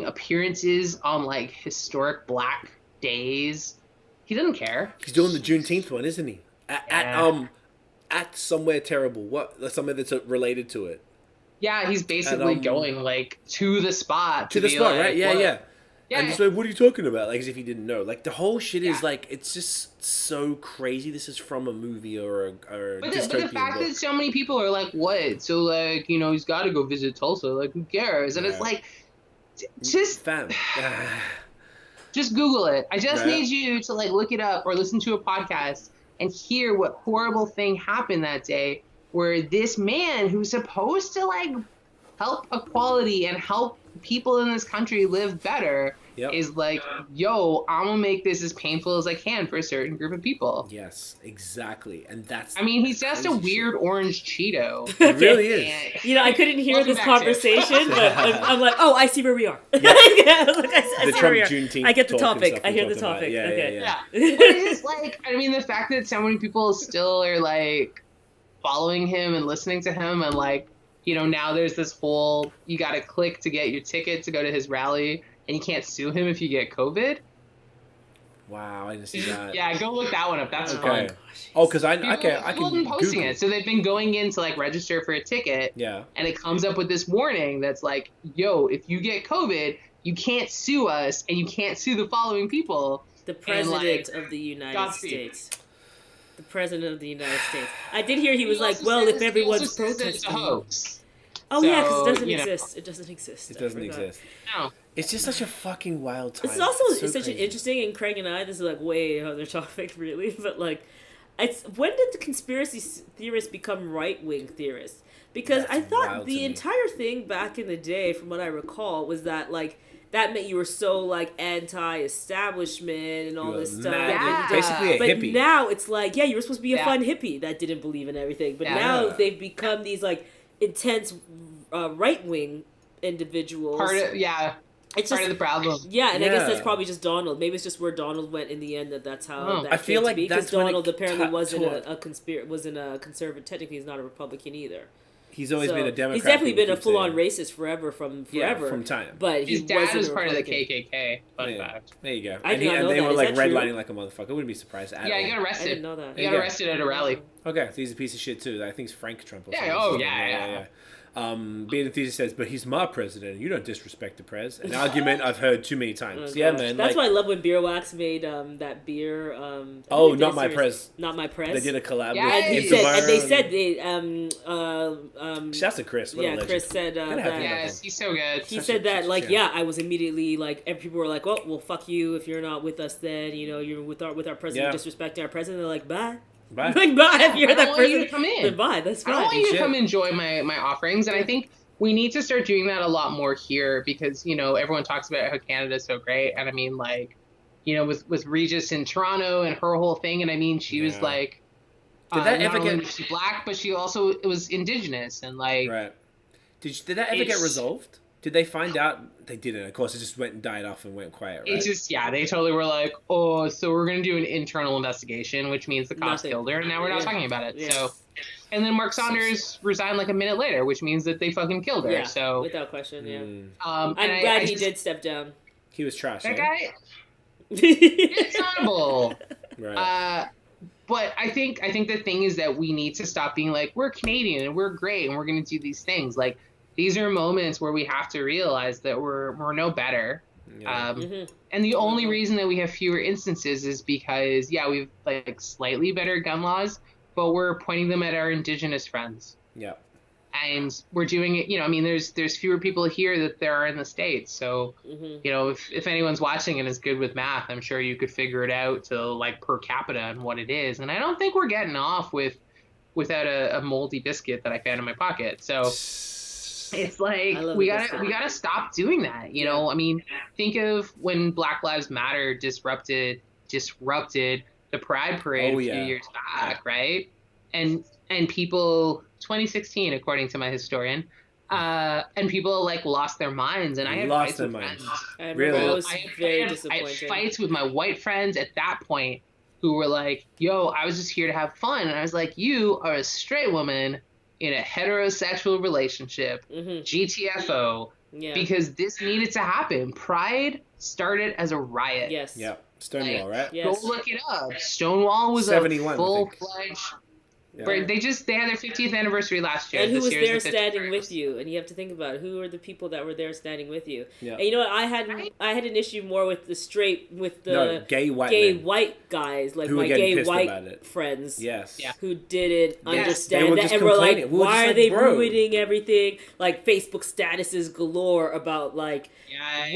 appearances on like historic Black days. He doesn't care. He's doing the Juneteenth one, isn't he? At somewhere terrible. Somewhere that's related to it. Yeah, he's basically going like to the spot. To the spot, like, right? Yeah. And just like, what are you talking about? Like, as if he didn't know. Like, the whole shit is like, it's just so crazy. This is from a movie or a but the fact that so many people are like, what? So like, he's got to go visit Tulsa. Like, who cares? And it's like, just Google it. I just need you to like look it up or listen to a podcast and hear what horrible thing happened that day, where this man who's supposed to like help equality and help people in this country live better Yep. is like, yo, I'm gonna make this as painful as I can for a certain group of people. Yes, exactly. And that's I mean, he's just a crazy weird shit. orange Cheeto. It really is. And- You know, I couldn't hear Welcome this back, Tiff. conversation, but I'm like, oh, I see where we are. Yeah. I was like, I The see Trump where we are. Juneteenth I get the talk and topic. stuff I we hear the talked about. topic. Yeah, Okay. Yeah. But it's like, I mean, the fact that so many people still are like following him and listening to him, and like, you know, now there's this whole, you got to click to get your ticket to go to his rally, and you can't sue him if you get COVID. Wow, I didn't see that. Yeah, go look that one up. That's Okay. fun. Oh, because I People can have been posting Google. it. So they've been going in to like register for a ticket, Yeah. and it comes up with this warning that's like, yo, if you get COVID, you can't sue us, and you can't sue the following people. The president like, of the United Godspeed. States. The president of the United States. I did hear he was He like, also well, says- if he everyone's also says that it's a protesting. hoax. Oh, yeah, because So, it doesn't you know. exist. It doesn't exist. It I doesn't forgot. exist. No. It's just such a fucking wild time. This is also It's so such an crazy. interesting, and Craig and I, this is like way other topic, really, but like, it's when did the conspiracy theorists become right wing theorists? Because That's I thought wild to the me. entire thing back in the day, from what I recall, was that like that meant you were so like anti-establishment and all You were this stuff. mad. and Yeah. you did- Basically a but hippie. now it's like, yeah, you were supposed to be a Yeah. fun hippie that didn't believe in everything. But Yeah. now Yeah. they've become these like intense right wing individuals. It's Part just of the problem. yeah, and I guess Yeah. that's probably just Donald. Maybe it's just where Donald went in the end. That's how Oh. that I feel came like to be. Because that's when it Donald apparently wasn't taught- wasn't a conservative. Technically, he's not a Republican either. He's always So, been a Democrat. He's definitely people been a keep full-on saying. racist forever. Yeah, from time. But His he dad wasn't was a part of the Republican. KKK. Fun Yeah. fact. There you go. I And, did not and know they that. were Is like that true? redlining like a motherfucker. I wouldn't be surprised at Yeah, all. he got I arrested. didn't know that. He Yeah. got arrested at a rally. Okay, so he's a piece of shit too. I think it's Frank Trump. Or Yeah, something. oh, His yeah, name. yeah. Being enthusiast says, but he's my president. You don't disrespect the pres. An argument I've heard too many times. Oh, Yeah, gosh. man. That's like, why I love when Beer Wax made that beer. Oh, they did Not a My series- Prez. Not my press. they did a collab Yeah, with And he It's said, and they Interviewer said Shouts to Chris. What a yeah, legend. Chris said Gotta have that. him. Yes, he's so good. He Such said a- that, such a like, champ. yeah, I was immediately like, and people were like, well, fuck you if you're not with us. Then you know you're with our president, Yeah. disrespecting our president. They're like, bye, Bye. like bye. If you're I don't that want you person, to come in. then bye. That's I don't fine. want you to Shit. come enjoy my offerings, and I think we need to start doing that a lot more here because, you know, everyone talks about how Canada's so great, and I mean, like, you know, with Regis in Toronto and her whole thing, and I mean, she was Yeah. like, Did that not ever only get- was she black, but she also was indigenous, and like, Right. Did that ever get It's- resolved? Did they find out? They didn't. Of course, it just went and died off and went quiet, right? it's just, yeah, they totally were like, oh, so we're going to do an internal investigation, which means the cops Nothing. killed her, and now we're not Yeah. talking about it. Yeah. So, and then Mark Saunders resigned like a minute later, which means that they fucking killed her. Yeah, So, without question. Yeah, Mm. and I'm glad I he just- did step down. He was trash. That eh? guy, it's honorable. Right. But I think the thing is that we need to stop being like, we're Canadian and we're great and we're going to do these things. Like, these are moments where we have to realize that we're no better. Yeah. Mhm. And the only reason that we have fewer instances is because, yeah, we've like slightly better gun laws, but we're pointing them at our indigenous friends. Yeah. And we're doing it, you know, I mean, there's fewer people here that there are in the States. So, Mhm. you know, if anyone's watching and is good with math, I'm sure you could figure it out to like per capita and what it is. And I don't think we're getting off without a moldy biscuit that I found in my pocket. So it's like I love we a gotta biscuit. stop doing that. You know, I mean, think of when Black Lives Matter disrupted the Pride Parade Oh, a few yeah. years back, right? And people 2016, according to my historian, and people like lost their minds, and I had Lost fights their with minds. friends. I remember Really? I was I had- very I had disappointed. fights with my white friends at that point who were like, yo, I was just here to have fun. And I was like, you are a straight woman in a heterosexual relationship, Mhm. GTFO, Yeah. because this needed to happen. Pride started as a riot. Yes. Yeah. Stonewall, right? Yes. Go look it up. Stonewall was 71, I a think. full-fledged... Yeah. They had their 50th anniversary last year. And who This was year is there the 50th standing with anniversary. you? And you have to think about it. Who are the people that were there standing with you? Yeah. And you know what? I had an issue more with the No, gay white gay men. white guys, like Who were my getting gay pissed white about it. friends. Yes. Yeah. Who didn't Yes, they understand were that just and were like, complaining. We were why just are like, they bro. ruining everything? Like Facebook statuses galore about like Yes.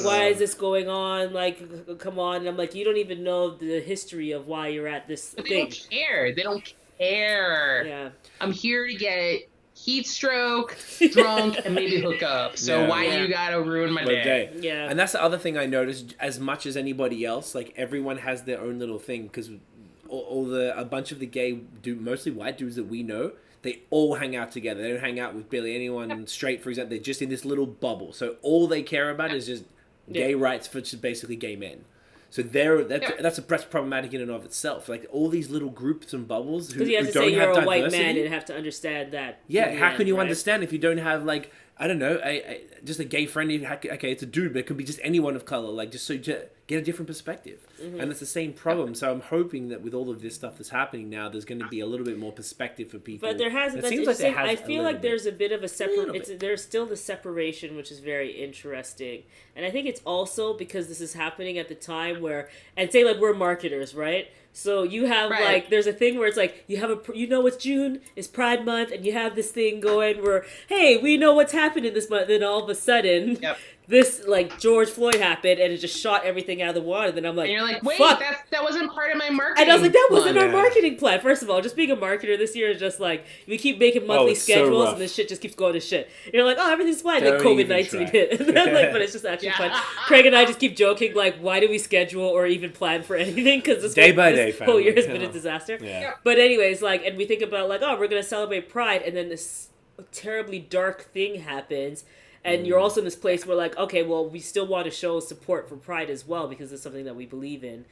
why is this going on? Like, come on. And I'm like, you don't even know the history of why you're at this But they thing. don't care. They don't care. Yeah. I'm here to get heat stroke, drunk, and maybe hook up. So why you gotta ruin my day? Yeah. And that's the other thing I noticed. As much as anybody else, like everyone has their own little thing because a bunch of the gay, mostly white dudes that we know, they all hang out together. They don't hang out with barely anyone straight, for example. They're just in this little bubble. So all they care about is just gay rights for just basically gay men. So that's problematic in and of itself. Like all these little groups and bubbles who don't have diversity. Because you have to say you're a white man and have to understand that. Yeah, how can you understand if you don't have like, I don't know, just a gay friend? Okay, it's a dude, but it could be just anyone of color. Like just get a different perspective, and it's the same problem. So I'm hoping that with all of this stuff that's happening now, there's going to be a little bit more perspective for people. But there hasn't. That's interesting. I feel like there's a bit of a separate. There's still the separation, which is very interesting, and I think it's also because this is happening at the time where, and say like we're marketers, right? So you have like, there's a thing where it's like, it's June, it's Pride Month, and you have this thing going where, hey, we know what's happening this month, then all of a sudden, this, like, George Floyd happened, and it just shot everything out of the water, then I'm like, and you're like, wait, fuck. that wasn't part of my marketing And I was like, that wasn't our marketing plan. First of all, just being a marketer this year is just like, we keep making monthly schedules, and this shit just keeps going to shit. And you're like, oh, everything's fine, then COVID-19 hit. And then, like, but it's just actually fun. Craig and I just keep joking, like, why do we schedule or even plan for anything? Because this whole year has been a disaster. Yeah. But anyways, like, and we think about, like, oh, we're going to celebrate Pride, and then this terribly dark thing happens. And you're also in this place where, like, okay, well, we still want to show support for Pride as well because it's something that we believe in.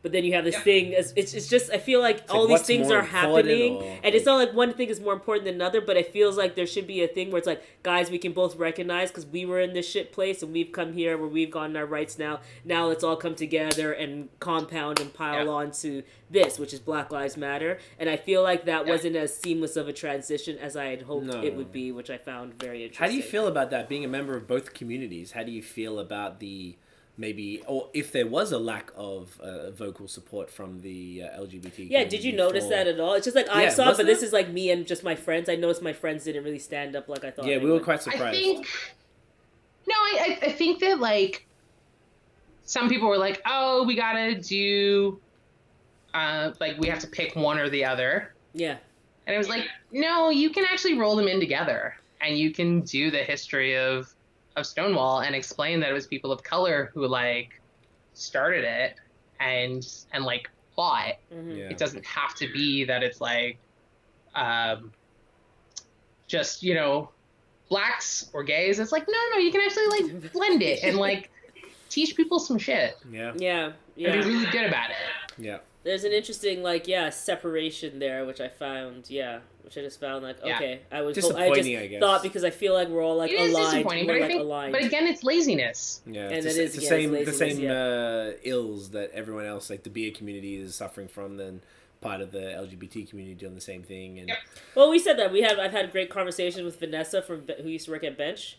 But then you have this thing, it's just, I feel like all these things are happening, and it's not like one thing is more important than another, but it feels like there should be a thing where it's like, guys, we can both recognize, because we were in this shit place, and we've come here where we've gotten our rights now let's all come together and compound and pile on to this, which is Black Lives Matter, and I feel like that wasn't as seamless of a transition as I had hoped it would be, which I found very interesting. How do you feel about that, being a member of both communities? How do you feel about maybe, or if there was a lack of vocal support from the LGBT community? Yeah, did you notice that at all? It's just like I saw it, but this is like me and just my friends. I noticed my friends didn't really stand up like I thought. Yeah, we were quite surprised. I think that like some people were like, oh, we gotta do like we have to pick one or the other. Yeah. And it was like, no, you can actually roll them in together, and you can do the history of Stonewall and explain that it was people of color who like started it and like fought. It doesn't have to be that it's like just, you know, blacks or gays. It's like, no, you can actually like blend it and like teach people some shit. Yeah. And be really good about it. Yeah. There's an interesting separation there, which I found, which I just found like, okay, I just thought, because I feel like we're all like aligned, but again, it's laziness. Yeah, and it's the same ills that everyone else, like the beer community, is suffering from. Then part of the LGBT community doing the same thing. And well, we said that I've had a great conversation with Vanessa who used to work at Bench.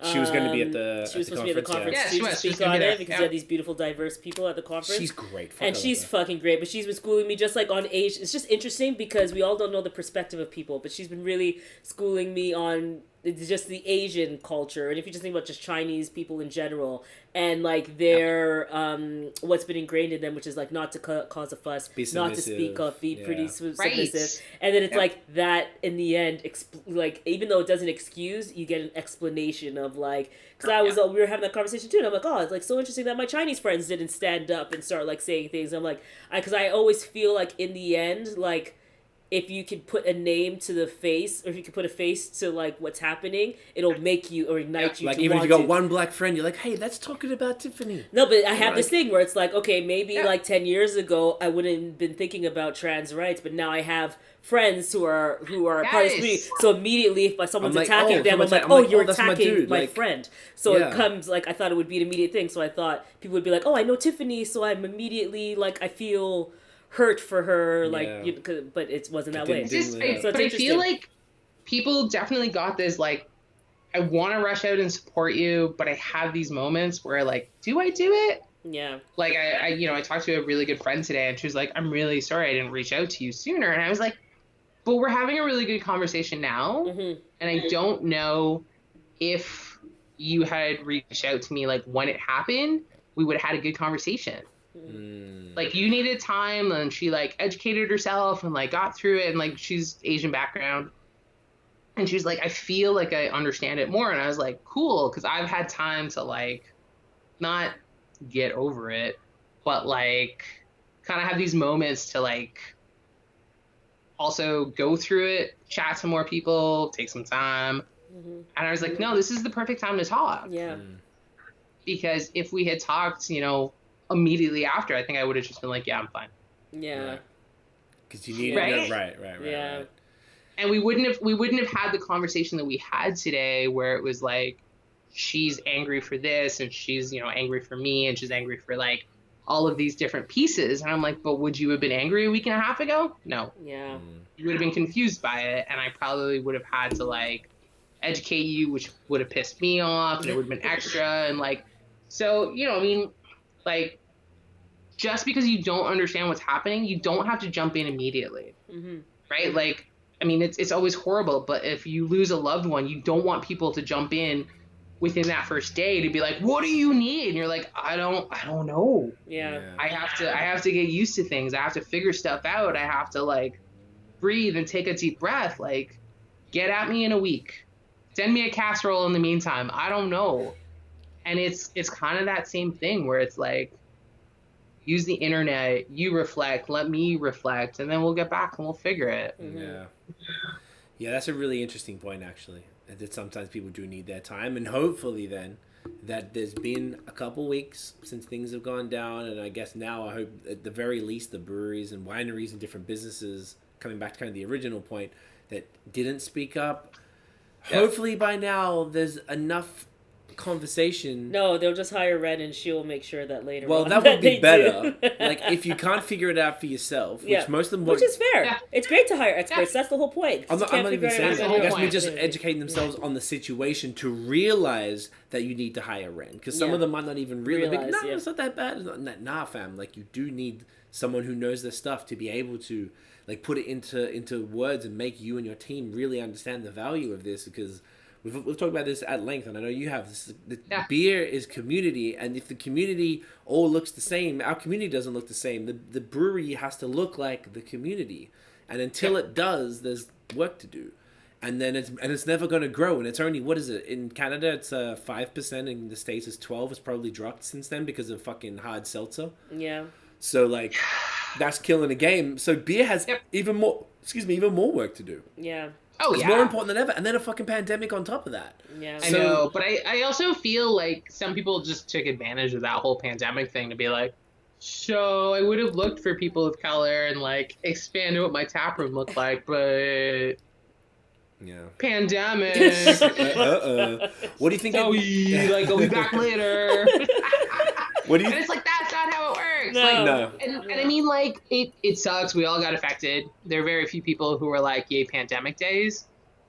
She was going to be at the She was supposed to be at the conference. Yeah, she was to speak on it because you had these beautiful, diverse people at the conference. She's great. And she's fucking great. But she's been schooling me just like on age. It's just interesting because we all don't know the perspective of people. But she's been really schooling me on just the Asian culture. And if you just think about just Chinese people in general and like their, what's been ingrained in them, which is like not to cause a fuss, not to speak up, be pretty submissive. And then it's like that in the end, like even though it doesn't excuse, you get an explanation of like, because we were having that conversation too, and I'm like, oh, it's like so interesting that my Chinese friends didn't stand up and start like saying things. And I'm like, because I always feel like in the end, like, if you could put a name to the face, or if you could put a face to like what's happening, it'll make you or ignite you. Like to even want if you got one black friend, you're like, hey, that's talking about Tiffany. No, but I have this thing where it's like, okay, maybe like 10 years ago I wouldn't have been thinking about trans rights, but now I have friends who are part of the community. So immediately, if someone's attacking them, I'm like, oh, you're attacking my friend. So it comes like I thought it would be an immediate thing. So I thought people would be like, oh, I know Tiffany, so I'm immediately like I feel hurt for her, like, but it wasn't that way. But I feel like people definitely got this, like, I want to rush out and support you, but I have these moments where, like, do I do it? Yeah. Like, I talked to a really good friend today, and she was like, I'm really sorry I didn't reach out to you sooner. And I was like, but we're having a really good conversation now, and I don't know if you had reached out to me, like, when it happened, we would have had a good conversation. Like, you needed time, and she like educated herself and like got through it, and like she's Asian background, And she was like, I feel like I understand it more. And I was like, cool, because I've had time to like not get over it, but like kind of have these moments to like also go through it, chat to more people, take some time. And I was like, no, this is the perfect time to talk. Yeah. Because if we had talked, you know, immediately after, I think I would have just been like, yeah, I'm fine. Yeah. Because you need Right? right. Yeah. Right. And we wouldn't have had the conversation that we had today where it was like, she's angry for this and she's, you know, angry for me and she's angry for like all of these different pieces. And I'm like, but would you have been angry a week and a half ago? No. Yeah. You would have been confused by it, and I probably would have had to like educate you, which would have pissed me off, and it would have been extra. And like, so, you know, I mean, like, just because you don't understand what's happening, you don't have to jump in immediately. Right? Like, I mean, it's always horrible, but if you lose a loved one, you don't want people to jump in within that first day to be like, what do you need? And you're like, I don't know. Yeah. I have to get used to things. I have to figure stuff out. I have to like breathe and take a deep breath. Like, get at me in a week. Send me a casserole in the meantime. I don't know. And it's kind of that same thing where it's like, use the internet, you reflect, let me reflect, and then we'll get back and we'll figure it. Yeah, that's a really interesting point, actually. That sometimes people do need their time, and hopefully then that there's been a couple weeks since things have gone down, and I guess now I hope at the very least the breweries and wineries and different businesses, coming back to kind of the original point, that didn't speak up, hopefully by now there's enough conversation. No, they'll just hire Ren and she'll make sure that later Well, on that would be they better. do. Like, if you can't figure it out for yourself, which most of them which is fair. Yeah. It's great to hire experts. That's the whole point. I'm not even saying that. the whole I guess we point. just educating themselves on the situation to realize that you need to hire Ren. Because some of them might not even realize, no, it's not that bad. It's not, nah, fam. Like, you do need someone who knows their stuff to be able to, like, put it into words and make you and your team really understand the value of this. Because we've talked about this at length, and I know you have. Beer is community, and if the community all looks the same, our community doesn't look the same. The brewery has to look like the community, and until it does, there's work to do, and then it's never going to grow. And it's only, what is it in Canada? It's 5%. In the States, it's 12%. It's probably dropped since then because of fucking hard seltzer. Yeah. So like, that's killing the game. So beer has even more work to do. Yeah. Oh, It's more important than ever. And then a fucking pandemic on top of that. Yeah. I know, but I also feel like some people just took advantage of that whole pandemic thing to be like, so I would have looked for people of color and like expanded what my tap room looked like, but pandemic. What do you think? So I'll be back later. What do you? And it's like, that's not how it works. No. Like, No. And I mean, like, it sucks. We all got affected. There are very few people who are like, yay, pandemic days.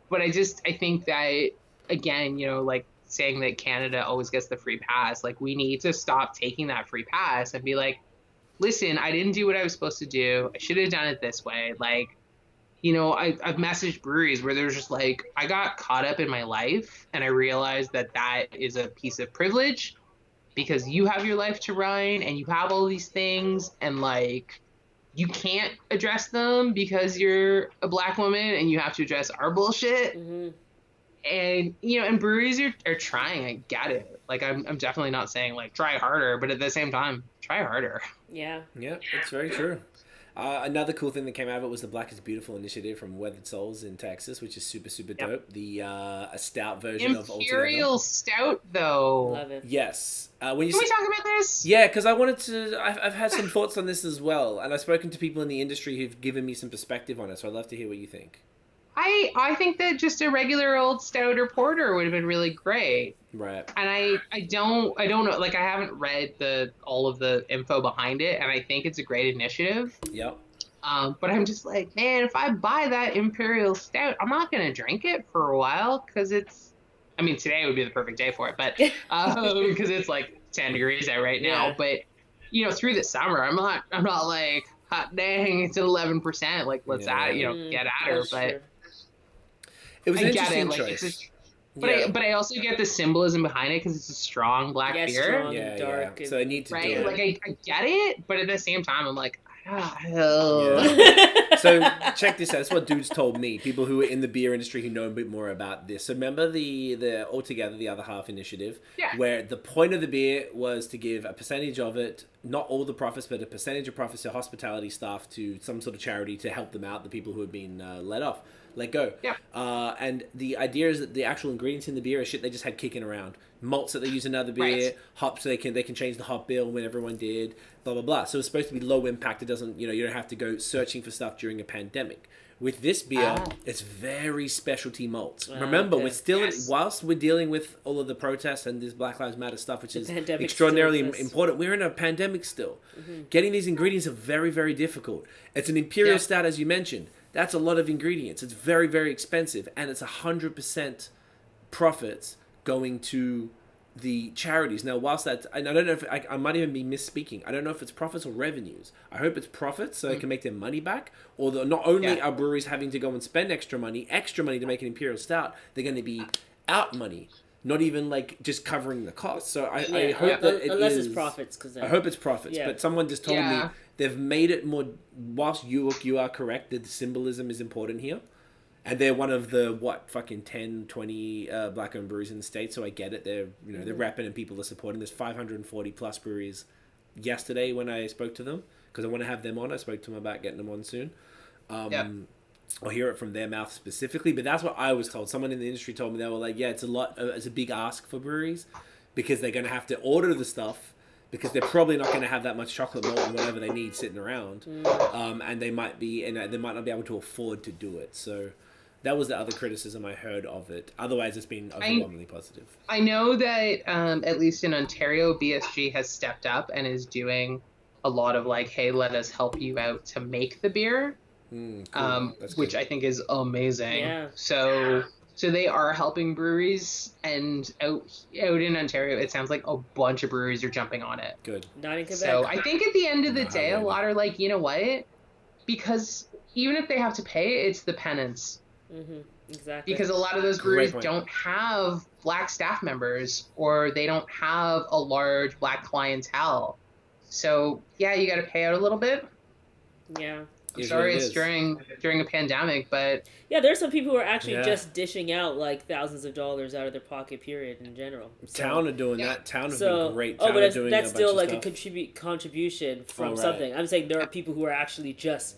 But I think that, again, you know, like saying that Canada always gets the free pass, like, we need to stop taking that free pass and be like, listen, I didn't do what I was supposed to do. I should have done it this way. Like, you know, I've messaged breweries where there's just like, I got caught up in my life and I realized that is a piece of privilege. Because you have your life to run and you have all these things and like you can't address them because you're a black woman and you have to address our bullshit. And, you know, and breweries are trying. I get it. Like, I'm definitely not saying like try harder, but at the same time, try harder. Yeah. Yeah, it's very true. Another cool thing that came out of it was the Black is Beautiful initiative from Weathered Souls in Texas, which is super, super dope. The a stout version of Imperial Stout, though. Love it. Yes. Can we talk about this? Yeah, because I wanted to. I've had some thoughts on this as well, and I've spoken to people in the industry who've given me some perspective on it. So I'd love to hear what you think. I think that just a regular old stout or porter would have been really great. Right. And I don't know, like, I haven't read all of the info behind it, and I think it's a great initiative. Yep. But I'm just like, man, if I buy that Imperial Stout, I'm not gonna drink it for a while because I mean, today would be the perfect day for it, but because it's like 10 degrees out right now. Yeah. But you know, through the summer, I'm not like, hot dang, it's at 11%. Like, let's get at her. But true. It was an I get interesting it. Like, choice. But I also get the symbolism behind it because it's a strong black beer. Strong Yeah, and dark. yeah. So I need to do Right? it. Like, I get it, but at the same time, I'm like, Yeah. So check this out. That's what dudes told me. People who are in the beer industry who know a bit more about this. So remember the Altogether, the Other Half initiative, Yeah. where the point of the beer was to give a percentage of it, not all the profits, but a percentage of profits to hospitality staff, to some sort of charity to help them out, the people who have been let go. Yeah. And the idea is that the actual ingredients in the beer are shit they just had kicking around. Malts that they use in another beer, Right. hops they can change the hop bill when everyone did, blah blah blah. So it's supposed to be low impact. It doesn't, you don't have to go searching for stuff during a pandemic. With this beer, it's very specialty malts. Remember, okay. we're still whilst we're dealing with all of the protests and this Black Lives Matter stuff, which is pandemic extraordinarily still exists. important. We're in a pandemic still. Getting these ingredients are very, very difficult. It's an imperial stout, as you mentioned. That's a lot of ingredients. It's very, very expensive, and it's 100% profits going to the charities. Now, whilst that's, and I don't know if I might even be misspeaking. I don't know if it's profits or revenues. I hope it's profits so they can make their money back. Or not only are breweries having to go and spend extra money to make an imperial stout, they're going to be out money, not even like just covering the cost. So I hope that unless it's profits, I hope it's profits. Yeah. But someone just told me they've made it more. Whilst you are correct, the symbolism is important here. And they're one of the, 10, 20 black-owned breweries in the States, so I get it. They're, they're repping and people are supporting. There's 540 plus breweries yesterday when I spoke to them, because I want to have them on. I spoke to them about getting them on soon. I'll hear it from their mouth specifically, but that's what I was told. Someone in the industry told me, they were like, yeah, it's a big ask for breweries, because they're going to have to order the stuff, because they're probably not going to have that much chocolate malt and whatever they need sitting around. And they might not be able to afford to do it. So that was the other criticism I heard of it. Otherwise, it's been overwhelmingly positive. I know that at least in Ontario, BSG has stepped up and is doing a lot of like, hey, let us help you out to make the beer, Cool. which I think is amazing. Yeah. So they are helping breweries, and out in Ontario, it sounds like a bunch of breweries are jumping on it. Good. Not in Quebec. So I think at the end of the day, a lot are like, you know what? Because even if they have to pay, it's the penance. Exactly. Because a lot of those breweries don't have black staff members, or they don't have a large black clientele. So yeah, you got to pay out a little bit. Yeah. I'm sorry it's during a pandemic, but yeah, there's some people who are actually just dishing out like thousands of dollars out of their pocket, period, in general. So, Town are doing that. Town have been great. Town but doing that's still like stuff. a contribution from something. I'm saying there are people who are actually just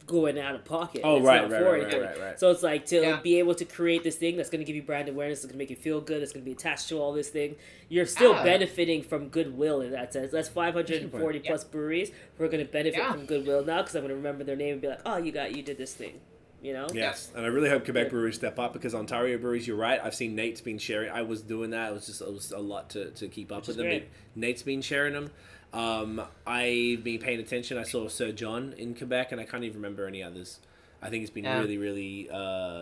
going out of pocket. Right. So it's like to be able to create this thing that's going to give you brand awareness, that's going to make you feel good, that's going to be attached to all this thing. You're still benefiting from goodwill in that sense. That's 540 plus breweries who are going to benefit from goodwill now, because I'm going to remember their name and be like, oh, you did this thing. Yes, and I really hope Quebec breweries step up, because Ontario breweries, you're right. I've seen Nate's been sharing. I was doing that. It was a lot to keep up with them. But Nate's been sharing them. I've been paying attention. I saw Sir John in Quebec, and I can't even remember any others. I think it's been really, really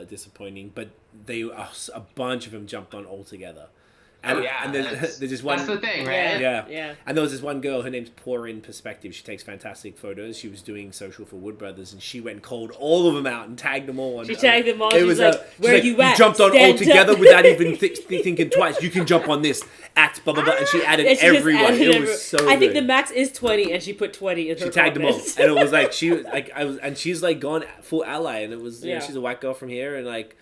disappointing. But a bunch of them jumped on all together. And, and there's just one. That's the thing, right? Yeah. And there was this one girl. Her name's Pour In Perspective. She takes fantastic photos. She was doing social for Wood Brothers, and she went and called all of them out and tagged them all. She tagged them all. It was like, where you at? You jumped on all together without even thinking twice. You can jump on this at blah blah blah, and she added everyone. It was so good. I think the max is 20, and she put 20 in her. She tagged them all, and it was like she's like gone full ally, and it was she's a white girl from here, and like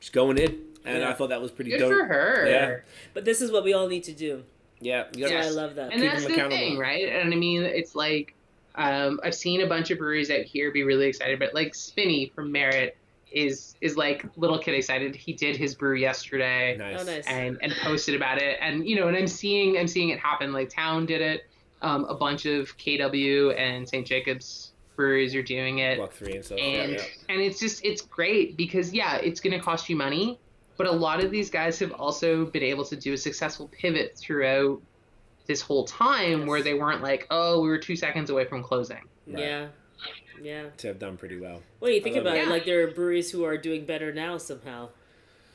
she's going in. And I thought that was pretty dope. Good for her. Yeah. But this is what we all need to do. Yeah. I love that. And that's the thing, right? And I mean, it's like, I've seen a bunch of breweries out here be really excited, but like Spinney from Merritt is like little kid excited. He did his brew yesterday. Nice. Oh, nice. And posted about it. And, and I'm seeing it happen. Like Town did it. A bunch of KW and St. Jacobs breweries are doing it. Block 3 and stuff. And it's great because, it's going to cost you money. But a lot of these guys have also been able to do a successful pivot throughout this whole time where they weren't like, oh, we were 2 seconds away from closing. Right. Yeah. To have done pretty well. Well, you think about it, like there are breweries who are doing better now somehow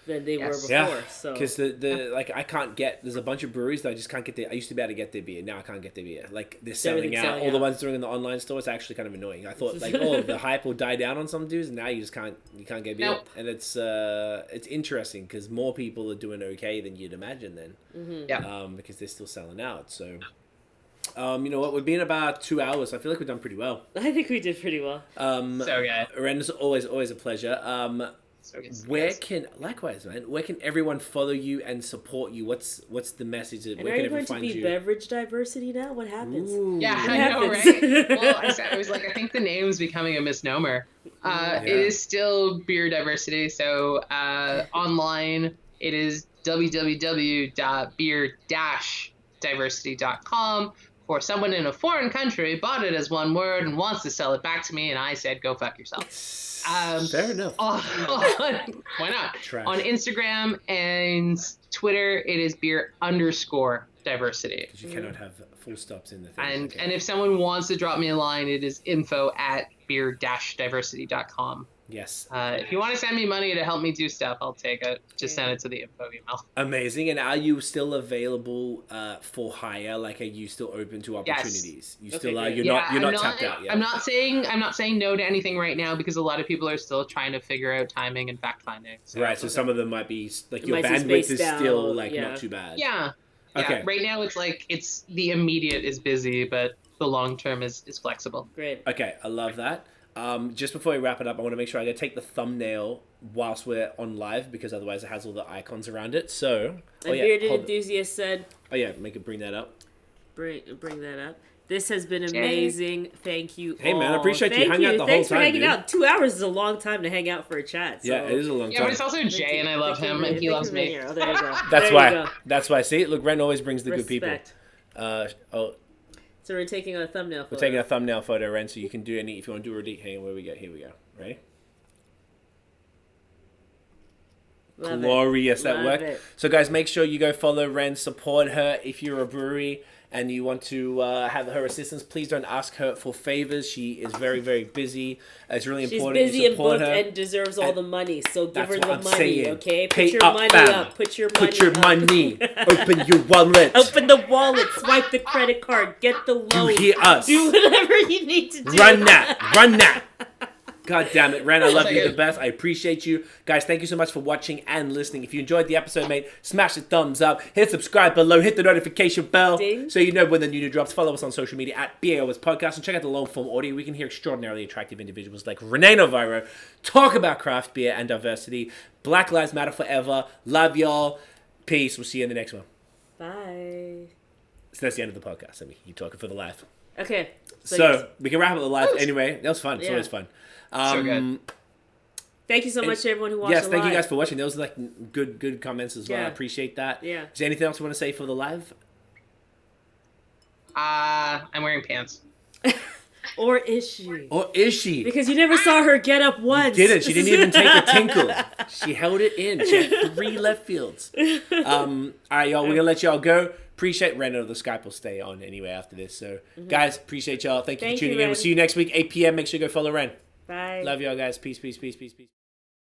than they were before. Yeah, so because like I can't get. There's a bunch of breweries that I just can't get. I used to be able to get their beer. Now I can't get their beer. Like they're selling out. All the ones doing in the online store. It's actually kind of annoying. I thought like, the hype will die down on some dudes. And now you just can't. You can't get beer. Nope. And it's interesting because more people are doing okay than you'd imagine then. Mm-hmm. Because they're still selling out. So You know what? We've been about 2 hours. I feel like we've done pretty well. I think we did pretty well. So good. Ren, it's always a pleasure. So good. Likewise, man, where can everyone follow you and support you? What's the message? And Where are can you going everyone to find be you? beverage diversity now? What happens? Ooh. Yeah, What I know, happens? right? Well, I was like, I think the name's becoming a misnomer. It is still beer diversity. So online, it is www.beer-diversity.com. For someone in a foreign country bought it as one word and wants to sell it back to me, and I said, go fuck yourself. Fair enough. Why not? Trash. On Instagram and Twitter, it is beer_diversity. Because you cannot have full stops in the thing. And if someone wants to drop me a line, it is info@beer-diversity.com. Yes. If you want to send me money to help me do stuff, I'll take it. Just send it to the info email. Amazing. And are you still available for hire? Like, are you still open to opportunities? You still are. great. You're not tapped out yet. I'm not saying no to anything right now because a lot of people are still trying to figure out timing and fact finding. Right. So some of them might be like your might be bandwidth is spaced still out, like yeah. not too bad. Yeah. Okay. Right now it's the immediate is busy, but the long term is flexible. Great. Okay. I love that. Just before we wrap it up, I want to make sure I take the thumbnail whilst we're on live because otherwise it has all the icons around it. So, Bearded Enthusiast said, bring that up. Bring that up. This has been amazing. Thank you. Hey, man, I all. appreciate you hanging out the whole Thanks time, for hanging dude. out. 2 hours is a long time to hang out for a chat. So. Yeah, it is a long Yeah, time. but it's also Jay, and I love him, and he loves me. Oh, there you go. That's There why. you go. That's why. See, look, Ren always brings the good people. Respect. So So we're taking a thumbnail photo. we're taking a thumbnail photo, Ren, so you can do any. If you want to do a redeem, hang on, where we go? Here we go. Ready? Love Glorious, it. that Love worked. it. So guys, make sure you go follow Ren, support her. If you're a brewery and you want to have her assistance, please don't ask her for favors. She is very, very busy. It's really She's important busy you and support booked her. and deserves all the money. So give her That's the what I'm money, saying. okay? Pay Put your up, money fam. up. Put your money Put your up. money. Open your wallet. Open the wallet. Swipe the credit card. Get the loan. You hear us. Do whatever you need to do. Run that. Run that. God damn it, Ren, I love you the best. I appreciate you. Guys, thank you so much for watching and listening. If you enjoyed the episode, mate, smash the thumbs up. Hit subscribe below. Hit the notification bell Ding. so you know when the new drops. Follow us on social media at BAOS Podcast and check out the long form audio. We can hear extraordinarily attractive individuals like Renee Navarro talk about craft beer and diversity. Black Lives Matter forever. Love y'all. Peace. We'll see you in the next one. Bye. So that's the end of the podcast. I mean, you talking for the live. Okay. So we can wrap up the live anyway. That was fun. It's Yeah. always fun. So good. Thank you so much to everyone who watched Yes, the thank you live. guys for watching. Those are like good comments as well. Yeah. I appreciate that. Yeah. Is there anything else you want to say for the live? I'm wearing pants. Or is she? Or is she? Because you never saw her get up once. Did it? She didn't even take a tinkle. She held it in. She had 3 left fields. All right, y'all. We're gonna let y'all go. Appreciate Ren. The Skype will stay on anyway after this. So, guys, appreciate y'all. Thank you for Thank tuning you, in. We'll Ren. see you next week, 8 p.m. Make sure you go follow Ren. Bye. Love y'all, guys. Peace, peace, peace, peace, peace.